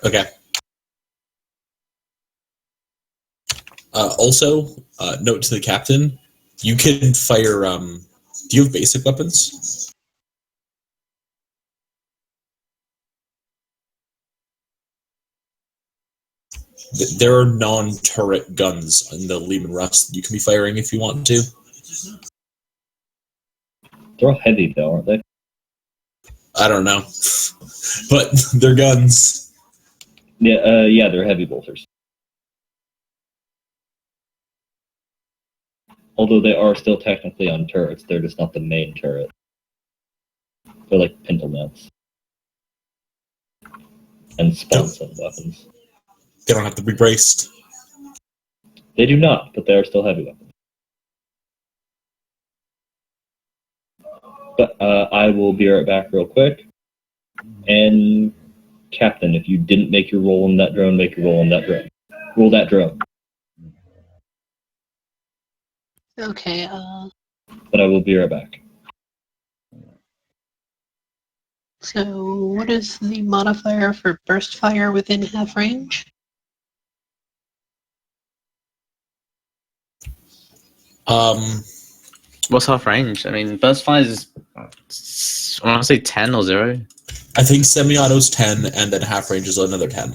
Okay. Also, note to the captain: you can fire. Do you have basic weapons? There are non-turret guns in the Lehman Russ that you can be firing if you want to. They're all heavy, though, aren't they? I don't know, but they're guns. Yeah, they're heavy bolters. Although they are still technically on turrets, they're just not the main turret. They're like pintle mounts. And sponson weapons. They don't have to be braced. They do not, but they are still heavy weapons. But I will be right back real quick. And Captain, if you didn't make your roll on that drone, make your roll on that drone. Roll that drone. Okay, But I will be right back. so what is the modifier for burst fire within half range? What's half range? I mean, burst fire is, I want to say 10 or 0. I think semi-auto's 10, and then half range is another 10.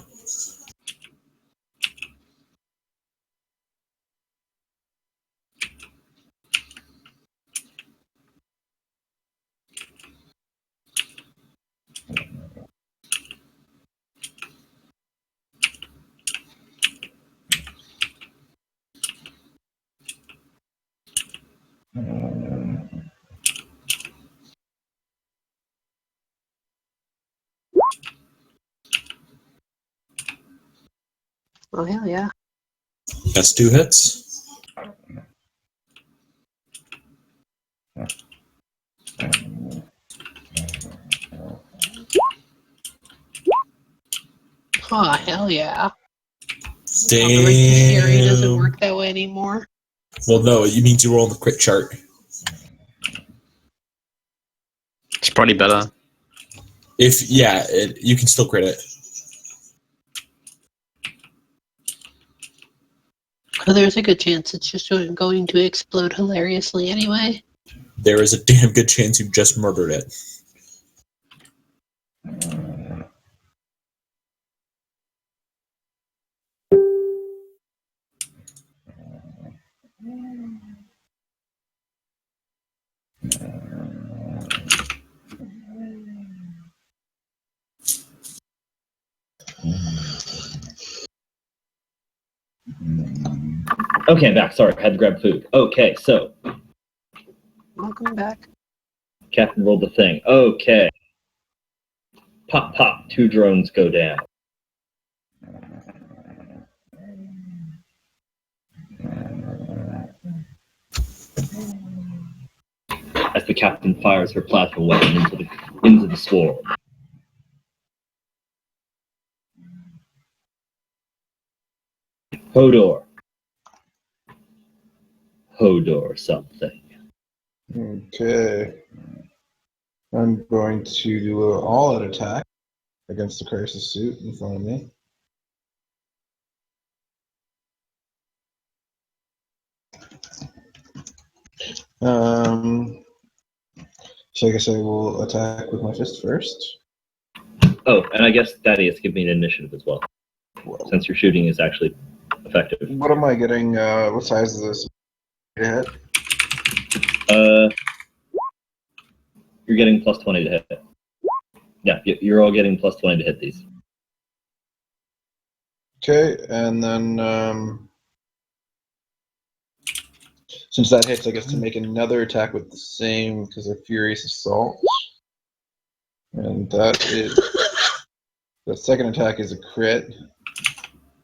Oh, hell yeah. That's 2 hits. Oh, hell yeah. Damn. Oh, the Ricky theory doesn't work that way anymore. Well, no, it means you roll on the crit chart. It's probably better. You can still crit it. Well, there's a good chance it's just going to explode hilariously anyway. There is a damn good chance you just murdered it. Okay, I'm back. Sorry, I had to grab food. Okay, so Welcome back. Captain rolled the thing. Okay. Pop, pop. 2 drones go down. As the captain fires her plasma weapon into the swarm. Hodor. Hodor something. Okay. I'm going to do an all-out attack against the crisis suit in front of me. So I guess I will attack with my fist first. Oh, and I guess Thaddeus give me an initiative as well, since your shooting is actually effective. What am I getting? What size is this? Hit? You're getting plus 20 to hit. Yeah, you're all getting plus 20 to hit these. Okay, and then since that hits, I guess to make another attack with the same, because they're Furious Assault. And that is... The second attack is a crit.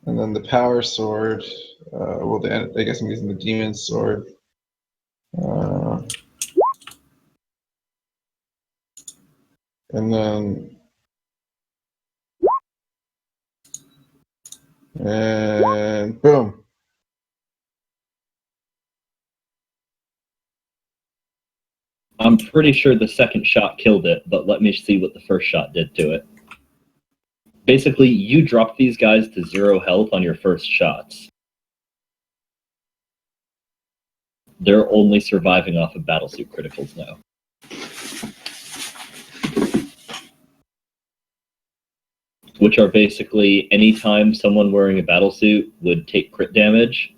And then the power sword. I guess I'm using the demon sword. And then. And boom. I'm pretty sure the second shot killed it, but let me see what the first shot did to it. Basically, you dropped these guys to 0 health on your first shots. They're only surviving off of battlesuit criticals now. Which are basically anytime someone wearing a battlesuit would take crit damage,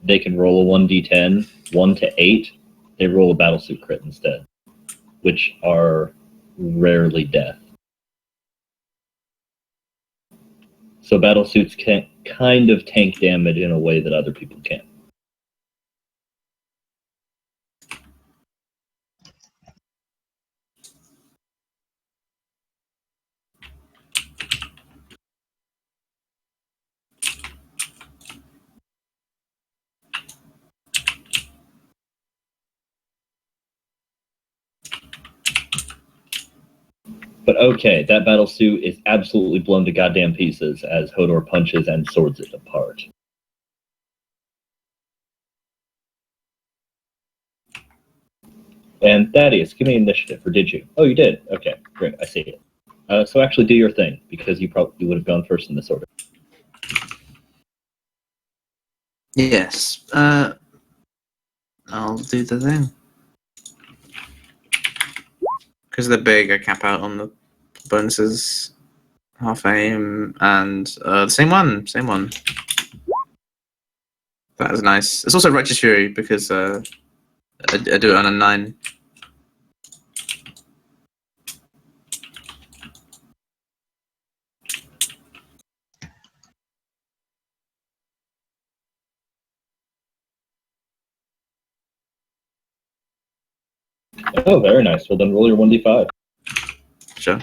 they can roll a 1d10, 1 to 8. They roll a battlesuit crit instead, which are rarely death. So battlesuits can kind of tank damage in a way that other people can't. But okay, that battlesuit is absolutely blown to goddamn pieces as Hodor punches and swords it apart. And Thaddeus, give me initiative, or did you? Oh, you did. Okay, great, I see it. So actually do your thing, because you probably would have gone first in this order. Yes. I'll do the thing. Because they're big, I cap out on the bonuses. Half aim and the same one. That is nice. It's also Righteous Fury because I do it on a 9. Oh, very nice. Well, then roll your 1d5. Sure.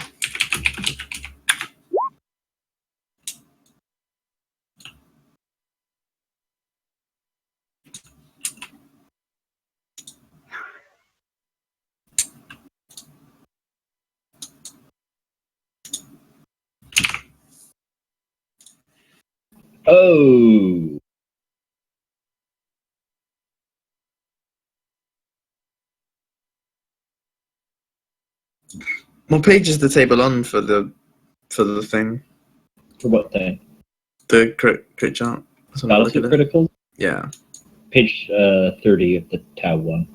Oh! What page is the table on for the thing? For what thing? The crit chart. Battlesuit criticals? Yeah. Page 30 of the tab one.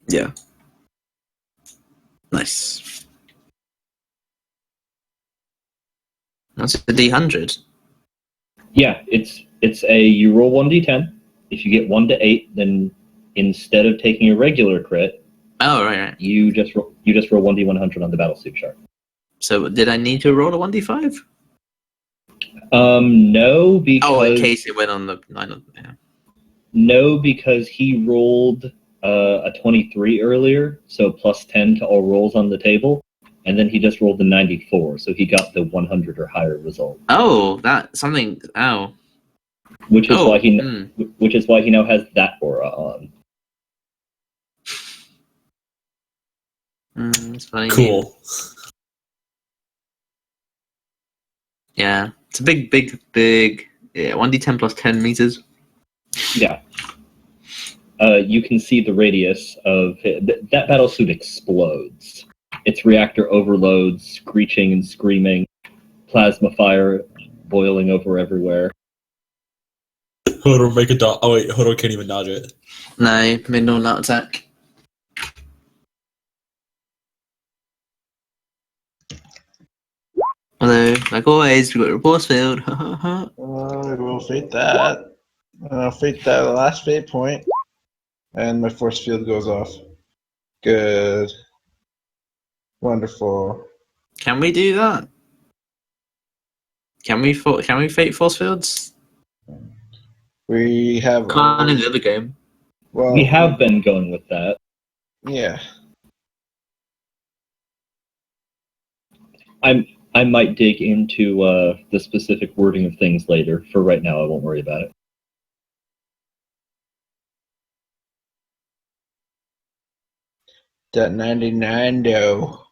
Yeah. Nice. That's a D100. Yeah, it's a you roll 1d10. If you get 1 to 8, then instead of taking a regular crit, Oh, right. you just roll 1d100 on the battlesuit chart. So did I need to roll a 1d5? No, because Oh, in case it went on the 9. Yeah. No, because he rolled a 23 earlier, so plus 10 to all rolls on the table, and then he just rolled the 94, so he got the 100 or higher result. Oh, that something. Oh. Which is why he now has that aura on. That's funny. Cool. Yeah, it's a big. Yeah, 1d10 plus 10 meters. Yeah. You can see the radius of that battlesuit explodes. Its reactor overloads, screeching and screaming, plasma fire boiling over everywhere. Hodor make a dodge. Oh wait, Hodor can't even dodge it. No, mid not attack. Although, like always, we got report failed. We'll fate that. Fate that last fate point, and my force field goes off. Good. Wonderful. Can we do that? Can we fate force fields? We have. Can't in the other game. Well, We have been going with that. Yeah. I might dig into the specific wording of things later. For right now, I won't worry about it. That 99 dough.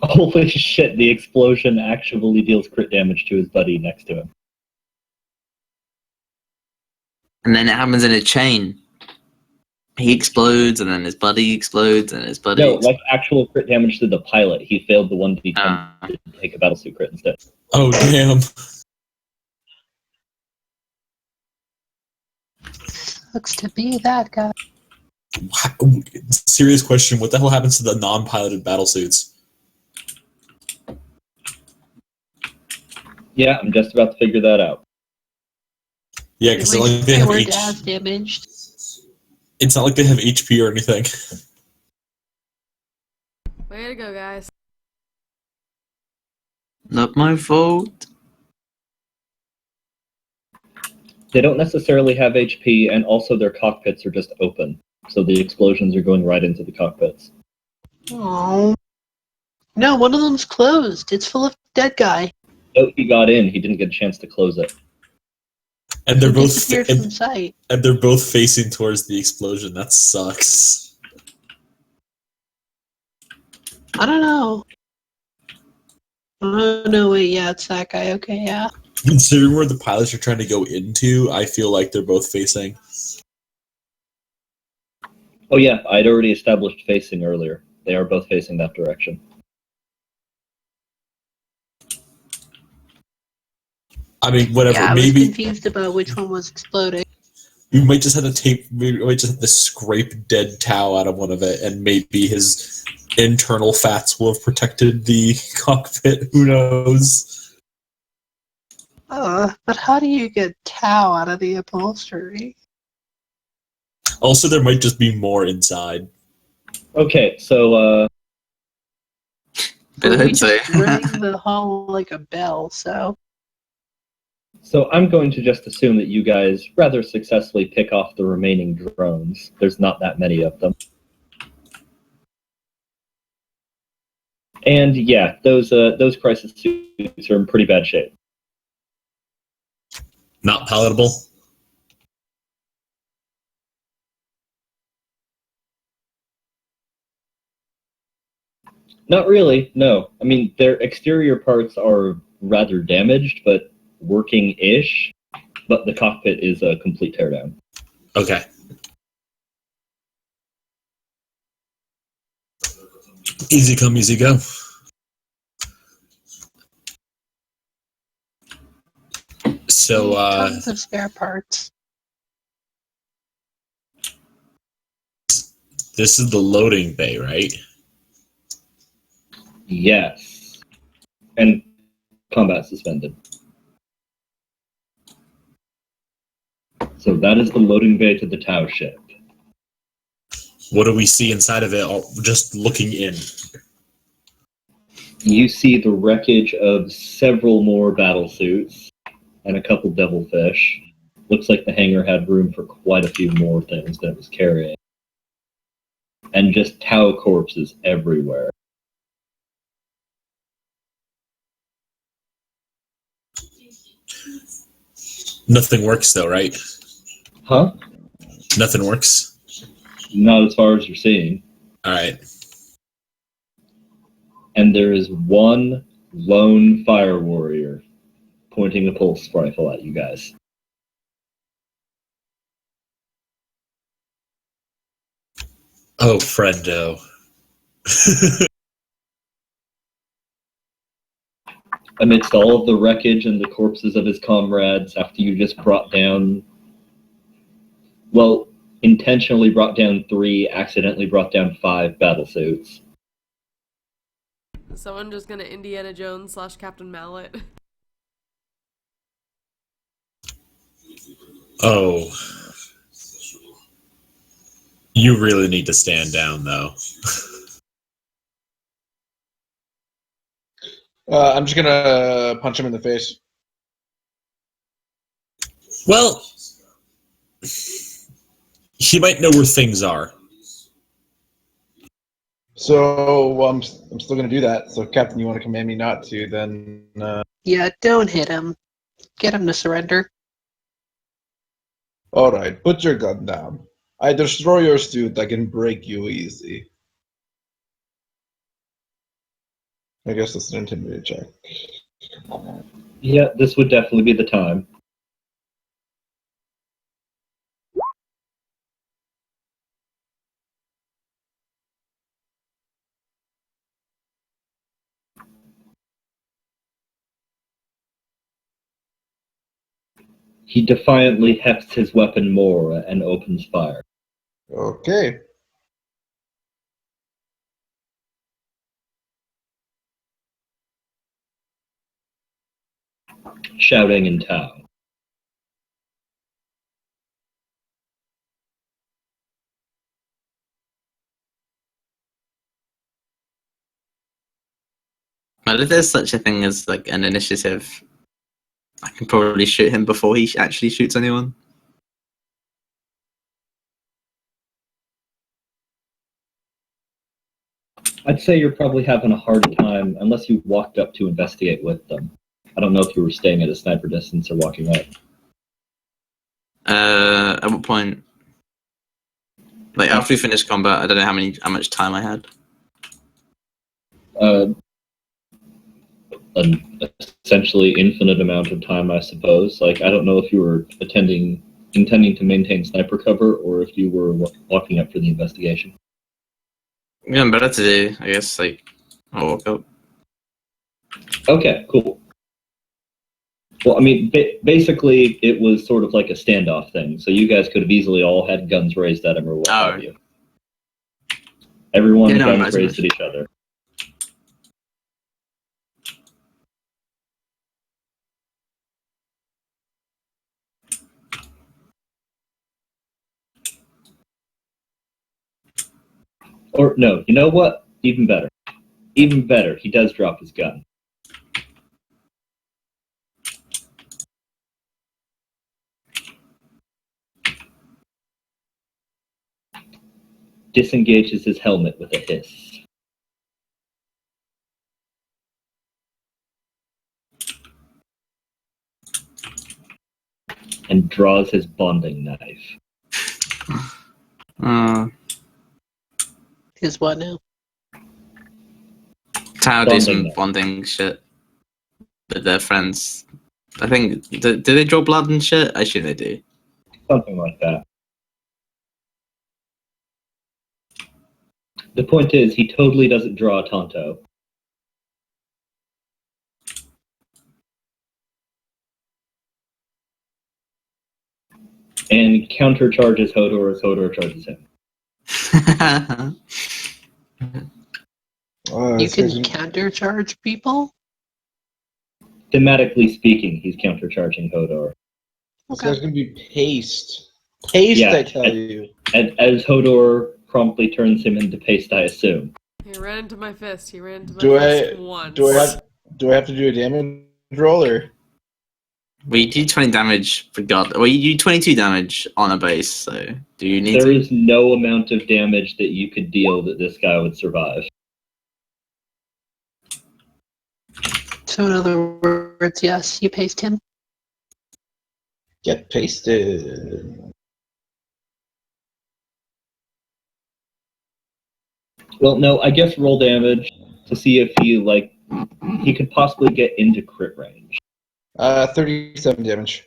Holy shit, the explosion actually deals crit damage to his buddy next to him. And then it happens in a chain. He explodes, and then his buddy explodes, and his buddy. No, like actual crit damage to the pilot. He failed the 1d10 Ah. to take a battlesuit crit instead. Oh, damn. Looks to be that guy. Serious question, what the hell happens to the non-piloted battlesuits? Yeah, I'm just about to figure that out. Yeah, because At like least they they have weren't as damaged. It's not like they have HP or anything. Way to go, guys. Not my fault. They don't necessarily have HP, and also their cockpits are just open. So the explosions are going right into the cockpits. Oh. No, one of them's closed. It's full of dead guy. Oh, he got in. He didn't get a chance to close it. And they're He both disappeared from sight. and they're both facing towards the explosion. That sucks. I don't know. Oh, no, wait, yeah, it's that guy. Okay, yeah. Considering where the pilots are trying to go into, I feel like they're both facing. Oh yeah, I'd already established facing earlier. They are both facing that direction. I mean, whatever. Yeah, I was maybe confused about which one was exploding. we might just have to scrape dead Tau out of one of it, and maybe his internal fats will have protected the cockpit. Who knows? But how do you get Tau out of the upholstery? Also, there might just be more inside. Okay, so I We hope so. just rang the hull like a bell, so... So I'm going to just assume that you guys rather successfully pick off the remaining drones. There's not that many of them. And yeah, those crisis suits are in pretty bad shape. Not palatable. Not really, no. I mean, their exterior parts are rather damaged, but working-ish. But the cockpit is a complete teardown. Okay. Easy come, easy go. So, Tons of spare parts. this is the loading bay, right? Yes. And combat suspended. So that is the loading bay to the Tau ship. What do we see inside of it? Just looking in. You see the wreckage of several more battlesuits and a couple devilfish. Looks like the hangar had room for quite a few more things that it was carrying. And just Tau corpses everywhere. Nothing works though, right? Huh? Nothing works. Not as far as you're seeing. All right. And there is one lone fire warrior pointing the pulse rifle at you guys. Oh, friendo. Amidst all of the wreckage and the corpses of his comrades, after you just brought down, well, intentionally brought down 3, accidentally brought down 5 battlesuits. Is someone just gonna Indiana Jones / Captain Mallet? Oh. You really need to stand down, though. I'm just gonna punch him in the face. Well, he might know where things are. So I'm still gonna do that. So, Captain, you want to command me not to? Then Yeah, don't hit him. Get him to surrender. all right, put your gun down. I destroy your suit, I can break you easy. I guess it's an intimidate check. Yeah, this would definitely be the time. He defiantly hefts his weapon more and opens fire. Okay. Shouting in Tau. Well, if there's such a thing as like an initiative, I can probably shoot him before he actually shoots anyone. I'd say you're probably having a hard time unless you walked up to investigate with them. I don't know if you were staying at a sniper distance or walking up. At what point? Like after we finished combat, I don't know how much time I had. An essentially infinite amount of time, I suppose. Like, I don't know if you were intending to maintain sniper cover or if you were walking up for the investigation. Yeah, better to do, I guess. Like, I'll walk up. Okay, cool. Well, I mean, basically, it was sort of like a standoff thing. So you guys could have easily all had guns raised at him or what have you. Everyone guns raised at each other. Or, no, you know what? Even better. Even better, he does drop his gun. Disengages his helmet with a hiss. And draws his bonding knife. His what now? Tao do some bonding shit with their friends. I think, do they draw blood and shit? I assume they do. Something like that. The point is, he totally doesn't draw a Tonto. And countercharges Hodor as Hodor charges him. You can countercharge people? Thematically speaking, he's countercharging Hodor. This guy's gonna be paste. Paste, yeah, I tell you. As Hodor promptly turns him into paste, I assume. He ran into my fist. He ran into my fist once. Do I have to do a damage roll or? Well, you do 20 damage for God. Well, you do 22 damage on a base, so do you need There is no amount of damage that you could deal that this guy would survive. So in other words, yes, you paste him. Get pasted. Well, no, I guess roll damage to see if he could possibly get into crit range. 37 damage.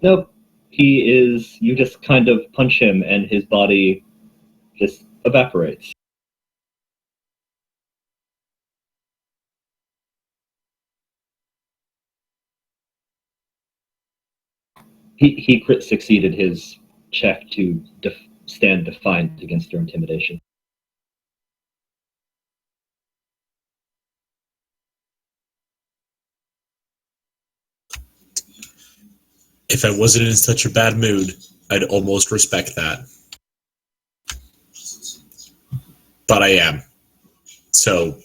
Nope. You just kind of punch him and his body just evaporates. He crit succeeded his check to stand defiant against your intimidation. If I wasn't in such a bad mood, I'd almost respect that. But I am. So,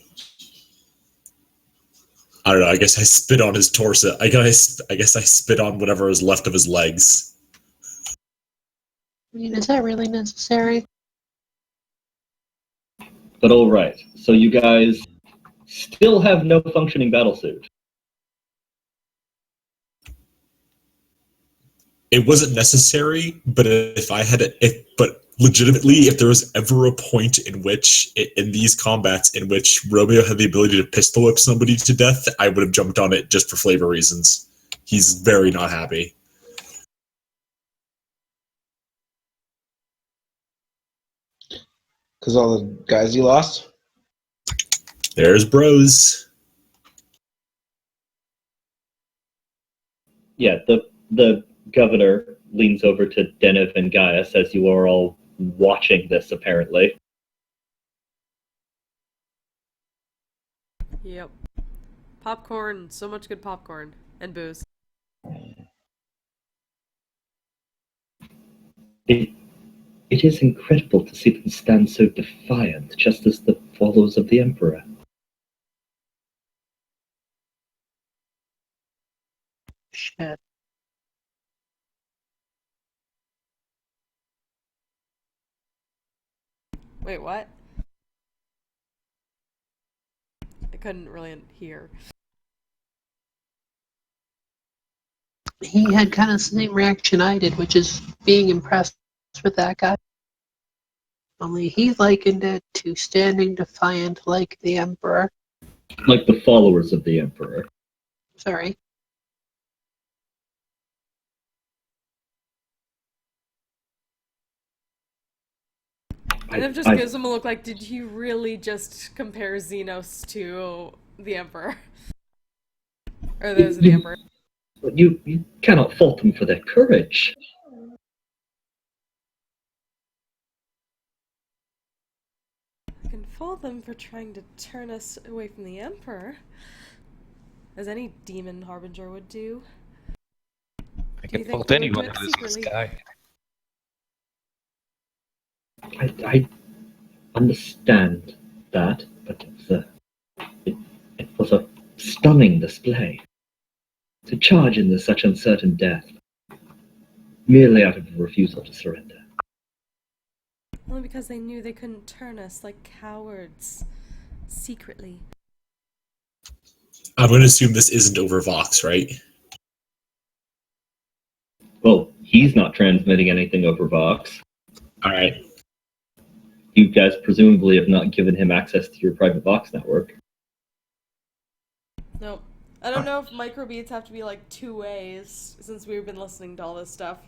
I don't know, I guess I spit on his torso. I guess I spit on whatever is left of his legs. I mean, is that really necessary? But alright, so you guys still have no functioning battlesuit. It wasn't necessary, but legitimately, if there was ever a point in which, in these combats, in which Romeo had the ability to pistol whip somebody to death, I would have jumped on it just for flavor reasons. He's very not happy. Because all the guys you lost? There's bros. Yeah, the governor leans over to Zennith and Gaius as you are all watching this, apparently. Yep. Popcorn, so much good popcorn. And booze. It is incredible to see them stand so defiant, just as the followers of the Emperor. Shit. Wait, what? I couldn't really hear. He had kind of the same reaction I did, which is being impressed with that guy. Only he likened it to standing defiant like the Emperor. Like the followers of the Emperor. Sorry. And it just gives him a look like, did you really just compare Xenos to the Emperor? Or those of the Emperor? But you cannot fault them for their courage. I can fault them for trying to turn us away from the Emperor. As any demon harbinger would do. I Do you can think fault they would anyone do it who's this secretly? guy. I understand that, but it was a stunning display. To charge into such uncertain death, merely out of a refusal to surrender. Only because they knew they couldn't turn us like cowards. Secretly. I'm going to assume this isn't over Vox, right? Well, he's not transmitting anything over Vox. Alright. You guys presumably have not given him access to your private Vox network. Nope. I don't know if microbeats have to be like 2 ways, since we've been listening to all this stuff.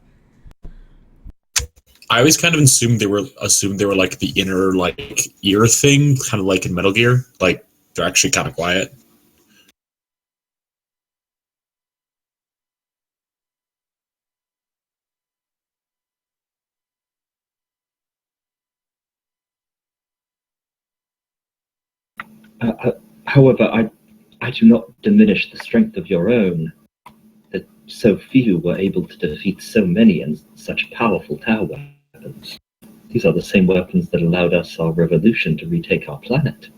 I always kind of assumed they were like the inner like ear thing, kind of like in Metal Gear. Like they're actually kind of quiet. However, I do not diminish the strength of your own. That so few were able to defeat so many and such powerful tower weapons. These are the same weapons that allowed us our revolution to retake our planet.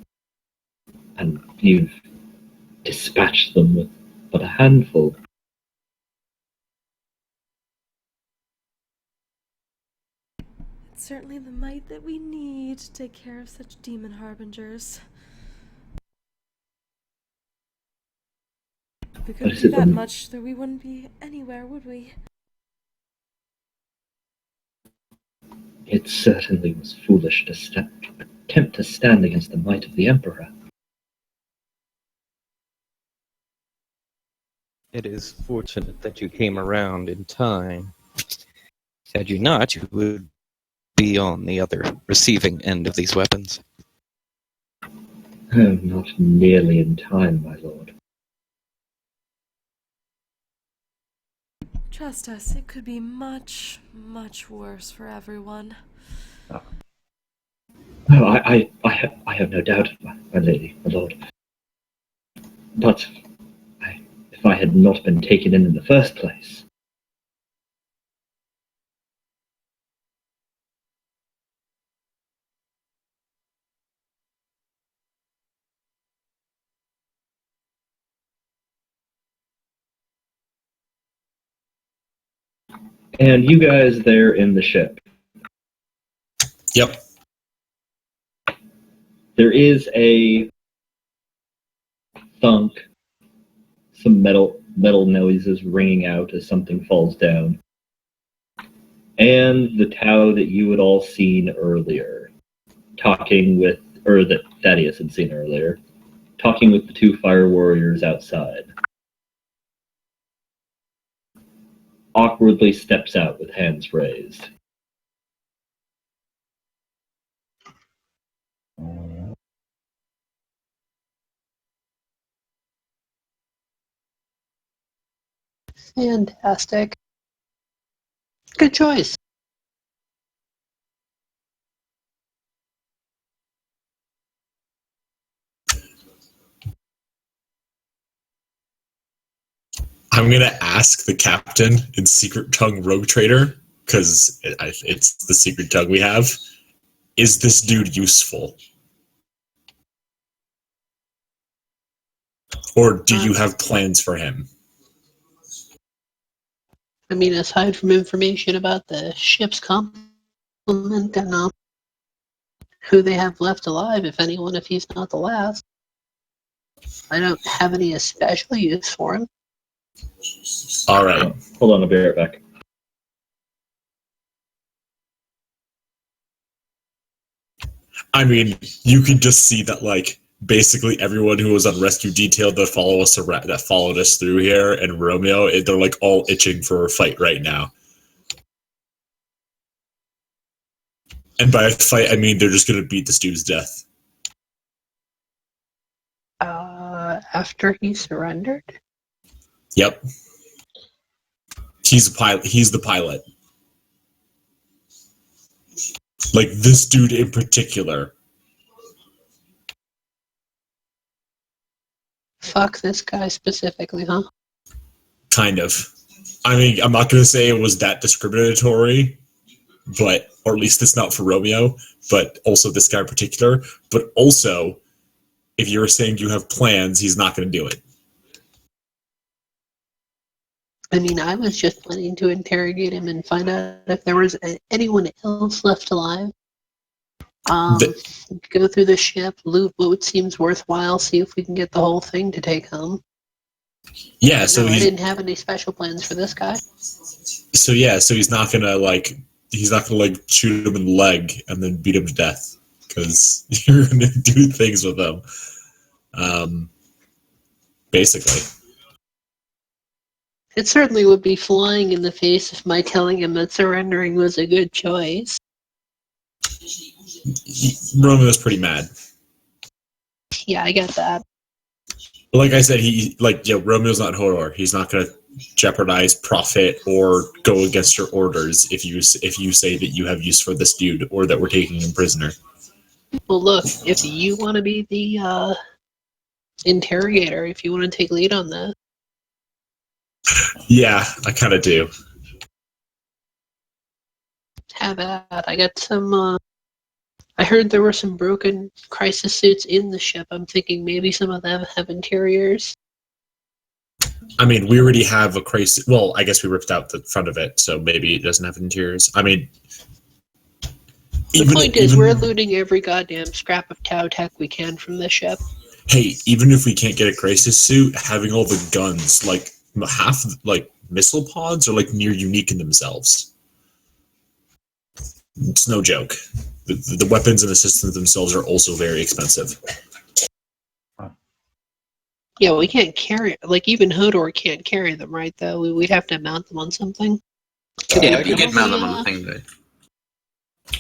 And you've dispatched them with but a handful. It's certainly the might that we need to take care of such demon harbingers. If we couldn't do that much, then we wouldn't be anywhere, would we? It certainly was foolish to attempt to stand against the might of the Emperor. It is fortunate that you came around in time. Had you not, you would be on the other receiving end of these weapons. Oh, not nearly in time, my lord. Trust us, it could be much, much worse for everyone. Oh, I have no doubt, my lady, my lord. But if I had not been taken in the first place, And you guys there in the ship. Yep. There is a thunk, some metal noises ringing out as something falls down. And the Tau that you had all seen earlier, that Thaddeus had seen earlier, talking with the two fire warriors outside. Awkwardly steps out with hands raised. Fantastic. Good choice. I'm gonna ask the captain in Secret Tongue Rogue Trader, because it's the secret tongue we have. Is this dude useful? Or do you have plans for him? I mean, aside from information about the ship's complement and who they have left alive, if anyone, if he's not the last, I don't have any special use for him. All right. Hold on, I'll be right back. I mean, you can just see that, like, basically everyone who was on rescue detail that followed us through here, and Romeo, they're like all itching for a fight right now. And by a fight, I mean they're just gonna beat this dude's death. After he surrendered? Yep. He's a pilot. He's the pilot. Like, this dude in particular. Fuck this guy specifically, huh? Kind of. I mean, I'm not going to say it was that discriminatory, or at least it's not for Romeo, but also this guy in particular. But also, if you were saying you have plans, he's not going to do it. I mean, I was just planning to interrogate him and find out if there was anyone else left alive. Go through the ship, loot what seems worthwhile, see if we can get the whole thing to take home. Yeah, but so no, I didn't have any special plans for this guy. So he's not gonna shoot him in the leg and then beat him to death, because you're gonna do things with him. Basically. It certainly would be flying in the face of my telling him that surrendering was a good choice. Romeo's pretty mad. Yeah, I get that. Like I said, Romeo's not Hodor. He's not going to jeopardize profit or go against your orders if you say that you have use for this dude or that we're taking him prisoner. Well, look, if you want to be the interrogator, if you want to take lead on that. Yeah, I kind of do. Have at. I got some. I heard there were some broken crisis suits in the ship. I'm thinking maybe some of them have interiors. I mean, we already have a crisis. Well, I guess we ripped out the front of it, so maybe it doesn't have interiors. I mean, the point is, we're looting every goddamn scrap of Tau tech we can from the ship. Hey, even if we can't get a crisis suit, having all the guns, like half, like missile pods, are like near unique in themselves. It's no joke. The weapons and the systems themselves are also very expensive. Yeah, we can't carry. Like even Hodor can't carry them, right? Though we'd have to mount them on something. Yeah, you can mount them on the thing though.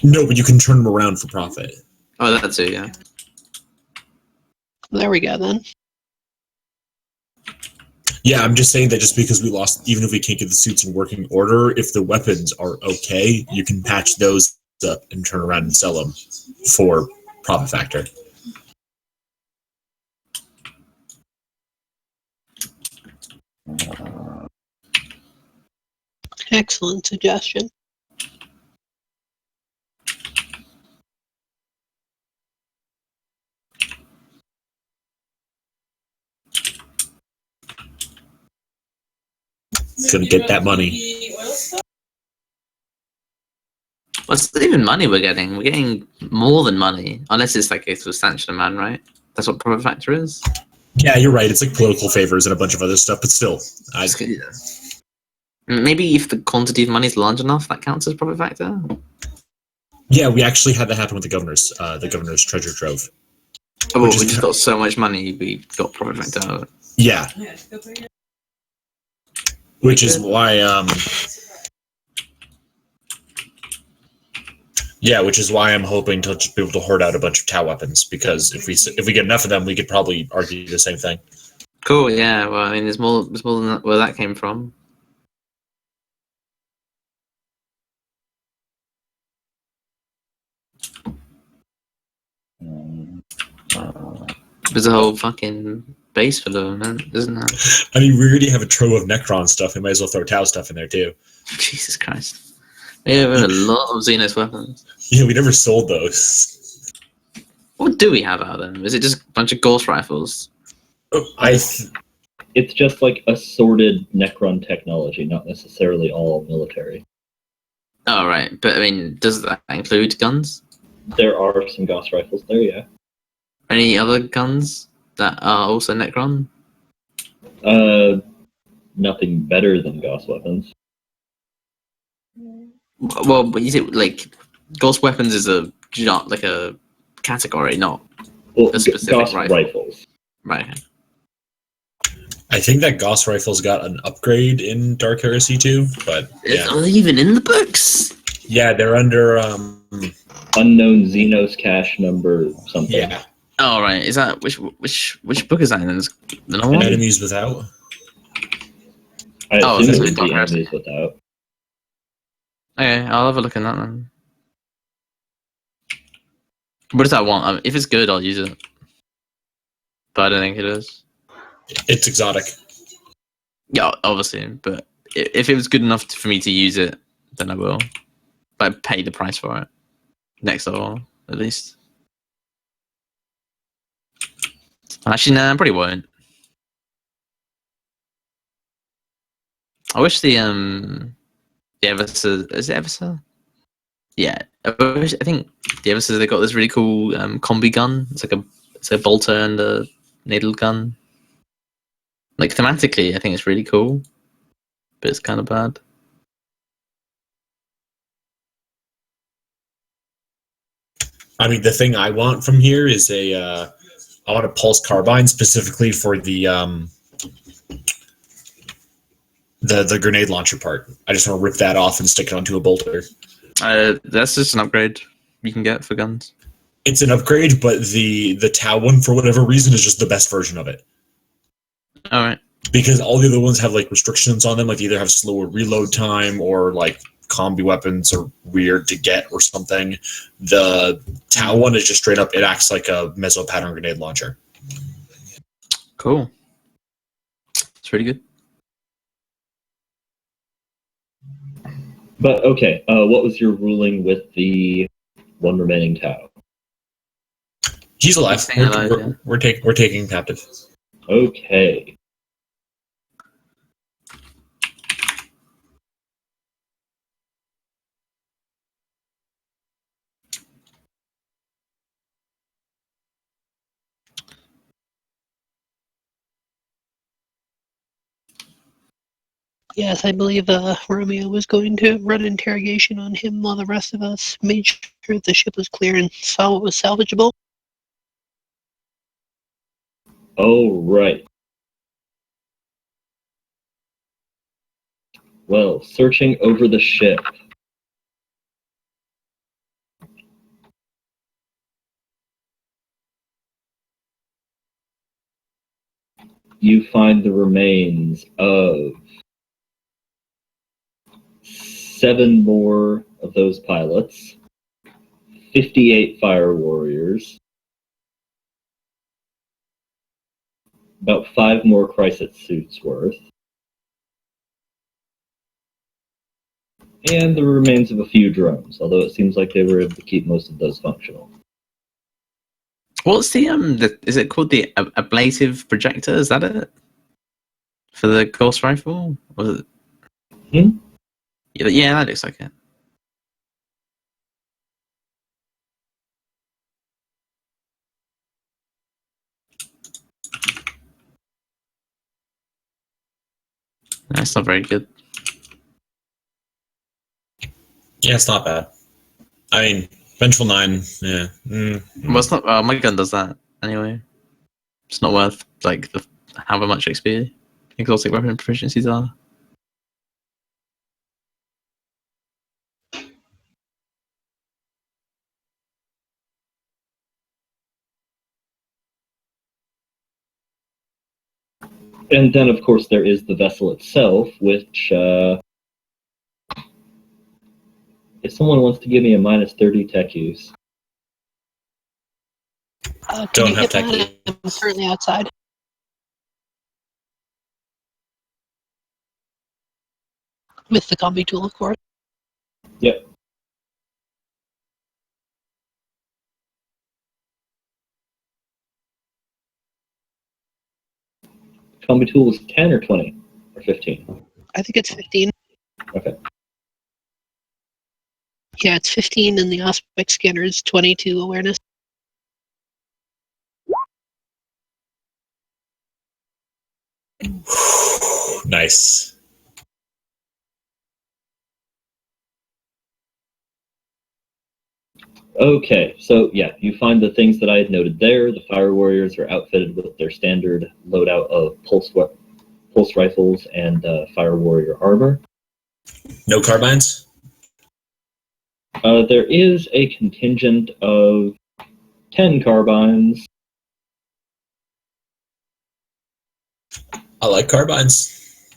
No, but you can turn them around for profit. Oh, that's it. Yeah. There we go then. Yeah, I'm just saying that just because we lost, even if we can't get the suits in working order, if the weapons are okay, you can patch those up and turn around and sell them for profit factor. Excellent suggestion. Gonna get that money. What's even money we're getting? We're getting more than money, unless it's like a substantial amount, right? That's what profit factor is. Yeah, you're right. It's like political favors and a bunch of other stuff, but still, Maybe if the quantity of money is large enough, that counts as profit factor. yeah, we actually had that happen with the governor's treasure trove. Oh, Which we is just got so much money, we got profit factor out of it. Yeah. Which is why, which is why I'm hoping to just be able to hoard out a bunch of Tau weapons, because if we get enough of them, we could probably argue the same thing. Cool, yeah. Well, I mean, there's more than that, where that came from. There's a whole fucking base full of them, isn't there? I mean, we already have a trove of Necron stuff. We might as well throw Tau stuff in there, too. Jesus Christ. We have a lot of Xenos weapons. Yeah, we never sold those. What do we have out of them? Is it just a bunch of Gauss rifles? It's just like assorted Necron technology, not necessarily all military. Oh, right. But, I mean, does that include guns? There are some Gauss rifles there, yeah. Any other guns that are also Necron? Nothing better than Gauss weapons. Well, but is it like Gauss weapons is a category, not a specific Gauss rifle. rifles. Right. Okay. I think that Gauss rifles got an upgrade in Dark Heresy too, but yeah. Are they even in the books? Yeah, they're under Unknown Xenos cache number something. Yeah. Oh, right. Is that which book is that in? Is the normal one? Enemies Without. I assume that's it in would Dark be Heresy. Enemies Without. Okay, I'll have a look at that then. What does that want? If it's good, I'll use it. But I don't think it is. It's exotic. Yeah, obviously. But if it was good enough for me to use it, then I will. But I pay the price for it. Next level, at least. Actually, no, I probably won't. I wish the Eversa, is it Eversa? Yeah, I think the Eversa, they got this really cool combi gun. It's a bolter and a needle gun. Like thematically, I think it's really cool, but it's kind of bad. I mean, the thing I want from here is I want a pulse carbine specifically for the grenade launcher part. I just want to rip that off and stick it onto a bolter. That's just an upgrade you can get for guns. It's an upgrade, but the Tau one, for whatever reason, is just the best version of it. All right. Because all the other ones have like restrictions on them, like they either have slower reload time or like combi weapons are weird to get or something. The Tau one is just straight up, it acts like a meso pattern grenade launcher. Cool. It's really good. But okay, what was your ruling with the one remaining Tau? He's alive. He's alive, We're taking captive. Okay. Yes, I believe Romeo was going to run interrogation on him while the rest of us made sure the ship was clear and saw what was salvageable. Oh, right. Well, searching over the ship. You find the remains of 7 more of those pilots, 58 fire warriors, about 5 more crisis suits worth, and the remains of a few drones, although it seems like they were able to keep most of those functional. What's is it called the ablative projector? Is that it? For the Gauss rifle? Was it? Hmm? Yeah, that looks like it. That's not very good. Yeah, it's not bad. I mean, Vengeful 9, yeah. Well, it's not. My gun does that anyway. It's not worth like however much XP exotic weapon proficiencies are. And then, of course, there is the vessel itself, which, if someone wants to give me a minus 30 tech use. Can Don't you have hit mine? tech. I'm currently outside. With the combi tool, of course. Yep. Combi tool is 10 or 20 or 15? I think it's 15. Okay. Yeah, it's 15 and the aspect scanner is 22 awareness. Nice. Okay, so yeah, you find the things that I had noted there. The Fire Warriors are outfitted with their standard loadout of pulse rifles and Fire Warrior armor. No carbines? There is a contingent of 10 carbines. I like carbines.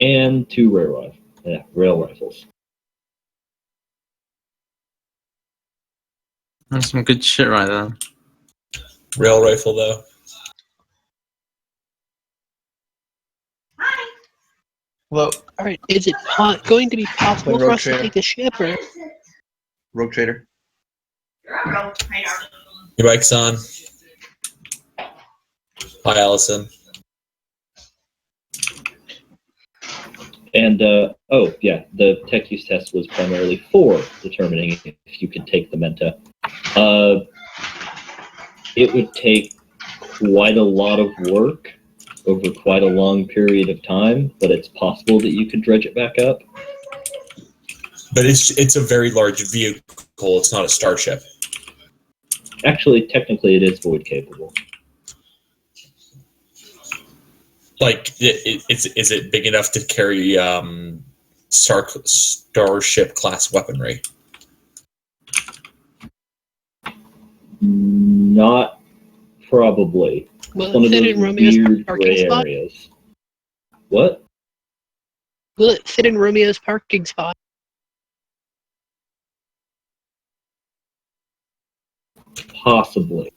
And 2 rail rifles. That's some good shit right there. Rail rifle, though. Well, Alright, is it going to be possible for Rogue us to Trader. take the ship, or? Rogue Trader. Your mic's on. Hi, Allison. And, oh, yeah, the tech use test was primarily for determining if you could take the Menta. It would take quite a lot of work over quite a long period of time, but it's possible that you could dredge it back up. But it's a very large vehicle. It's not a starship. Actually, technically, it is void capable. Like, is it big enough to carry starship class weaponry? Not probably. Will It's one it of fit those in Romeo's weird parking gray spot? areas. What? Will it fit in Romeo's parking spot? Possibly.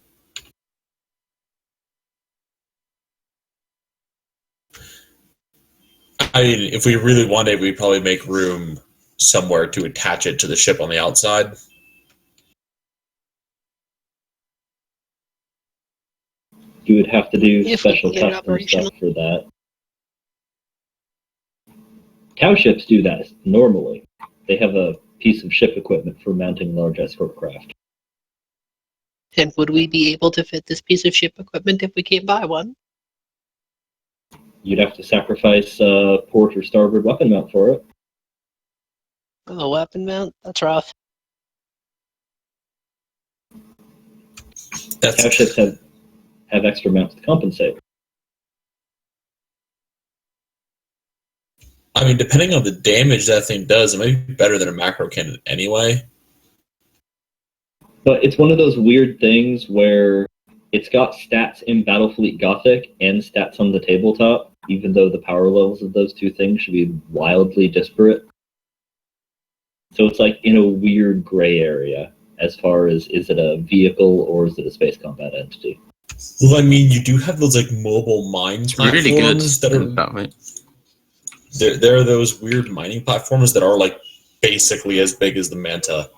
I mean, if we really wanted, we'd probably make room somewhere to attach it to the ship on the outside. You would have to do If we special can get it custom operational. stuff for that. Cow ships do that normally. They have a piece of ship equipment for mounting large escort craft. And would we be able to fit this piece of ship equipment if we can't buy one? You'd have to sacrifice port or starboard weapon mount for it. The weapon mount? That's rough. Cow ships have extra mounts to compensate. I mean, depending on the damage that thing does, it might be better than a macro cannon anyway. But it's one of those weird things where it's got stats in Battlefleet Gothic and stats on the tabletop, even though the power levels of those two things should be wildly disparate. So it's like in a weird gray area as far as, is it a vehicle or is it a space combat entity? Well, I mean, you do have those like mobile mine platforms Really good. that are. There are those weird mining platforms that are like basically as big as the Manta,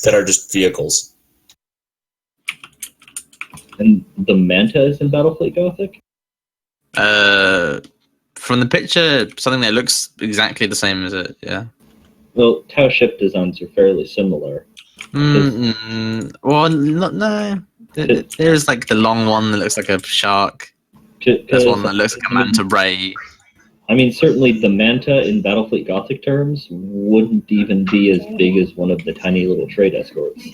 that are just vehicles. And the Manta is in Battlefleet Gothic? From the picture, something that looks exactly the same as it. Yeah. Well, Tau ship designs are fairly similar. Well, no. There's like the long one that looks like a shark. That's one that looks like a manta ray. I mean, certainly the Manta in Battlefleet Gothic terms wouldn't even be as big as one of the tiny little trade escorts.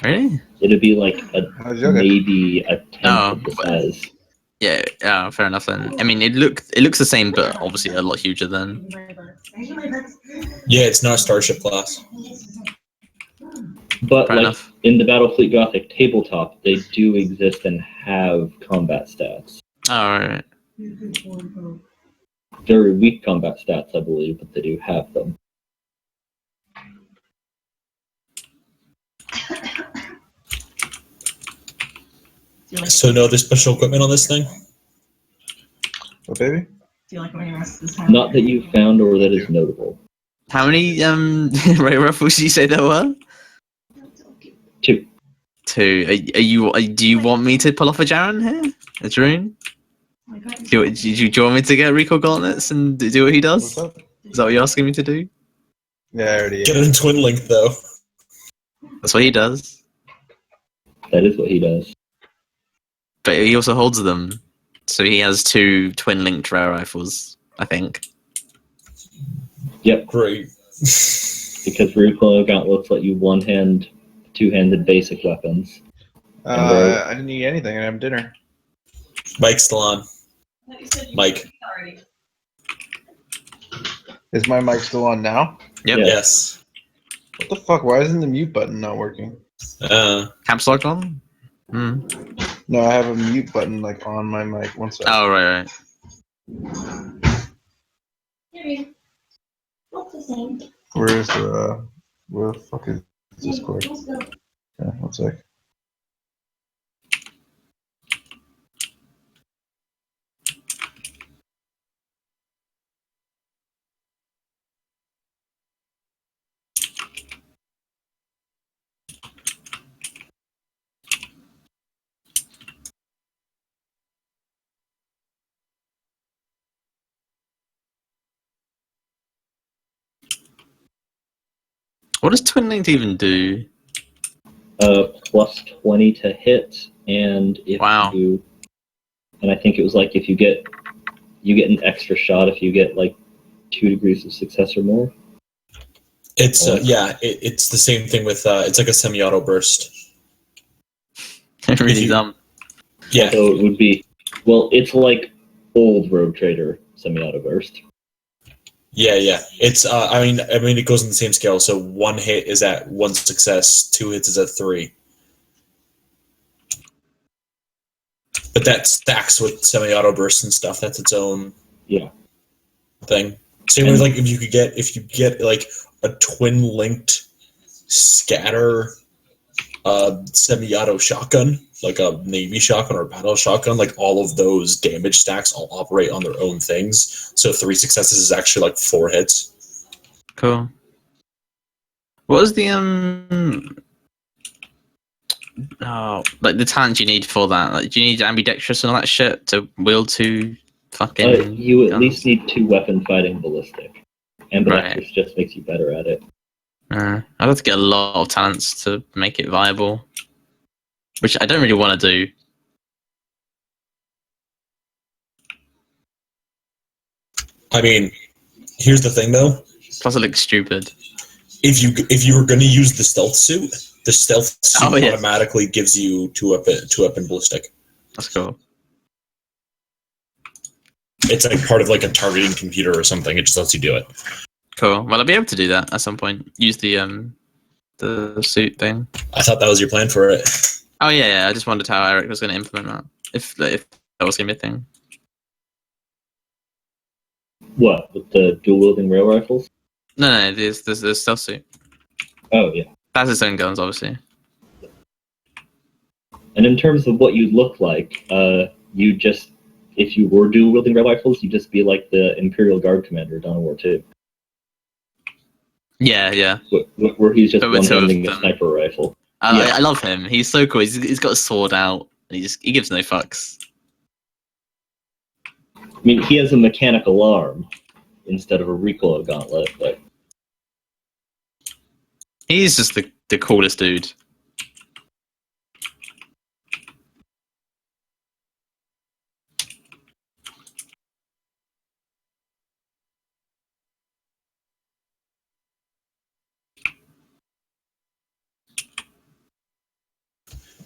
Really? It'd be like okay. maybe a tenth of the size. Yeah, fair enough then. I mean, it looks the same, but obviously a lot huger then. Yeah, it's not a starship class. But Fair like enough. in the Battlefleet Gothic tabletop, they do exist and have combat stats. Oh, right. Very weak combat stats, I believe, but they do have them. So no other special equipment on this thing? What, baby? Not that you found or that is notable. How many ray rifles did you say there were? 2. 2. Do you want me to pull off a Jaren here? A drone? Do you want me to get recoil gauntlets and do what he does? What's up? Is that what you're asking me to do? Yeah, I already Get it in twin link though. That's what he does. That is what he does. But he also holds them. So he has 2 twin linked rare rifles, I think. Yep, Great. because recoil gauntlets let you two-handed basic weapons. I didn't eat anything and I have dinner. Mike's still on. Mike. Is my mic still on now? Yep. Yeah. Yes. What the fuck? Why isn't the mute button not working? Caps lock on? Hmm. No, I have a mute button like on my mic. One second. Oh, right. Where the fuck is Discord? Yeah, one sec. What does twin linked even do? Plus 20 to hit, and if Wow. and I think it was like if you get an extra shot if you get like 2 degrees of success or more. It's it's the same thing with it's like a semi-auto burst. Really dumb. Yeah. So it would be, well, it's like old Rogue Trader semi-auto burst. Yeah. It's I mean it goes in the same scale. So 1 hit is at 1 success, 2 hits is at 3. But that stacks with semi-auto bursts and stuff. That's its own thing. Same with like if you get like a twin linked scatter semi-auto shotgun, like a Navy shotgun or a battle shotgun, like all of those damage stacks all operate on their own things. So 3 successes is actually like 4 hits. Cool. What is the like the talent you need for that? Like, do you need ambidextrous and all that shit to wield 2 fucking? You at guns? least need 2 weapon fighting ballistic. Ambidextrous just makes you better at it. I'd have to get a lot of talents to make it viable, which I don't really want to do. I mean, here's the thing though. Plus, it looks stupid. If you were going to use the stealth suit Oh, yes. automatically gives you two weapon ballistic. That's cool. It's like part of like a targeting computer or something. It just lets you do it. Cool. Well, I'll be able to do that at some point. Use the suit thing. I thought that was your plan for it. Oh yeah. I just wondered how Eric was going to implement that. If that was going to be a thing. What, with the dual wielding rail rifles? No. There's the stealth suit. Oh yeah. That's its own guns, obviously. And in terms of what you look like, you just, if you were dual wielding rail rifles, you'd just be like the Imperial Guard commander Dawn of War 2. Yeah. Where he's just But with 2 of one-handing a them. sniper rifle. I love him. He's so cool. He's got a sword out. And he gives no fucks. I mean, he has a mechanical arm instead of a recoil gauntlet, but He's just the coolest dude.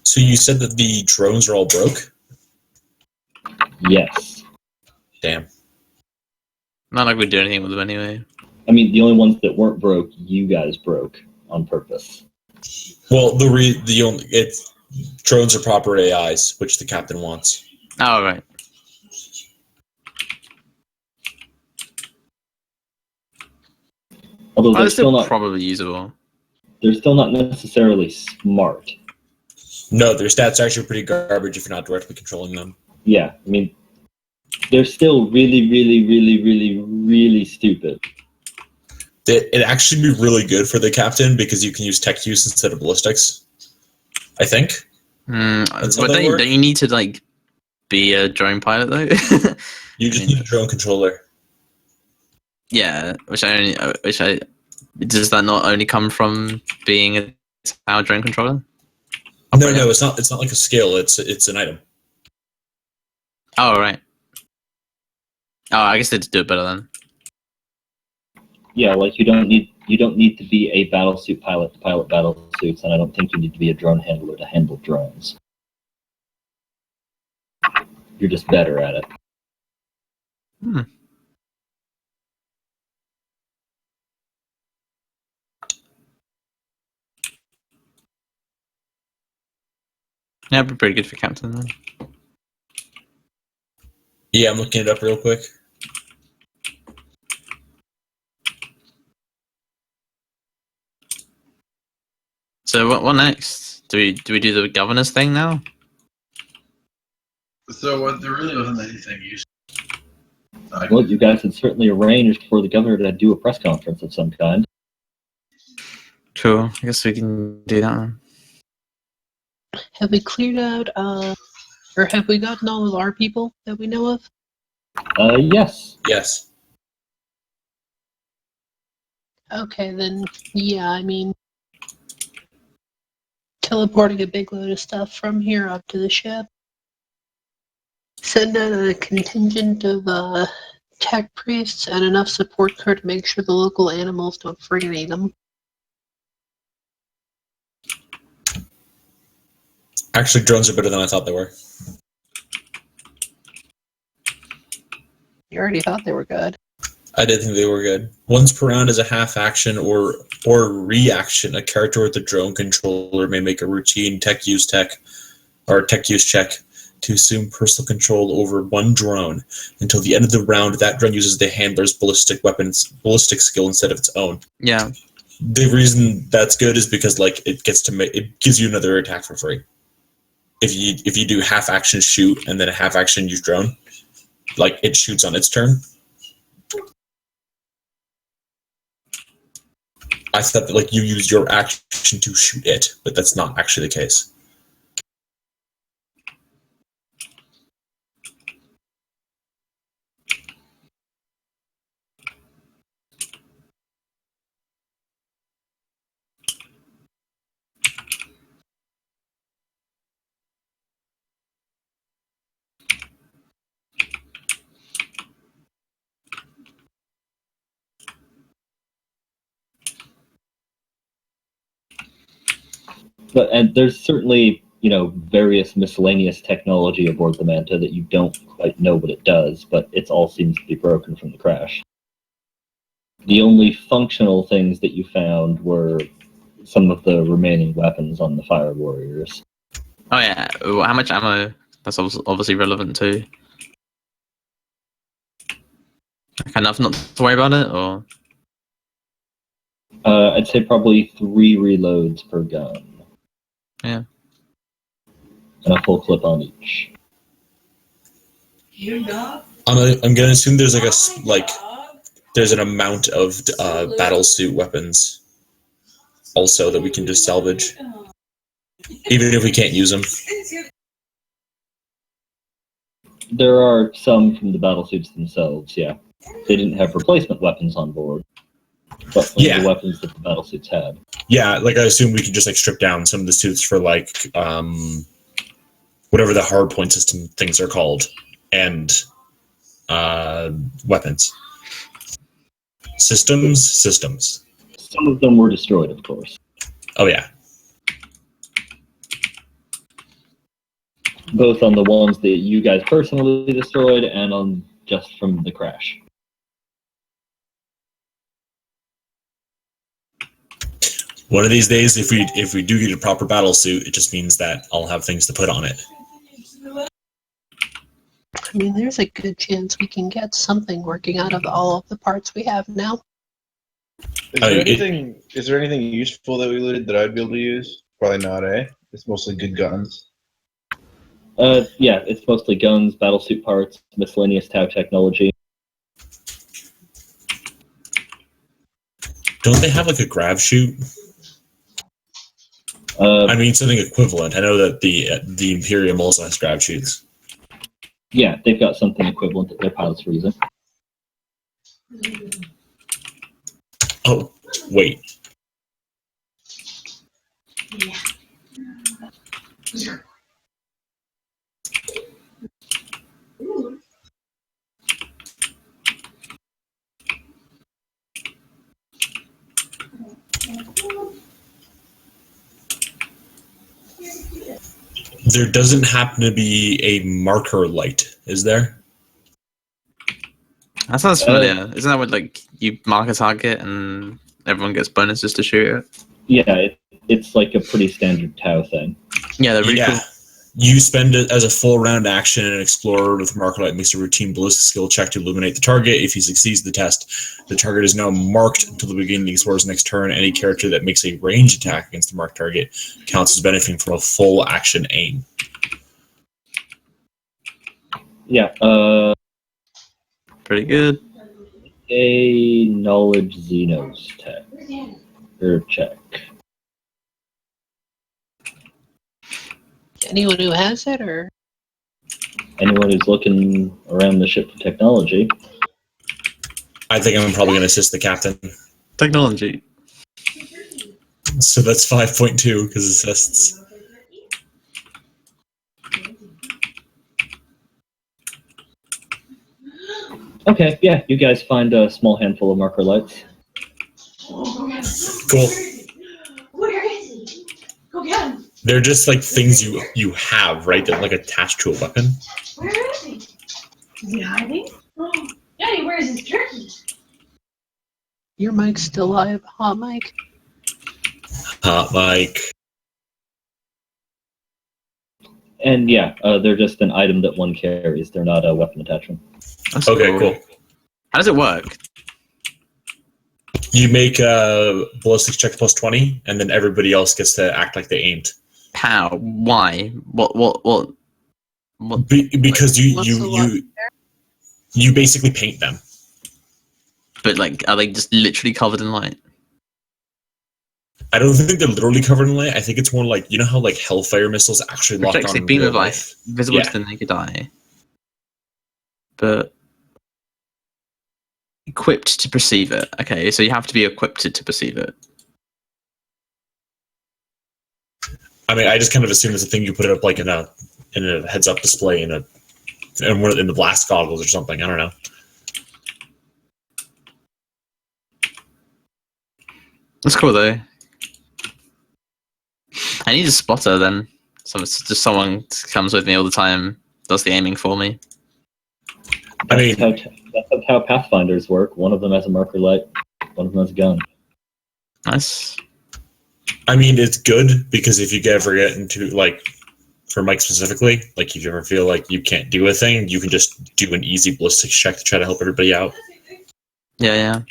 So you said that the drones are all broke? Yes. Damn. Not like we'd do anything with them anyway. I mean, the only ones that weren't broke, you guys broke on purpose. Well, drones are proper AIs, which the captain wants. Oh, right. Although Well, they're it's still still not, probably usable. they're still not necessarily smart. No, their stats are actually pretty garbage if you're not directly controlling them. Yeah, I mean, they're still really, really, really, really, really stupid. It'd actually be really good for the captain because you can use tech use instead of ballistics. I think. That's how But they work. don't you need to like be a drone pilot though? You just need a drone controller. Yeah, does that not only come from being a power drone controller? No, it's not. It's not like a skill. It's an item. Oh right. Oh, I guess they do it better then. Yeah, like you don't need to be a battlesuit pilot to pilot battlesuits, and I don't think you need to be a drone handler to handle drones. You're just better at it. Yeah, it'd be pretty good for captain then. Yeah, I'm looking it up real quick. So what next? Do we do the governors thing now? So there really wasn't anything useful. Well, you guys had certainly arranged for the governor to do a press conference of some kind. Cool. I guess we can do that then. Have we cleared out, or have we gotten all of our people that we know of? Yes. Yes. Okay, then, yeah, I mean, teleporting a big load of stuff from here up to the ship. Send out a contingent of tech priests and enough support crew to make sure the local animals don't friggin' eat them. Actually, drones are better than I thought they were. You already thought they were good. I did think they were good. Once per round as a half action or reaction, a character with a drone controller may make a routine tech use check to assume personal control over one drone. Until the end of the round, that drone uses the handler's ballistic skill instead of its own. Yeah. The reason that's good is because like it gives you another attack for free. If you do half action shoot and then a half action use drone, like it shoots on its turn. I thought that like you use your action to shoot it, but that's not actually the case. And there's certainly, various miscellaneous technology aboard the Manta that you don't quite know what it does, but it all seems to be broken from the crash. The only functional things that you found were some of the remaining weapons on the Fire Warriors. Oh yeah. How much ammo? That's obviously relevant too. Enough not to worry about it, or? I'd say probably 3 reloads per gun. Yeah. And a full clip on each. I'm gonna assume there's there's an amount of battlesuit weapons also that we can just salvage, even if we can't use them. There are some from the battlesuits themselves, yeah. They didn't have replacement weapons on board, but some of the weapons that the battlesuits had. Yeah, like I assume we can just strip down some of the suits for whatever the hard point system things are called, and weapons. Systems. Some of them were destroyed, of course. Oh yeah. both on the ones that you guys personally destroyed and on just from the crash. One of these days, if we do get a proper battle suit, it just means that I'll have things to put on it. I mean, there's a good chance we can get something working out of all of the parts we have now. Is there anything useful that we looted that I'd be able to use? Probably not, eh? It's mostly good guns. Yeah, it's mostly guns, battlesuit parts, miscellaneous Tau technology. Don't they have like a grab chute? I mean, something equivalent. I know that the Imperium also has grab chutes. Yeah, they've got something equivalent that their pilots were using. Oh, wait. There doesn't happen to be a marker light, is there? That sounds familiar. Isn't that what, like, you mark a target and everyone gets bonuses to shoot it? Yeah, it's like a pretty standard Tau thing. Yeah, they're really cool. You spend it as a full round action, and an explorer with marker light makes a routine ballistic skill check to illuminate the target. If he succeeds the test, the target is now marked until the beginning of the explorer's next turn. Any character that makes a ranged attack against the marked target counts as benefiting from a full action aim. Yeah, Pretty good. a knowledge Xenos tech. Or check. Anyone who has it, or Anyone who's looking around the ship for technology. I think I'm probably going to assist the captain. Technology. So that's 5.2 because assists. Okay, yeah, you guys find a small handful of marker lights. Cool. Where is he? Go get him. They're just like things you have, right? That like attached to a weapon. Where is he? Is he hiding? Oh, Daddy, where's his turkey? your mic's still live? Hot mic? Hot mic. And yeah, they're just an item that one carries. They're not a weapon attachment. That's Okay, cool. How does it work? You make a ballistics check plus 20, and then everybody else gets to act like they aimed. How? Why? What? Because What's the logic you basically paint them. But, like, are they just literally covered in light? I don't think they're literally covered in light. I think it's more like, you know how like Hellfire missiles actually lock Projects on a in beam real of light, visible to the naked eye. But equipped to perceive it. Okay, so you have to be equipped to perceive it. I mean, I just kind of assume it's a thing you put it up like in a heads-up display in the blast goggles or something. I don't know. That's cool though. I need a spotter then. So it's just someone comes with me all the time, does the aiming for me. I mean, That's how Pathfinders work. One of them has a marker light, one of them has a gun. Nice. I mean, it's good because if you ever get into, like, for Mike specifically, like if you ever feel like you can't do a thing, you can just do an easy ballistics check to try to help everybody out. Yeah.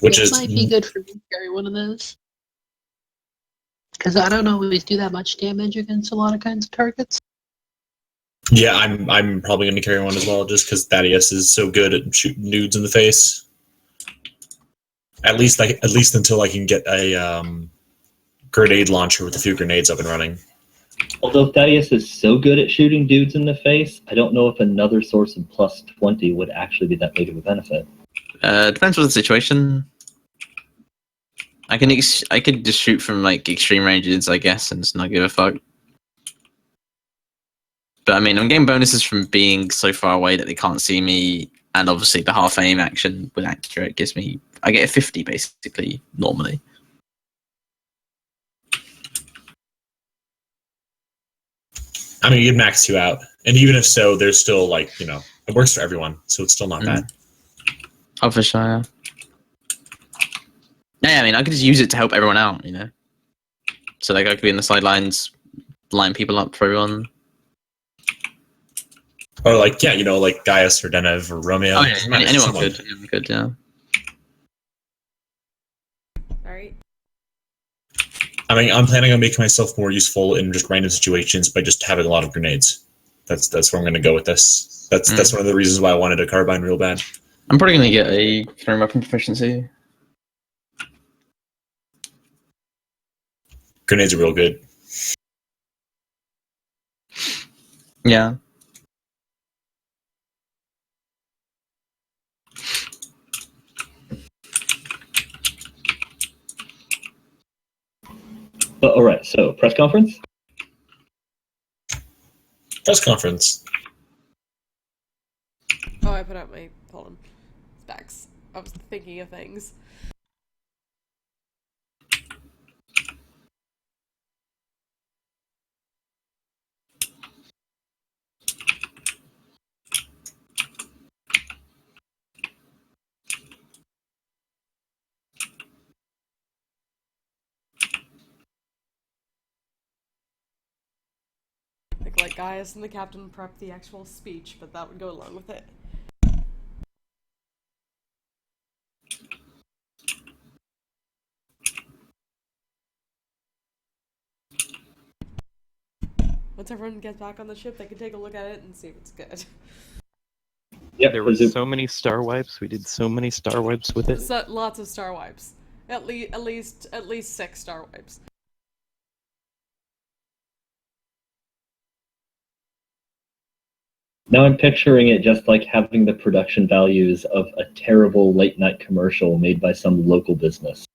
Which It is might be good for me to carry one of those. Because I don't always do that much damage against a lot of kinds of targets. yeah, I'm probably going to carry one as well, just because Thaddeus is so good at shooting nudes in the face. At least until I can get a grenade launcher with a few grenades up and running. Although Thaddeus is so good at shooting dudes in the face, I don't know if another source of plus 20 would actually be that big of a benefit. Depends on the situation. I could just shoot from like extreme ranges, I guess, and just not give a fuck. But I mean, I'm getting bonuses from being so far away that they can't see me, and obviously the half aim action with accurate gives me. I get a 50 basically normally. I mean, you'd max 2 out, and even if so, there's still like it works for everyone, so it's still not bad. Oh, for sure. Yeah. Yeah, I mean, I could just use it to help everyone out, So like, I could be in the sidelines, line people up for everyone. Or like, like Gaius or Denev or Romeo. Oh yeah, anyone could, yeah. Alright. I mean, I'm planning on making myself more useful in just random situations by just having a lot of grenades. That's where I'm going to go with this. That's one of the reasons why I wanted a carbine real bad. I'm probably going to get a throwing weapon proficiency. Grenades are real good. Yeah. But all right, so press conference. Press conference. Oh, I put out my specs. I was thinking of things. Like Gaius and the captain prep the actual speech, but that would go along with it. Once everyone gets back on the ship, they can take a look at it and see if it's good. Yeah, There were so many star wipes. We did so many star wipes with it. So, lots of star wipes. At least 6 star wipes. Now I'm picturing it just like having the production values of a terrible late-night commercial made by some local business.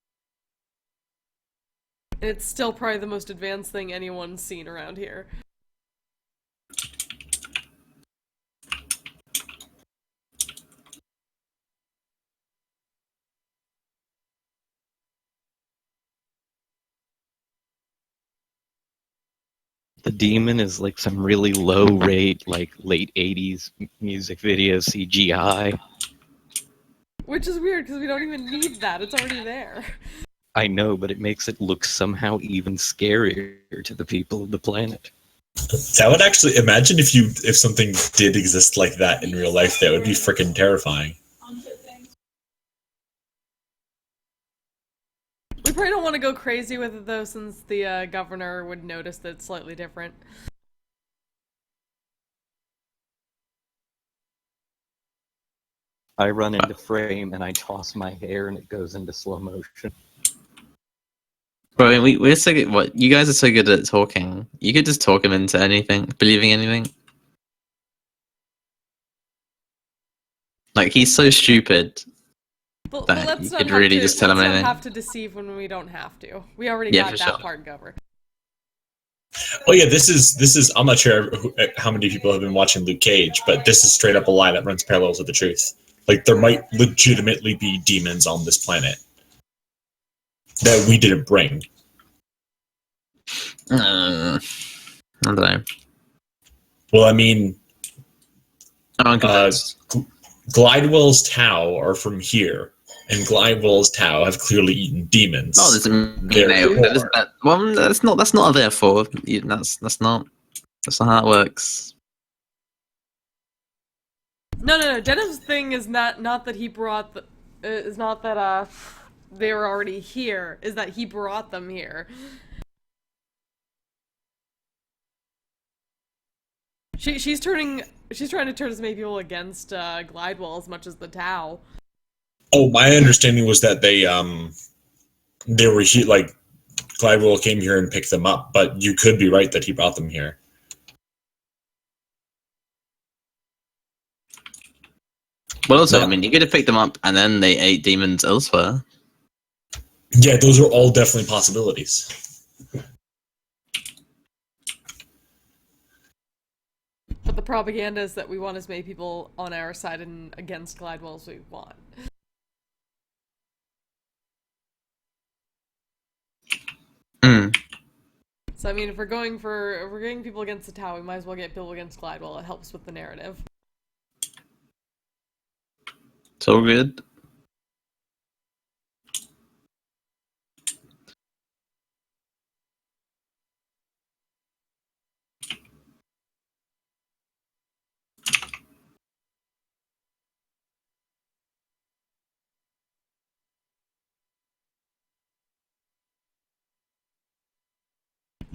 It's still probably the most advanced thing anyone's seen around here. The demon is like some really low rate, like late 80s music video CGI. Which is weird, because we don't even need that. It's already there. I know, but it makes it look somehow even scarier to the people of the planet. That would actually, imagine if something did exist like that in real life. That would be freaking terrifying. We probably don't want to go crazy with it, though, since the governor would notice that it's slightly different. I run into frame and I toss my hair and it goes into slow motion. Bro, I mean, we're so good. What, you guys are so good at talking. You could just talk him into anything, believing anything. Like, he's so stupid that you could really just tell him anything. Let's not have to deceive when we don't have to. We already got that part covered. Oh yeah, this is. I'm not sure how many people have been watching Luke Cage, but this is straight up a lie that runs parallels with the truth. Like, there might legitimately be demons on this planet that we didn't bring. I don't know. Well, I mean, Glidewell's Tau are from here, and Glidewell's Tau have clearly eaten demons. Oh, there's well, that's not therefore. That's not how it works. No. Denev's thing is not that he brought the. Is not that they were already here. Is that he brought them here. She's trying to turn as many people against Glidewell as much as the Tau. Oh, my understanding was that they were here, like, Glidewell came here and picked them up, but you could be right that he brought them here. Well, also, I mean, you could have picked them up and then they ate demons elsewhere. Yeah, those are all definitely possibilities. But the propaganda is that we want as many people on our side and against Glidewell as we want. So I mean, if we're getting people against the Tau, we might as well get people against Glidewell. It helps with the narrative. It's all good.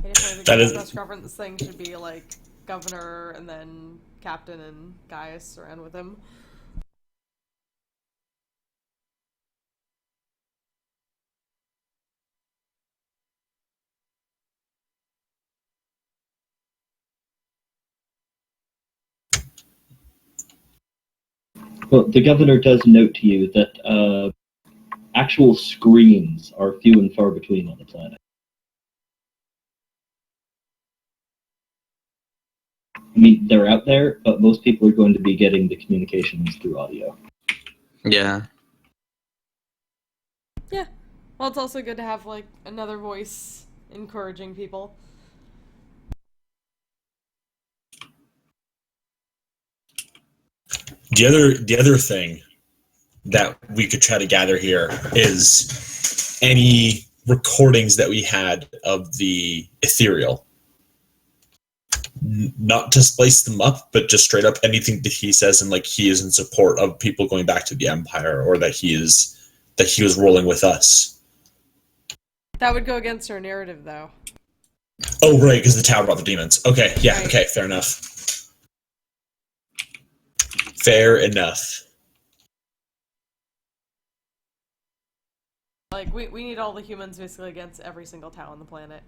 I definitely think That the is- press conference thing should be like governor and then captain and Gaius around with him. Well, the governor does note to you that actual screens are few and far between on the planet. I mean, they're out there, but most people are going to be getting the communications through audio. Yeah. Yeah. Well, it's also good to have like another voice encouraging people. The other thing that we could try to gather here is any recordings that we had of the ethereal. Not to spice them up, but just straight up anything that he says, and like he is in support of people going back to the Empire, or that he was rolling with us. That would go against our narrative, though. Oh, right, because the tower brought the demons. Okay, yeah, Right. okay, fair enough. Fair enough. Like, we need all the humans basically against every single Tau on the planet.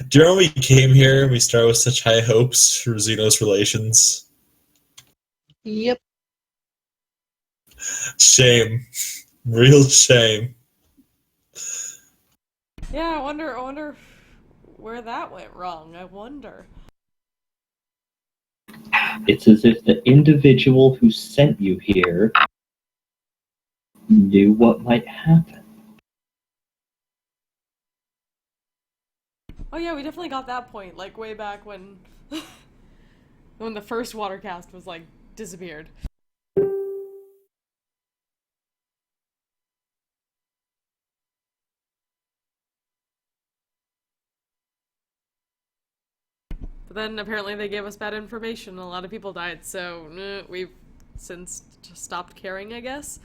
Do you remember when we came here and we started with such high hopes for Xenos relations? Yep. Shame. Real shame. Yeah, I wonder where that went wrong. I wonder. It's as if the individual who sent you here knew what might happen. Oh yeah, we definitely got that point, like way back when when the first watercast was like disappeared. But then apparently they gave us bad information and a lot of people died, so we've since just stopped caring, I guess.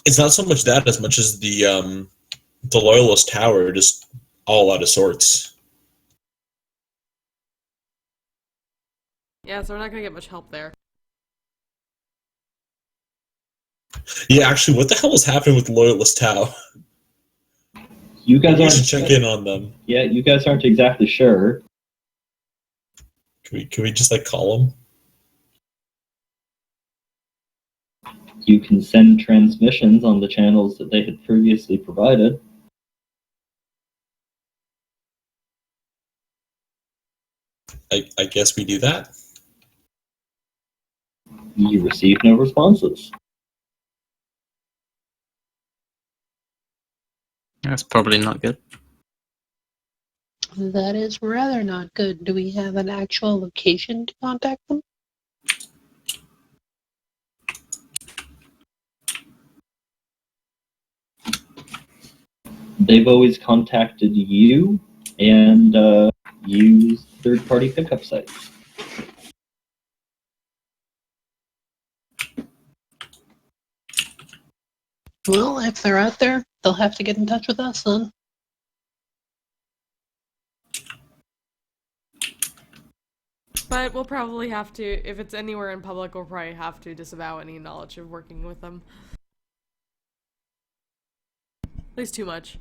It's not so much that as much as the Loyalist Tower just all out of sorts. Yeah, so we're not gonna get much help there. Yeah, actually, what the hell is happening with the Loyalist Tower? You guys We should aren't check in on them. Yeah, you guys aren't exactly sure. Can we just like call them? You can send transmissions on the channels that they had previously provided. I guess we do that. You receive no responses. That's probably not good. That is rather not good. Do we have an actual location to contact them? They've always contacted you and used third-party pickup sites. Well, if they're out there, they'll have to get in touch with us then. But we'll probably have to, if it's anywhere in public, we'll probably have to disavow any knowledge of working with them. At least too much.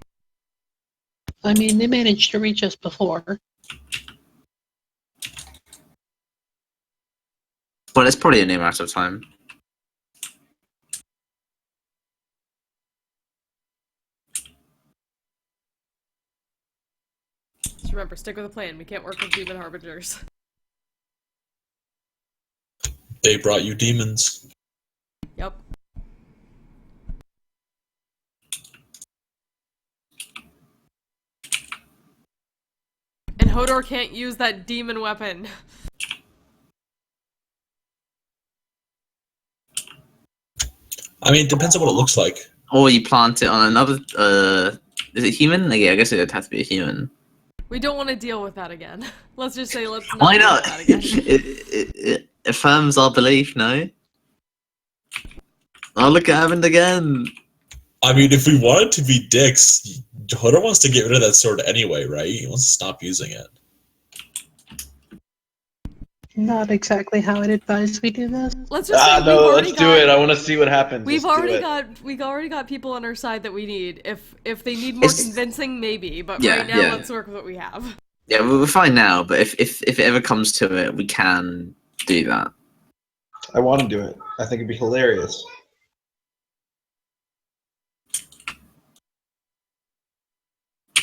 I mean, they managed to reach us before. But it's probably only a matter of time. Just remember, stick with the plan. We can't work with demon harbingers. They brought you demons. Hodor can't use that demon weapon. I mean, it depends on what it looks like. Or you plant it on another. Is it human? Yeah, I guess it would have to be a human. We don't want to deal with that again. Let's just say let's not Why deal not? with that again. It affirms our belief, no? Oh, look, it happened again. I mean, if we wanted to be dicks, Hodor wants to get rid of that sword anyway, right? He wants to stop using it. Not exactly how I'd advise we do this. Let's just say No, we've already let's do it. I want to see what happens. We've Let's do already it. got people on our side that we need. If they need more convincing, maybe. But right now, let's work with what we have. Yeah, we're fine now, but if it ever comes to it, we can do that. I want to do it. I think it'd be hilarious.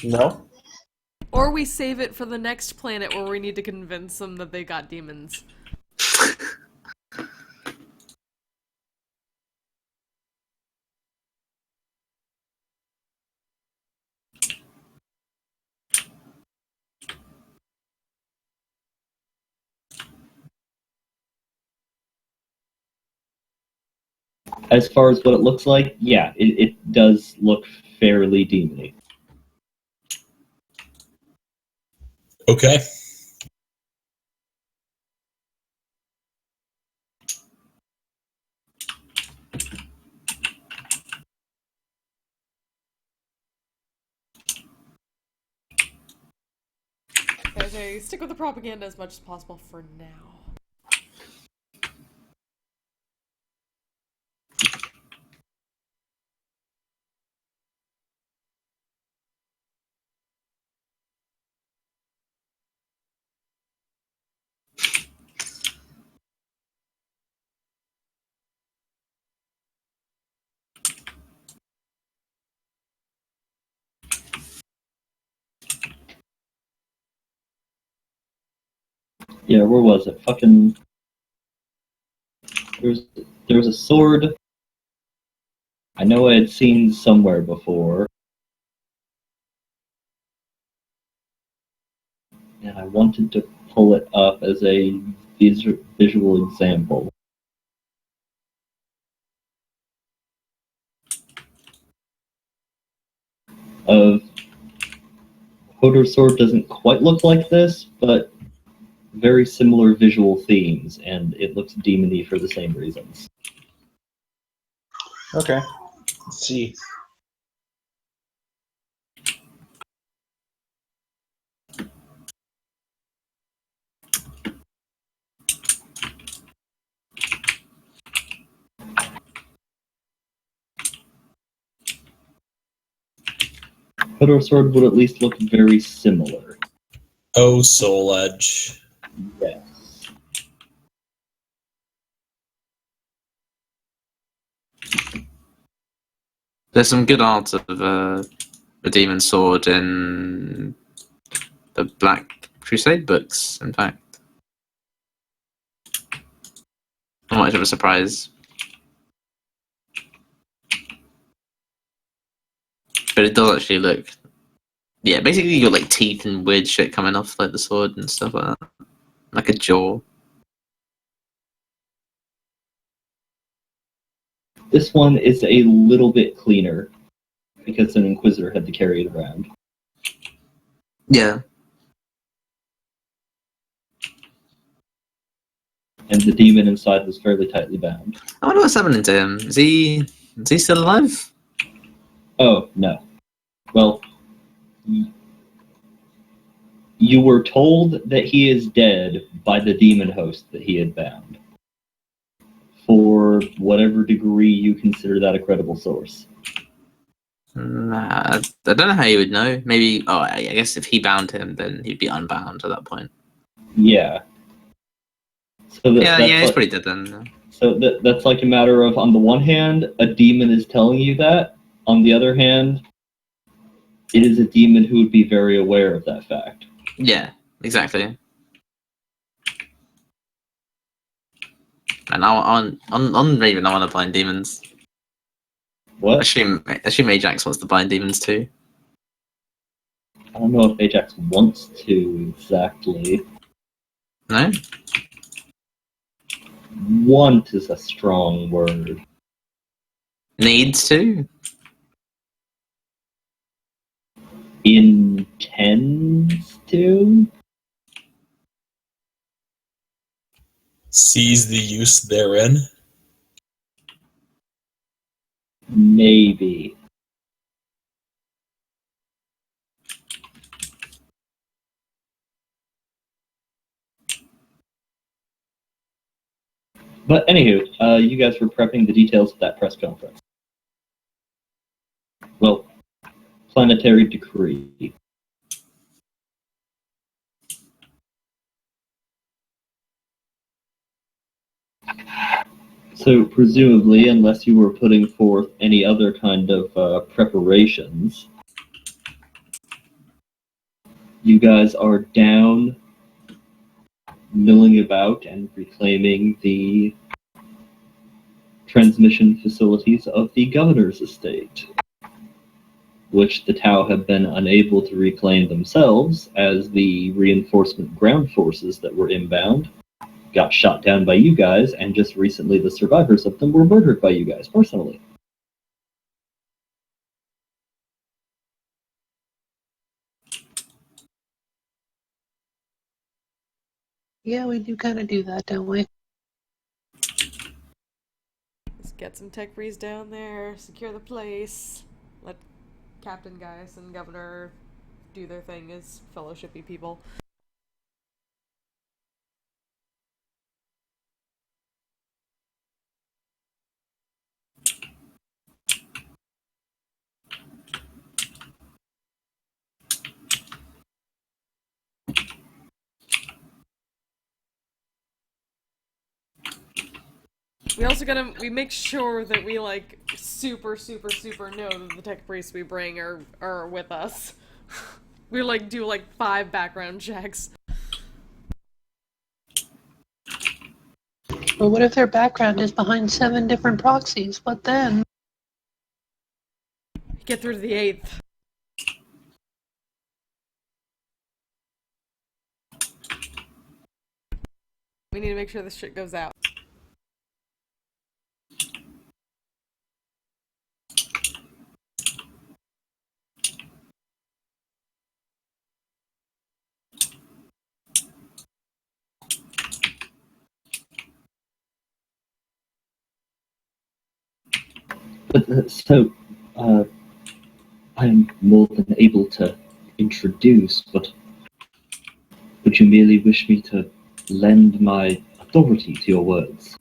No? Or we save it for the next planet where we need to convince them that they got demons. As far as what it looks like, yeah, it does look fairly demony. Okay. Okay, stick with the propaganda as much as possible for now. Yeah, where was it? Fucking... There was a sword I know I had seen somewhere before. And I wanted to pull it up as a visual example. Of Hodor's sword doesn't quite look like this, but very similar visual themes, and it looks demony for the same reasons. Okay. Let's see. Hodor's sword would at least look very similar. Oh, Soul Edge. Yes. There's some good art of the Demon Sword in the Black Crusade books, in fact. Not much of a surprise. But it does actually look... Yeah, basically you got like teeth and weird shit coming off like the sword and stuff like that. Like a jaw. This one is a little bit cleaner, because an Inquisitor had to carry it around. Yeah. And the demon inside was fairly tightly bound. I wonder what's happening to him. Is he still alive? Oh, no. Well, you were told that he is dead by the demon host that he had bound. For whatever degree you consider that a credible source. Nah, I don't know how you would know. Maybe, I guess if he bound him, then he'd be unbound at that point. Yeah. So He's pretty dead then. So that's like a matter of, on the one hand, a demon is telling you that. On the other hand, it is a demon who would be very aware of that fact. Yeah, exactly. And on Raven, I want to bind demons. What? Assume Ajax wants to bind demons too. I don't know if Ajax wants to exactly. No? Want is a strong word. Needs to? Intends to? Sees the use therein. Maybe. But anywho, you guys were prepping the details of that press conference. Well, planetary decree. So presumably, unless you were putting forth any other kind of preparations, you guys are down, milling about, and reclaiming the transmission facilities of the governor's estate, which the Tau have been unable to reclaim themselves, as the reinforcement ground forces that were inbound got shot down by you guys, and just recently the survivors of them were murdered by you guys personally. Yeah, we do kind of do that, don't we? Let's get some tech breeze down there, secure the place, let Captain Gaius and Governor do their thing as fellowshipy people. We also we make sure that we like super know that the tech priests we bring are with us. We like do like 5 background checks. But what if their background is behind 7 different proxies? What then? Get through to the 8th. We need to make sure this shit goes out. But I'm more than able to introduce, but would you merely wish me to lend my authority to your words?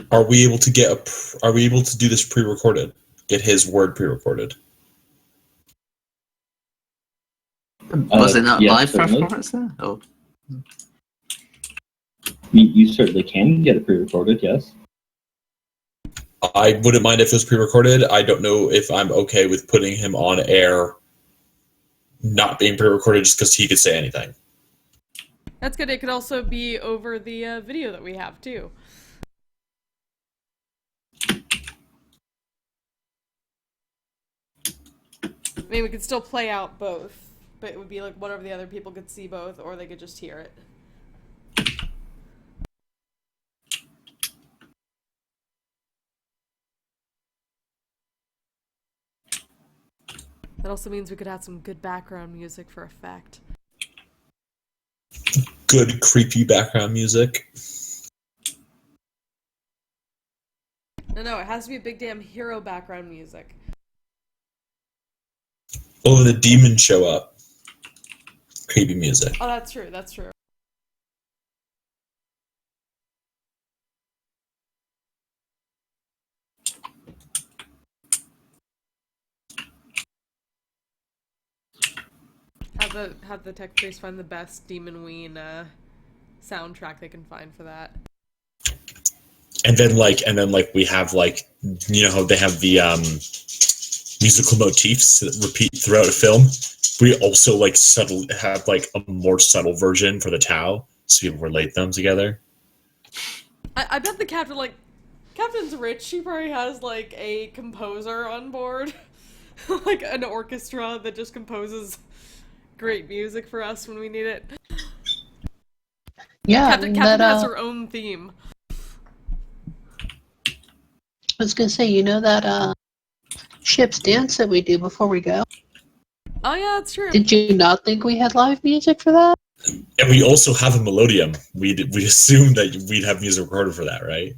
Are we able to are we able to do this pre-recorded? Get his word pre-recorded? Was it not yes, live certainly. performance there? Oh. You certainly can get it pre-recorded, yes. I wouldn't mind if it was pre-recorded. I don't know if I'm okay with putting him on air not being pre-recorded just because he could say anything. That's good. It could also be over the video that we have, too. I mean, we could still play out both, but it would be like one of the other people could see both, or they could just hear it. That also means we could have some good background music for effect. Good, creepy background music. No, it has to be a big damn hero background music. Oh, the demons show up. Creepy music. Oh, that's true, that's true. Have the tech priest find the best Demon Ween soundtrack they can find for that. And then we have like, you know how they have the musical motifs that repeat throughout a film, we also like have like a more subtle version for the Tau, so people relate them together. I bet the Captain's rich. She probably has like a composer on board, like an orchestra that just composes great music for us when we need it. Yeah, Captain has her own theme. I was gonna say, you know that ship's dance that we do before we go? Oh yeah, that's true. Did you not think we had live music for that? And we also have a melodium. We assumed that we'd have music recorded for that, right?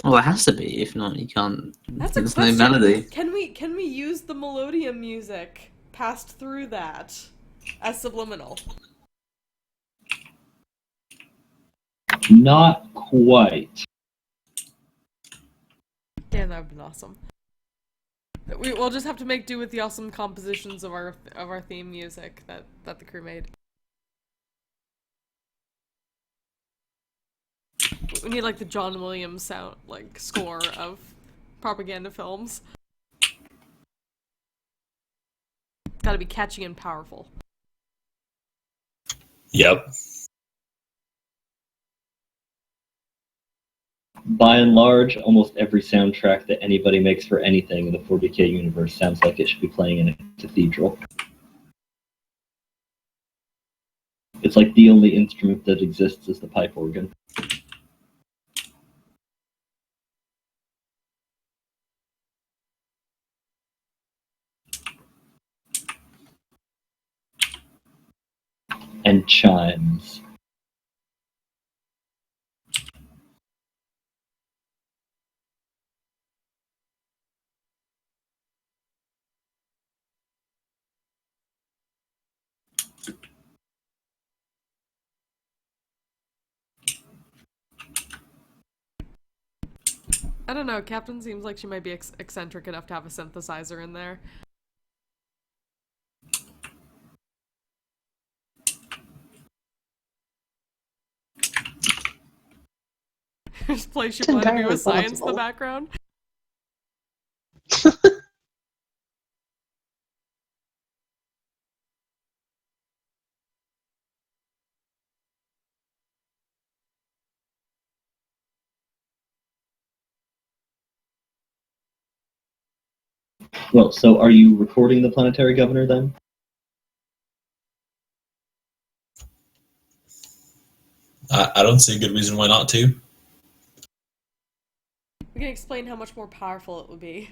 Well, it has to be. If not, you can't. That's a There's question. no melody. Can we use the melodium music passed through that as subliminal? Not quite. Yeah, that would be awesome. We'll just have to make do with the awesome compositions of our theme music that the crew made. We need like the John Williams sound score of propaganda films. It's gotta be catchy and powerful. Yep. By and large, almost every soundtrack that anybody makes for anything in the 40K universe sounds like it should be playing in a cathedral. It's like the only instrument that exists is the pipe organ. And chimes. I don't know, Captain seems like she might be eccentric enough to have a synthesizer in there. Just play She Blinded Me with Science in the background. Well, so are you recording the planetary governor then? I don't see a good reason why not to. We can explain how much more powerful it would be.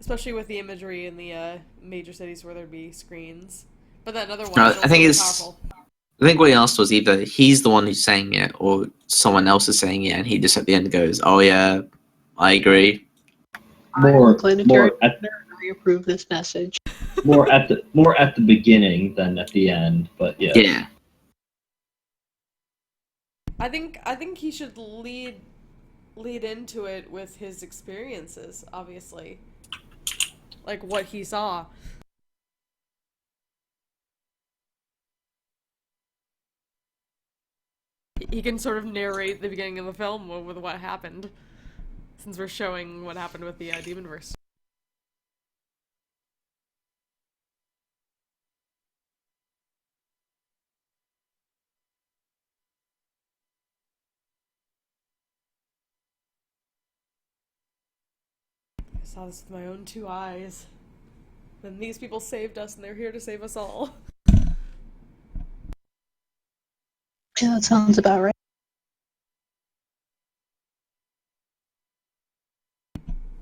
Especially with the imagery in the major cities where there'd be screens. But then other ones I think it's. powerful. I think what he asked was either he's the one who's saying it or someone else is saying it, and he just at the end goes, "Oh yeah, I agree." I approve this message. more at the beginning than at the end, but yeah. Yeah. I think he should lead into it with his experiences, obviously. Like what he saw. He can sort of narrate the beginning of the film with what happened, since we're showing what happened with the Demonverse. I saw this with my own two eyes. Then these people saved us, and they're here to save us all. Yeah, that sounds about right.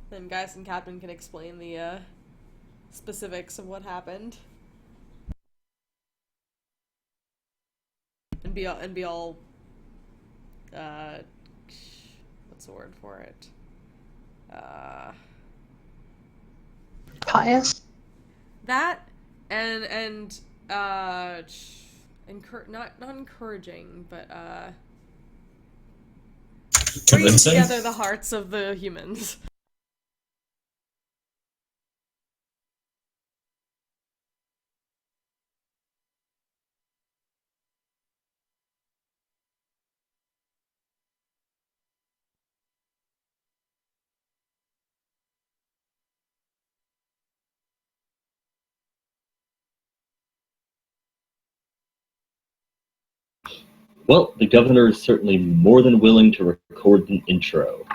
Then Gaius and Captain can explain the specifics of what happened. And be all what's the word for it? Pious? That and not encouraging, but bringing Convincing? together the hearts of the humans. Well, the governor is certainly more than willing to record an intro.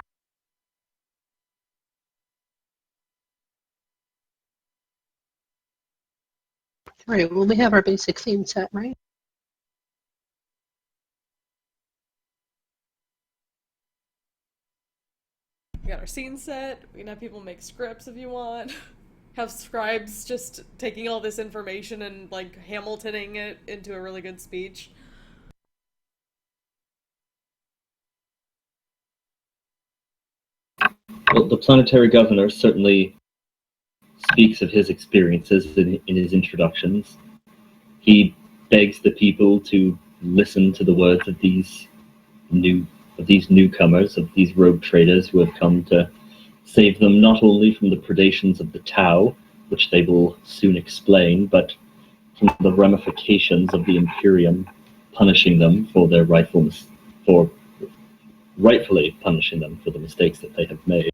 Alright, well, we have our basic theme set, right? We got our scene set. We can have people make scripts if you want. Have scribes just taking all this information and like Hamiltoning it into a really good speech. Well, the planetary governor certainly speaks of his experiences in his introductions. He begs the people to listen to the words of these newcomers, of these rogue traders who have come to save them not only from the predations of the Tau, which they will soon explain, but from the ramifications of the Imperium punishing them for their rightfully punishing them for the mistakes that they have made.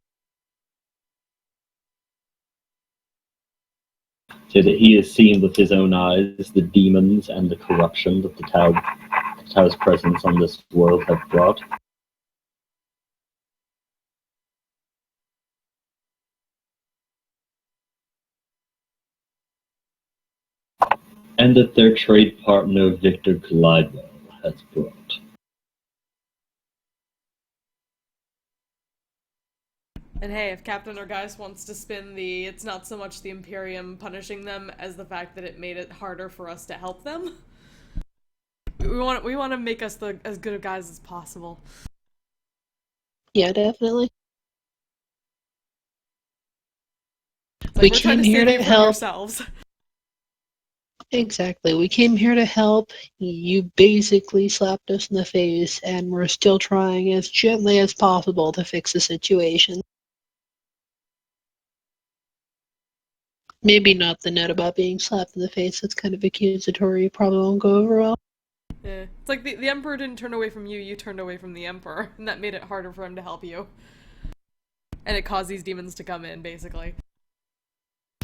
So that he has seen with his own eyes the demons and the corruption that the Tau's presence on this world have brought. And that their trade partner Victor Glidewell has brought. And hey, if Captain Orgeist wants to spin the it's not so much the Imperium punishing them as the fact that it made it harder for us to help them. We want to make us as good of guys as possible. Yeah, definitely. It's like We we're trying came to here save to you from help. yourselves. Exactly. We came here to help. You basically slapped us in the face, and we're still trying as gently as possible to fix the situation. Maybe not the note about being slapped in the face. That's kind of accusatory. Probably won't go over well. Yeah. It's like the Emperor didn't turn away from you, you turned away from the Emperor, and that made it harder for him to help you. And it caused these demons to come in, basically.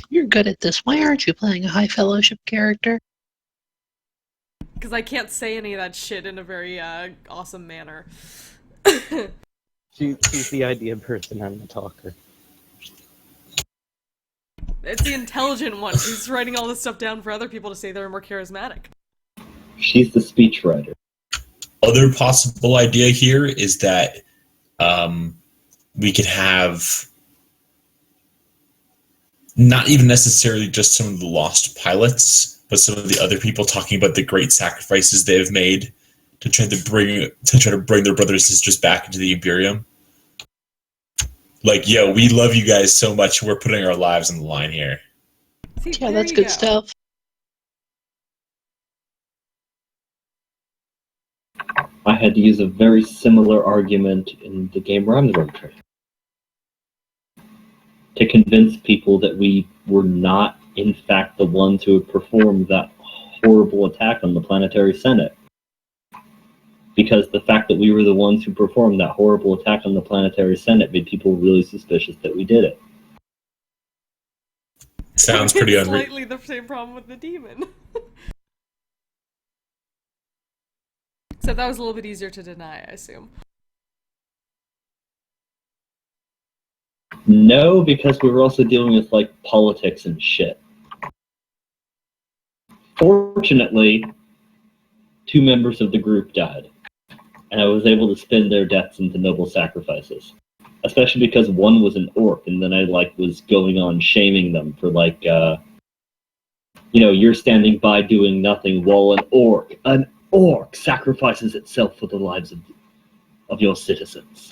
You're good at this. Why aren't you playing a high fellowship character? Because I can't say any of that shit in a very awesome manner. She's the idea person, I'm the talker. It's the intelligent one who's writing all this stuff down for other people to say they're more charismatic. She's the speechwriter. Other possible idea here is that we could have not even necessarily just some of the lost pilots, but some of the other people talking about the great sacrifices they have made to try to bring their brothers and sisters back into the Imperium. Like, yo, we love you guys so much, we're putting our lives on the line here. See, Yeah, there that's you good go. stuff. I had to use a very similar argument in the game where I'm the rogue trader. To convince people that we were not, in fact, the ones who had performed that horrible attack on the Planetary Senate. Because the fact that we were the ones who performed that horrible attack on the Planetary Senate made people really suspicious that we did it. Sounds pretty It's unreal. slightly the same problem with the demon. Except that was a little bit easier to deny, I assume. No, because we were also dealing with, like, politics and shit. Fortunately, 2 members of the group died, and I was able to spin their deaths into noble sacrifices. Especially because one was an orc, and then I, like, was going on shaming them for, like, you're standing by doing nothing while an orc sacrifices itself for the lives of your citizens.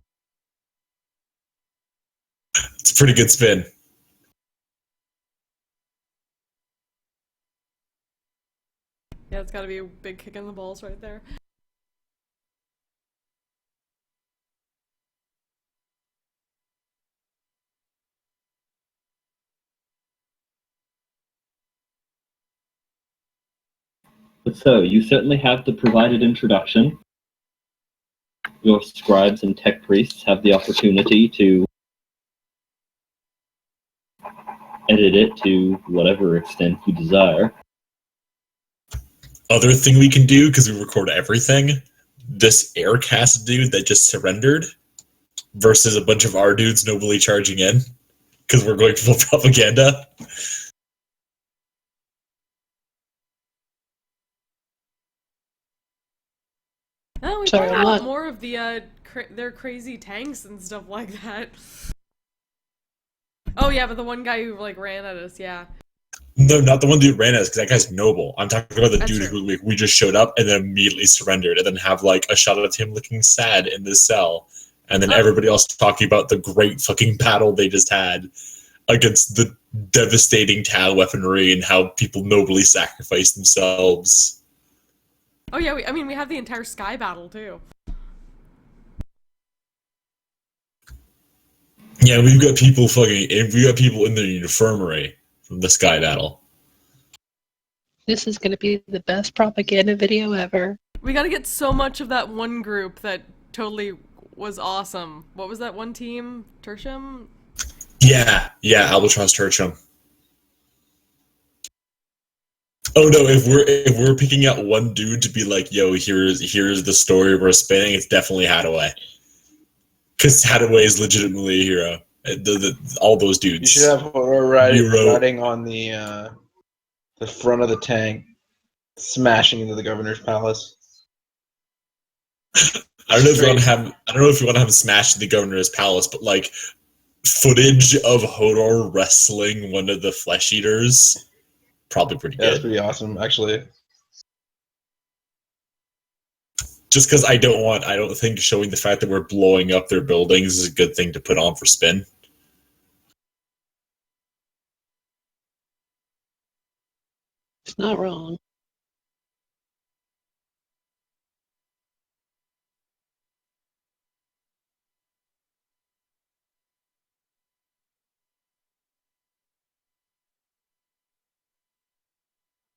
It's a pretty good spin. Yeah, it's gotta be a big kick in the balls right there. But so, you certainly have the provided introduction. Your scribes and tech priests have the opportunity to edit it to whatever extent you desire. Other thing we can do, because we record everything, this aircast dude that just surrendered versus a bunch of our dudes nobly charging in because we're going full propaganda. Oh, we Sorry, probably I'm want not. more of the their crazy tanks and stuff like that. Oh yeah, but the one guy who like ran at us, yeah. No, not the one dude ran at us, because that guy's noble. I'm talking about the That's dude true. who we just showed up and then immediately surrendered, and then have like a shot of him looking sad in this cell, and then everybody else talking about the great fucking battle they just had against the devastating Tau weaponry and how people nobly sacrificed themselves. Oh yeah, I mean we have the entire sky battle too. Yeah, we've got people in the infirmary from the sky battle. This is going to be the best propaganda video ever. We gotta get so much of that one group that totally was awesome. What was that one team? Tertium? Yeah, Albatross Tertium. Oh no, if we're picking out one dude to be like, yo, here's the story we're spinning, it's definitely Hadaway. Because Hadaway is legitimately a hero. All those dudes. You should have Horror riding on the front of the tank, smashing into the governor's palace. I don't know if you want to have him smash the governor's palace, but like footage of Hodor wrestling one of the flesh eaters, probably pretty Yeah, that's good. pretty awesome, actually. Just because I don't think showing the fact that we're blowing up their buildings is a good thing to put on for spin. It's not wrong.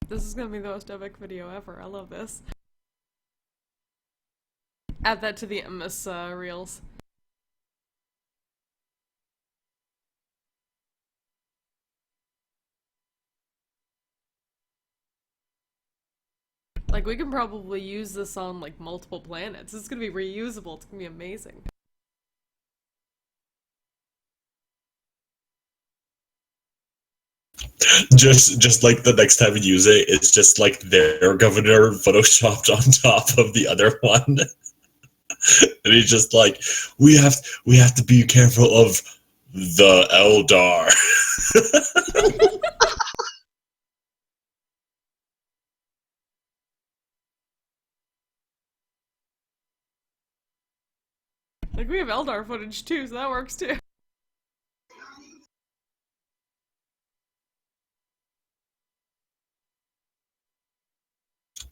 This is gonna be the most epic video ever. I love this. Add that to the MS reels. Like, we can probably use this on, like, multiple planets. It's gonna be reusable. It's gonna be amazing. Just like the next time we use it, it's just like their governor photoshopped on top of the other one. And he's just like, we have to be careful of the Eldar. Like, we have Eldar footage too, so that works too.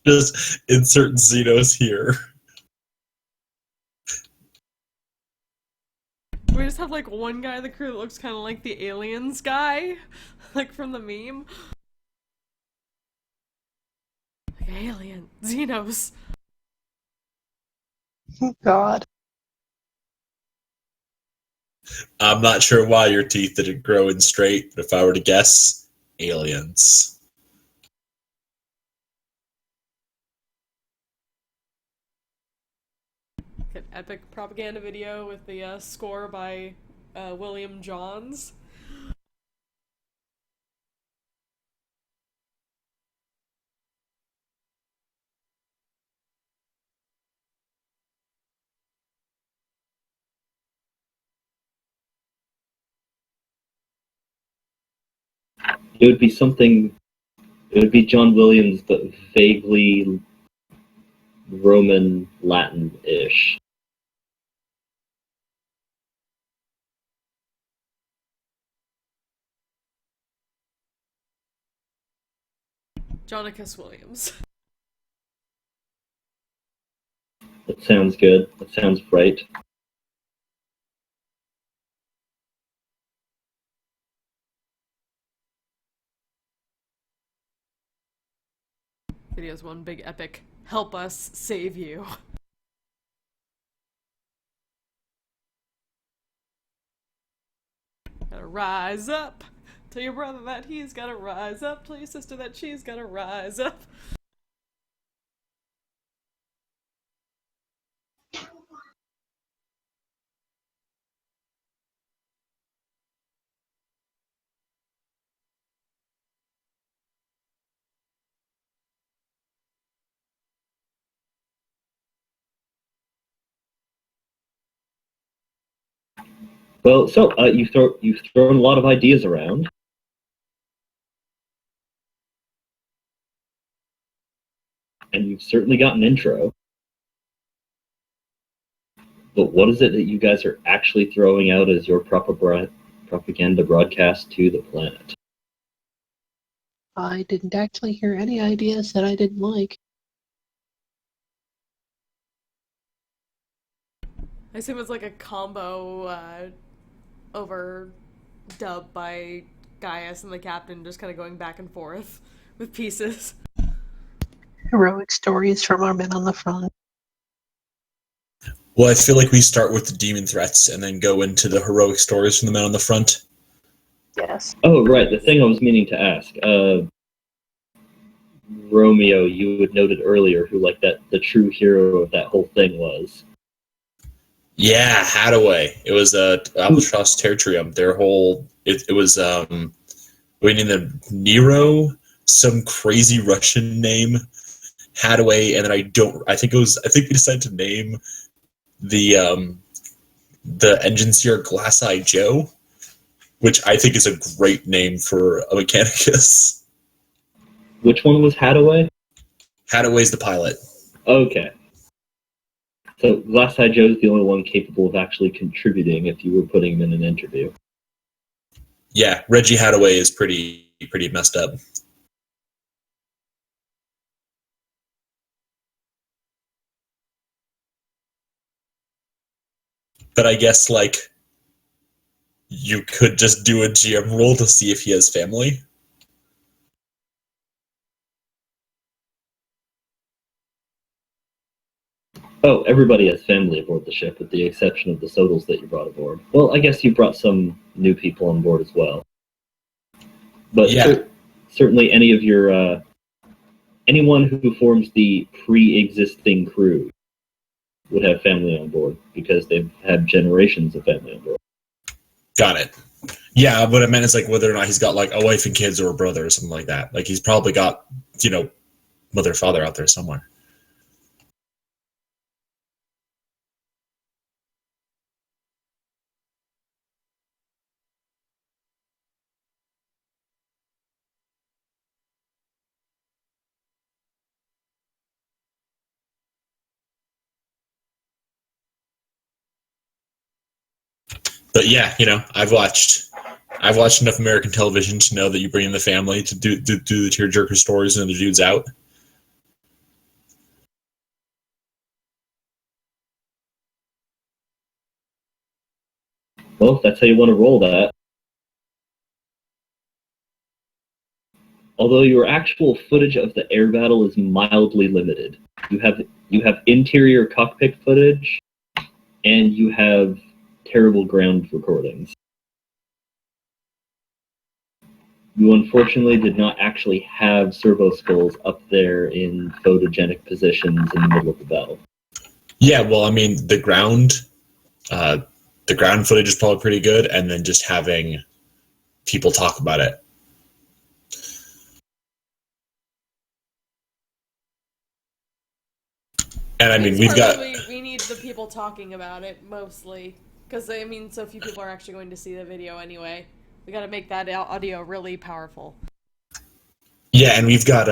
Just insert Xenos here. We just have, like, one guy in the crew that looks kind of like the aliens guy. Like, from the meme. Like, alien. Xenos. God. I'm not sure why your teeth didn't grow in straight, but if I were to guess, aliens. An epic propaganda video with the score by William Johns. It would be something. It would be John Williams, but vaguely Roman Latin-ish. Jonicus Williams. That sounds good. That sounds right. Video's one big epic. Help us save you. Gotta rise up. Tell your brother that he's gotta rise up. Tell your sister that she's gotta rise up. Well, so you've thrown a lot of ideas around. And you've certainly got an intro. But what is it that you guys are actually throwing out as your propaganda broadcast to the planet? I didn't actually hear any ideas that I didn't like. I assume it's like a combo overdub by Gaius and the captain just kind of going back and forth with pieces. Heroic stories from our men on the front. Well, I feel like we start with the demon threats and then go into the heroic stories from the men on the front. Yes. Oh, right. The thing I was meaning to ask. Romeo, you had noted earlier who the true hero of that whole thing was. Yeah, Hadaway. It was Albatross Territorium. Their whole it was waiting the Nero, some crazy Russian name, Hadaway, and then I think we decided to name the engine seer Glass Eye Joe, which I think is a great name for a Mechanicus. Which one was Hadaway? Hadaway's the pilot. Okay. So Glass Eye Joe's the only one capable of actually contributing if you were putting him in an interview. Yeah, Reggie Hadaway is pretty messed up. But I guess, you could just do a GM roll to see if he has family. Oh, everybody has family aboard the ship, with the exception of the Sodals that you brought aboard. Well, I guess you brought some new people on board as well. But yeah. Certainly any of your... anyone who forms the pre-existing crew would have family on board, because they've had generations of family on board. Got it. Yeah, what I meant is whether or not he's got a wife and kids or a brother or something like that. He's probably got, mother or father out there somewhere. But yeah, I've watched enough American television to know that you bring in the family to do the tearjerker stories and the dude's out. Well, if that's how you want to roll that. Although your actual footage of the air battle is mildly limited. You have interior cockpit footage, and you have terrible ground recordings. You unfortunately did not actually have servo skulls up there in photogenic positions in the middle of the battle. Yeah, well, I mean, the ground footage is probably pretty good, and then just having people talk about it. And I mean, we need the people talking about it mostly, because so few people are actually going to see the video anyway. We got to make that audio really powerful. Yeah, and we've got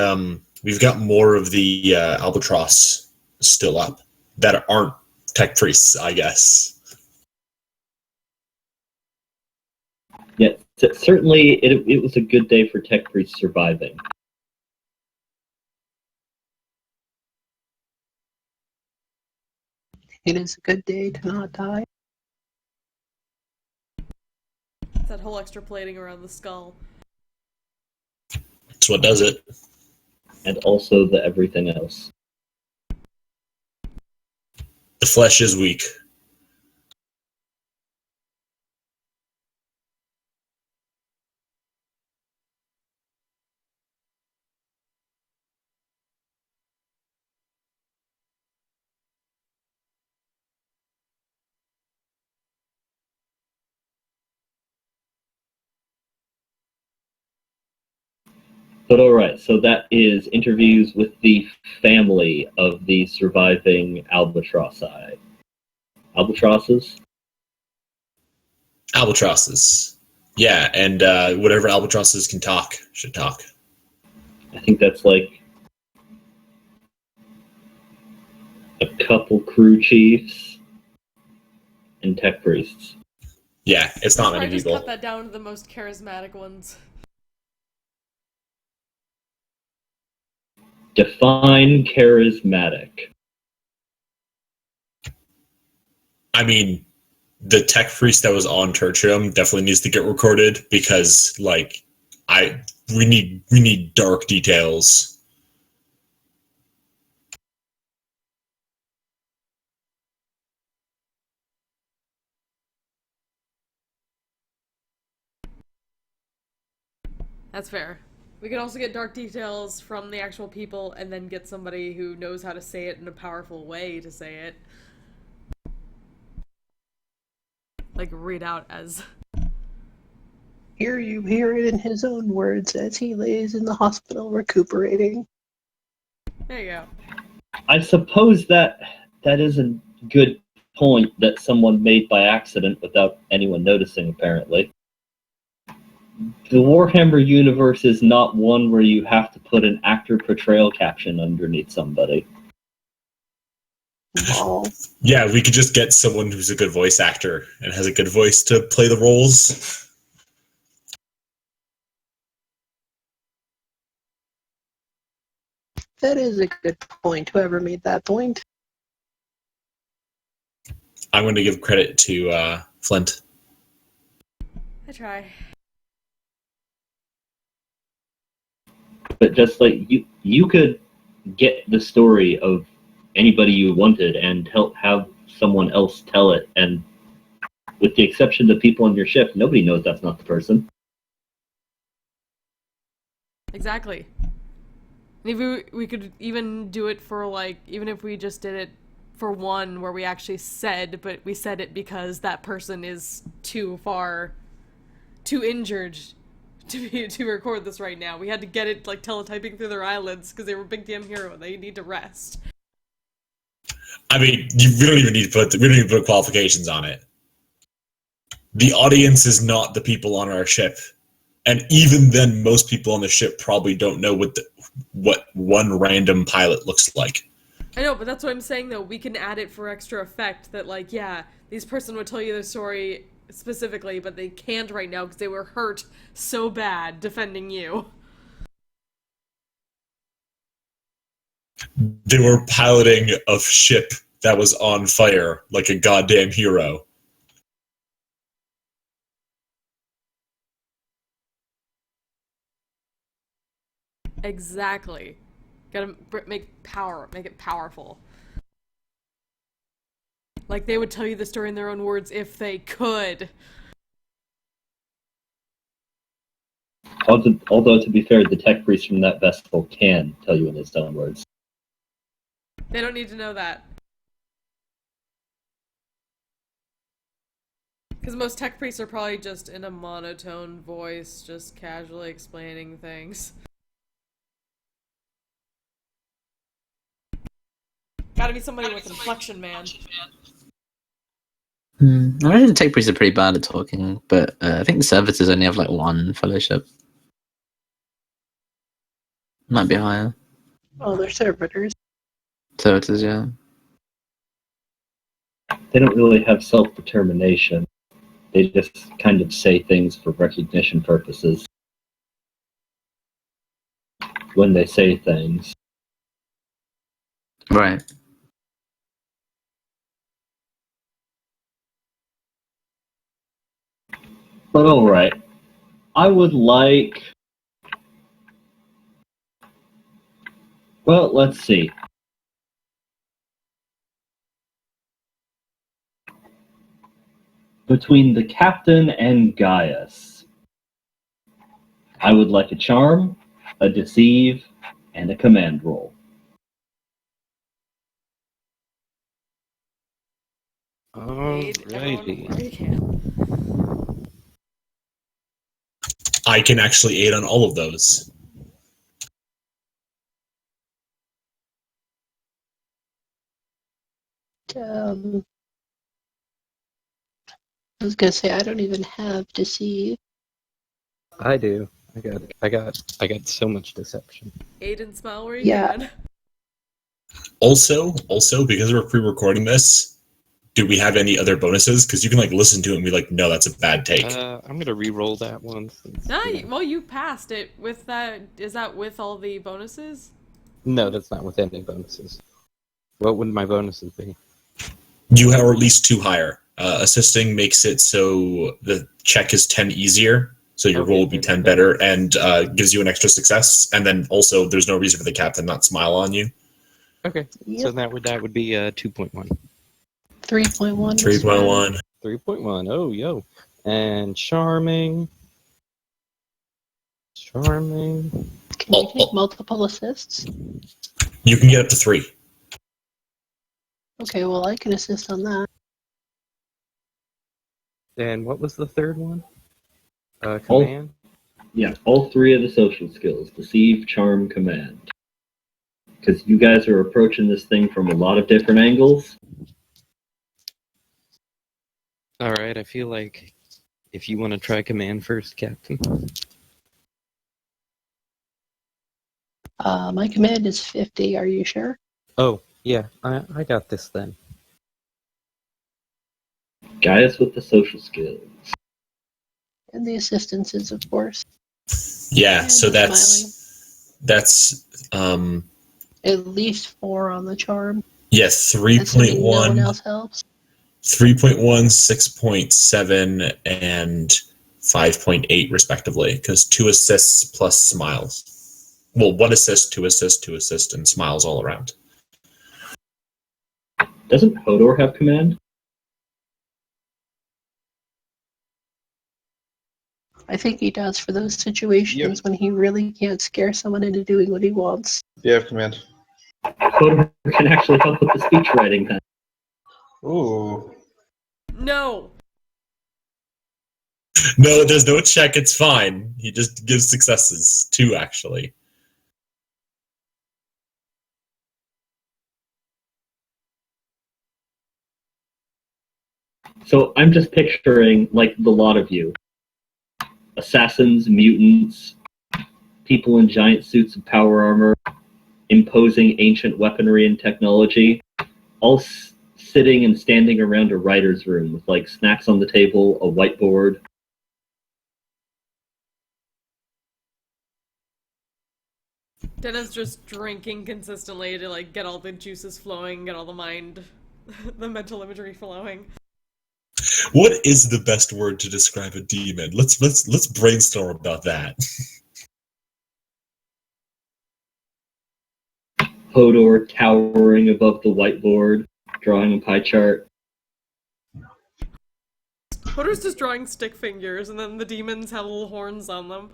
more of the Albatross still up that aren't tech priests, I guess. Yeah, certainly it was a good day for tech priests surviving. It is a good day to not die. That whole extra plating around the skull. That's what does it. And also the everything else. The flesh is weak. But alright, so that is interviews with the family of the surviving Albatrossi. Albatrosses? Albatrosses. Yeah, and whatever albatrosses can talk should talk. I think that's like a couple crew chiefs and tech priests. Yeah, it's not many I just people. cut that down to the most charismatic ones. Define charismatic. I mean, the tech priest that was on Tertium definitely needs to get recorded because, like, we need dark details. That's fair. We could also get dark details from the actual people and then get somebody who knows how to say it in a powerful way to say it. Like, read out as... Here you hear it in his own words as he lays in the hospital recuperating. There you go. I suppose that is a good point that someone made by accident without anyone noticing, apparently. The Warhammer universe is not one where you have to put an actor portrayal caption underneath somebody. Lol. Yeah, we could just get someone who's a good voice actor and has a good voice to play the roles. That is a good point. Whoever made that point. I'm going to give credit to Flint. I try. But just like you could get the story of anybody you wanted and have someone else tell it, and with the exception of the people on your ship, nobody knows that's not the person. Exactly. Maybe we could even do it for, like, even if we just did it for one where we actually said, but we said it because that person is too injured to record this right now. We had to get it, like, teletyping through their eyelids because they were big damn hero and they need to rest. I mean, we don't even need to put qualifications on it. The audience is not the people on our ship. And even then, most people on the ship probably don't know what one random pilot looks like. I know, but that's what I'm saying, though. We can add it for extra effect that, like, yeah, this person would tell you their story specifically, but they can't right now because they were hurt so bad defending you. They were piloting a ship that was on fire like a goddamn hero. Exactly. Gotta make it powerful. Like, they would tell you the story in their own words if they could. Although, to be fair, the tech priest from that vessel can tell you in his own words. They don't need to know that. Because most tech priests are probably just in a monotone voice, just casually explaining things. Gotta be somebody with inflection, man. I imagine the tech priests are pretty bad at talking, but I think the servitors only have like one fellowship. Might be higher. Oh, they're servitors. Servitors, yeah. They don't really have self-determination. They just kind of say things for recognition purposes. When they say things. Right. But alright. I would like... Well, let's see. Between the captain and Gaius, I would like a charm, a deceive, and a command roll. Alrighty. I can actually aid on all of those. Um, I was gonna say I don't even have deceive. I do. I got so much deception. Aiden, smile where you Yeah. can. Also, because we're pre-recording this, do we have any other bonuses? Because you can listen to it and be like, no, that's a bad take. I'm gonna re-roll that one. Since, Well, you passed it with that. Is that with all the bonuses? No, that's not with any bonuses. What would my bonuses be? You have at least 2 higher. Assisting makes it so the check is 10 easier, so your roll will be 10 better, and gives you an extra success. And then also, there's no reason for the captain not smile on you. Okay, so that would be 2.1. 3.1. 3.1. 3.1. Oh, yo, and charming. Charming. Can you take multiple assists? You can get up to 3. Okay, well I can assist on that. And what was the third one? Command? All 3 of the social skills. Deceive, Charm, Command. Because you guys are approaching this thing from a lot of different angles. Alright, I feel like if you want to try command first, Captain. My command is 50, are you sure? Oh, yeah, I got this then. Guys with the social skills. And the assistances, of course. Yeah, And so the that's at least 4 on the charm. 3.1. No one else helps. 3.1, 6.7, and 5.8 respectively, because 2 assists plus smiles. Well, 1 assist, 2 assist, 2 assist, and smiles all around. Doesn't Hodor have command? I think he does for those situations when he really can't scare someone into doing what he wants. You have command. Hodor can actually help with the speech writing then. Ooh. No. No, there's no check, it's fine. He just gives successes. 2, actually. So I'm just picturing, the lot of you. Assassins, mutants, people in giant suits of power armor, imposing ancient weaponry and technology, all sitting and standing around a writer's room with, snacks on the table, a whiteboard. Dennis just drinking consistently to get all the juices flowing, get all the mind, the mental imagery flowing. What is the best word to describe a demon? Let's brainstorm about that. Hodor towering above the whiteboard, drawing a pie chart. Hodor's just drawing stick figures, and then the demons have little horns on them.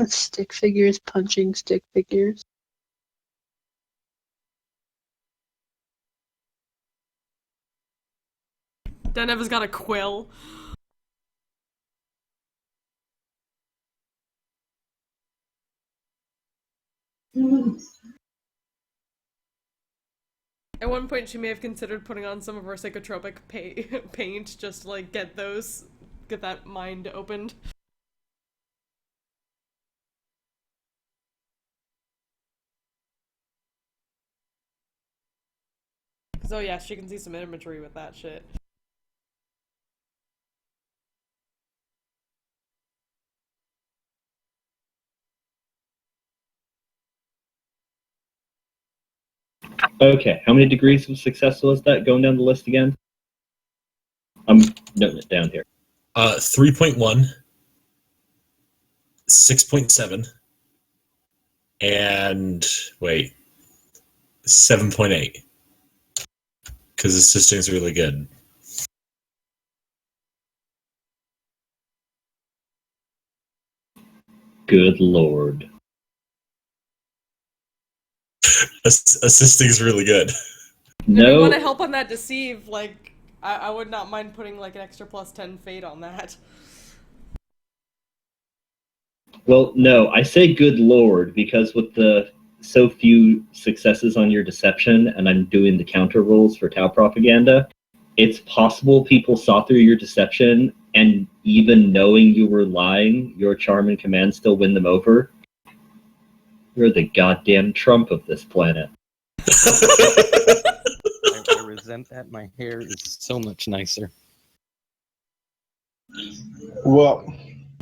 Stick figures punching stick figures. Deneva's got a quill. At one point, she may have considered putting on some of her psychotropic paint just to get that mind opened. So yeah, she can see some imagery with that shit. Okay, how many degrees of success was that? Going down the list again? I'm noting it down here. 3.1, 6.7, and 7.8. Because assisting is really good. Good lord. Assisting is really good. If you No, want to help on that deceive, I would not mind putting an extra plus 10 fate on that. well, no, I say good lord because with the so few successes on your deception, and I'm doing the counter rolls for Tau propaganda, it's possible people saw through your deception, and even knowing you were lying, your charm and command still win them over. You're the goddamn Trump of this planet. I resent that. My hair is so much nicer. Well,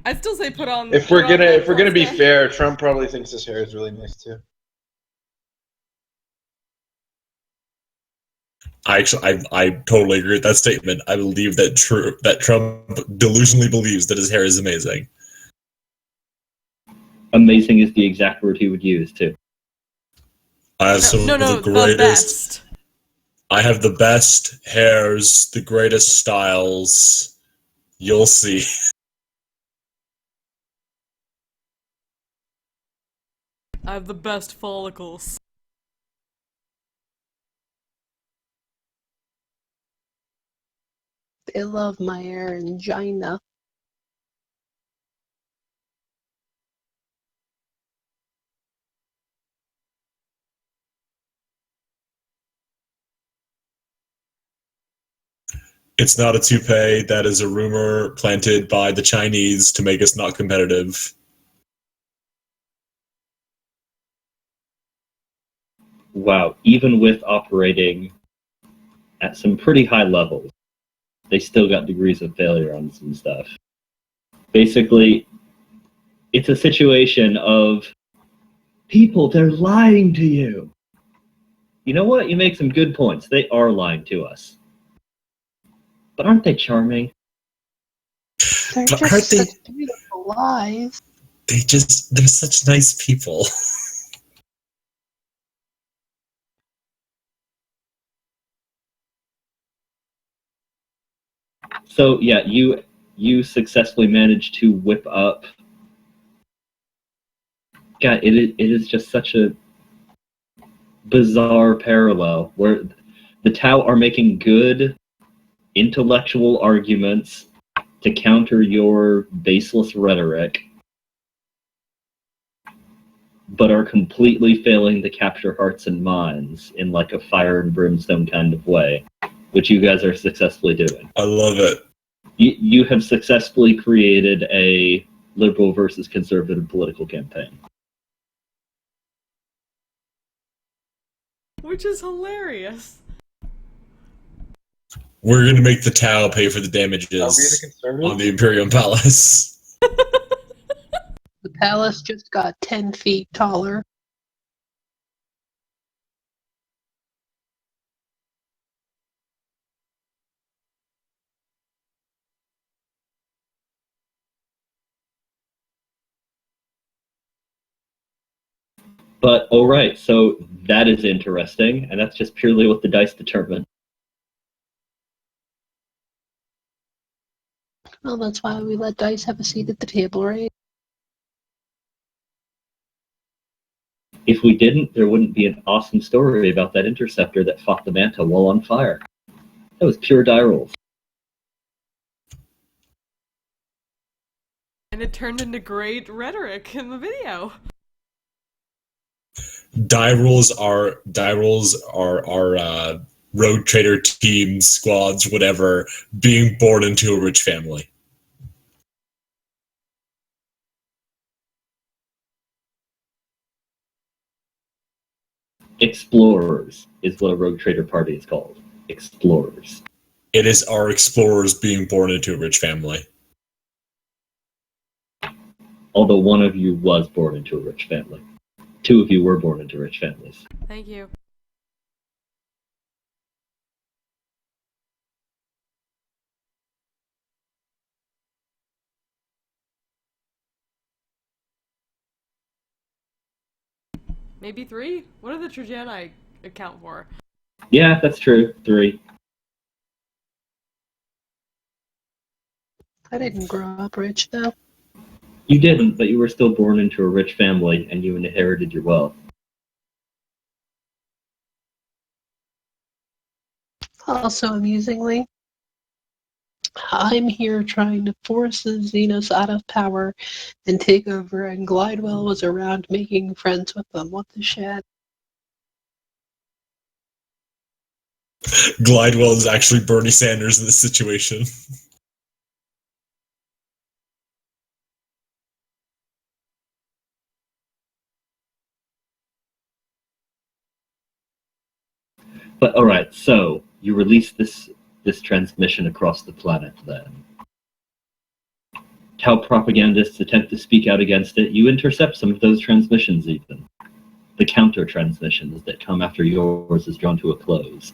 I'd still say put on. if put we're on that gonna be mustache. fair, Trump probably thinks his hair is really nice too. I totally agree with that statement. I believe that Trump delusionally believes that his hair is amazing. Amazing is the exact word he would use, too. I have some of the greatest. Best. I have the best hairs, the greatest styles. You'll see. I have the best follicles. They love my angina. It's not a toupee. That is a rumor planted by the Chinese to make us not competitive. Wow, even with operating at some pretty high levels, they still got degrees of failure on some stuff. Basically, it's a situation of people, they're lying to you. You know what? You make some good points. They are lying to us. But aren't they charming? They're But just aren't they- such beautiful lies. They're such nice people. So yeah, you successfully managed to whip up. God, it is just such a bizarre parallel where the Tau are making good intellectual arguments to counter your baseless rhetoric, but are completely failing to capture hearts and minds in like a fire and brimstone kind of way, which you guys are successfully doing. I love it. You have successfully created a liberal versus conservative political campaign. Which is hilarious. We're going to make the Tau pay for the Are we the damages conservatives? on the Imperium Palace. The palace just got 10 feet taller. But alright, so that is interesting, and that's just purely what the dice determine. Well, that's why we let dice have a seat at the table, right? If we didn't, there wouldn't be an awesome story about that interceptor that fought the Manta while on fire. That was pure die rolls. And it turned into great rhetoric in the video. Die rolls are rogue trader teams, squads, whatever, being born into a rich family. Explorers is what a rogue trader party is called. Explorers. It is our explorers being born into a rich family. Although one of you was born into a rich family. Two of you were born into rich families. Thank you. Maybe 3? What do the Trojani account for? Yeah, that's true. 3. I didn't grow up rich, though. You didn't, but you were still born into a rich family, and you inherited your wealth. Also, amusingly, I'm here trying to force the Xenos out of power and take over, and Glidewell was around making friends with them. What the shit? Glidewell is actually Bernie Sanders in this situation. But alright, so you release this transmission across the planet then. How propagandists attempt to speak out against it, you intercept some of those transmissions even. The counter transmissions that come after yours is drawn to a close.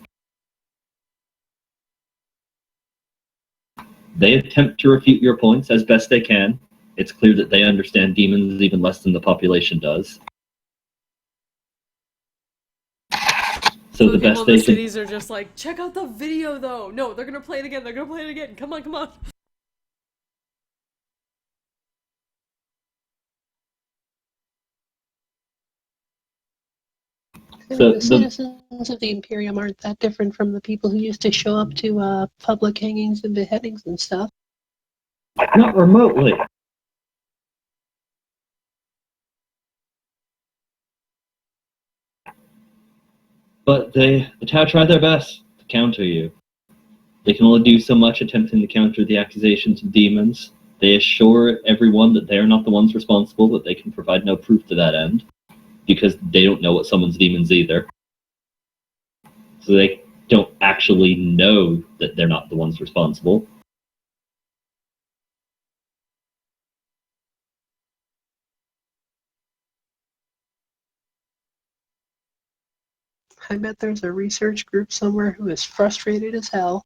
They attempt to refute your points as best they can. It's clear that they understand demons even less than the population does. So the people best in they the can... cities are just like, check out the video though. No, they're gonna play it again. They're gonna play it again. Come on, come on. I So mean, the citizens of the Imperium aren't that different from the people who used to show up to public hangings and beheadings and stuff. Not remotely. But the Tau try their best to counter you. They can only do so much attempting to counter the accusations of demons. They assure everyone that they are not the ones responsible, but they can provide no proof to that end, because they don't know what summons demons either. So they don't actually know that they're not the ones responsible. I bet there's a research group somewhere who is frustrated as hell.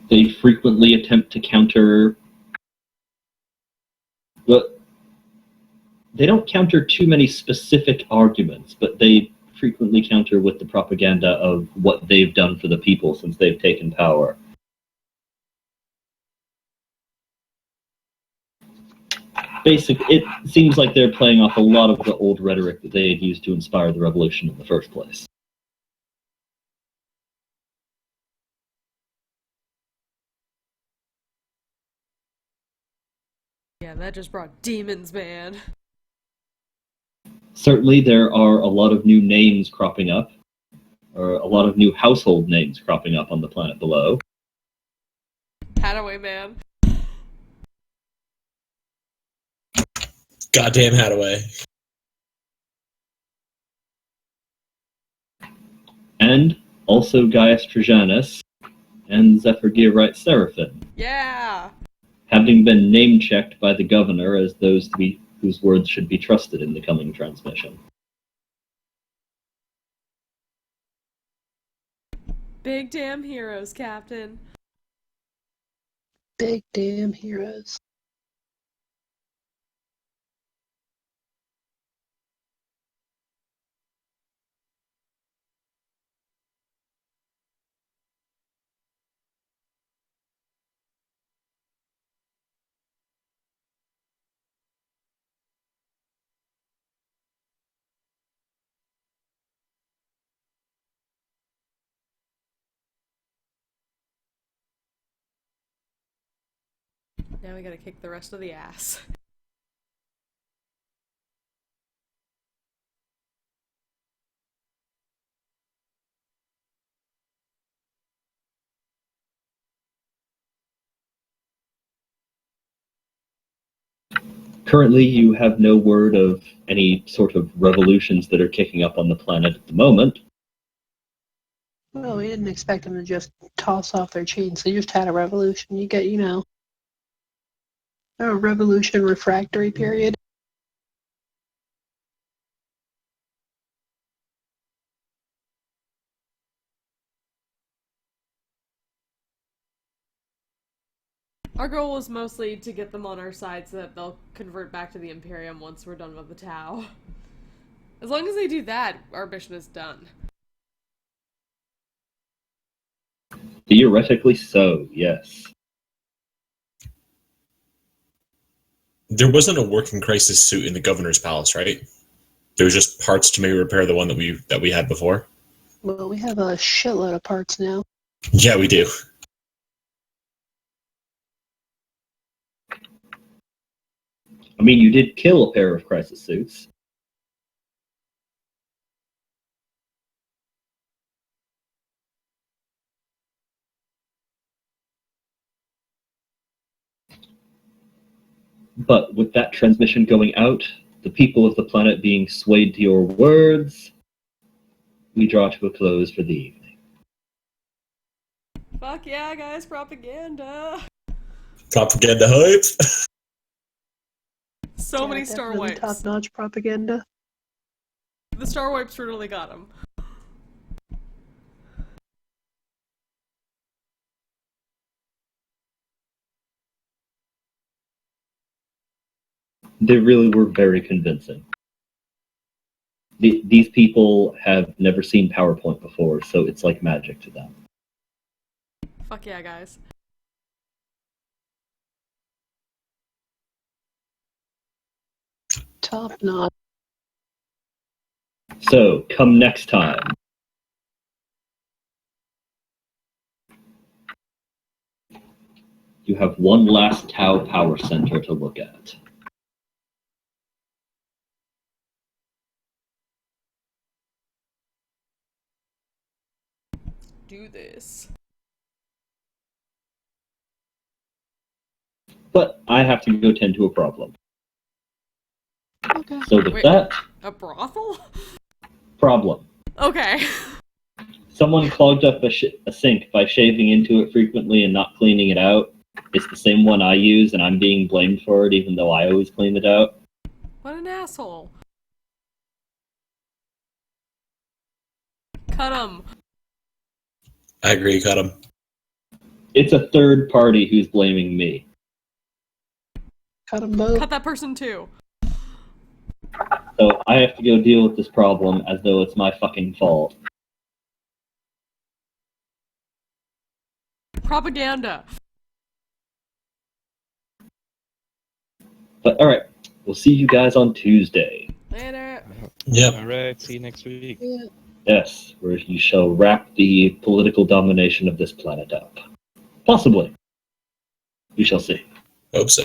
They frequently attempt to counter... But they don't counter too many specific arguments, but they frequently counter with the propaganda of what they've done for the people since they've taken power. Basically, it seems like they're playing off a lot of the old rhetoric that they had used to inspire the revolution in the first place. Yeah, that just brought demons, man. Certainly, there are a lot of new names cropping up, or a lot of new household names cropping up on the planet below. Hadaway, man. Goddamn Hadaway. And also Gaius Trajanus and Zephyr Gearwright Seraphim, Yeah! having been name-checked by the governor as those to be whose words should be trusted in the coming transmission. Big damn heroes, Captain. Big damn heroes. Now we gotta kick the rest of the ass. Currently, you have no word of any sort of revolutions that are kicking up on the planet at the moment. Well, we didn't expect them to just toss off their chains. They just had a revolution. You get, a revolution refractory period. Our goal was mostly to get them on our side so that they'll convert back to the Imperium once we're done with the Tau. As long as they do that, our mission is done. Theoretically so, yes. There wasn't a working crisis suit in the governor's palace, right? There was just parts to maybe repair the one that we had before. Well, we have a shitload of parts now. Yeah, we do. I mean, you did kill a pair of crisis suits. But with that transmission going out, the people of the planet being swayed to your words, we draw to a close for the evening. Fuck yeah, guys, propaganda. Propaganda hype. So many star definitely wipes. top-notch propaganda. The star wipes really got him. They really were very convincing. These people have never seen PowerPoint before, so it's like magic to them. Fuck yeah, guys. Top-notch. So, come next time. You have one last Tau power center to look at. Do this. But I have to go tend to a problem. Okay. So with Wait. that, A problem. Okay. Someone clogged up a sink by shaving into it frequently and not cleaning it out. It's the same one I use, and I'm being blamed for it, even though I always clean it out. What an asshole. Cut him. I agree, cut him. It's a third party who's blaming me. Cut them both. Cut that person too. So I have to go deal with this problem as though it's my fucking fault. Propaganda. But alright, we'll see you guys on Tuesday. Later. Yep. Alright, see you next week. Yeah. Yes, where you shall wrap the political domination of this planet up. Possibly. We shall see. Hope so.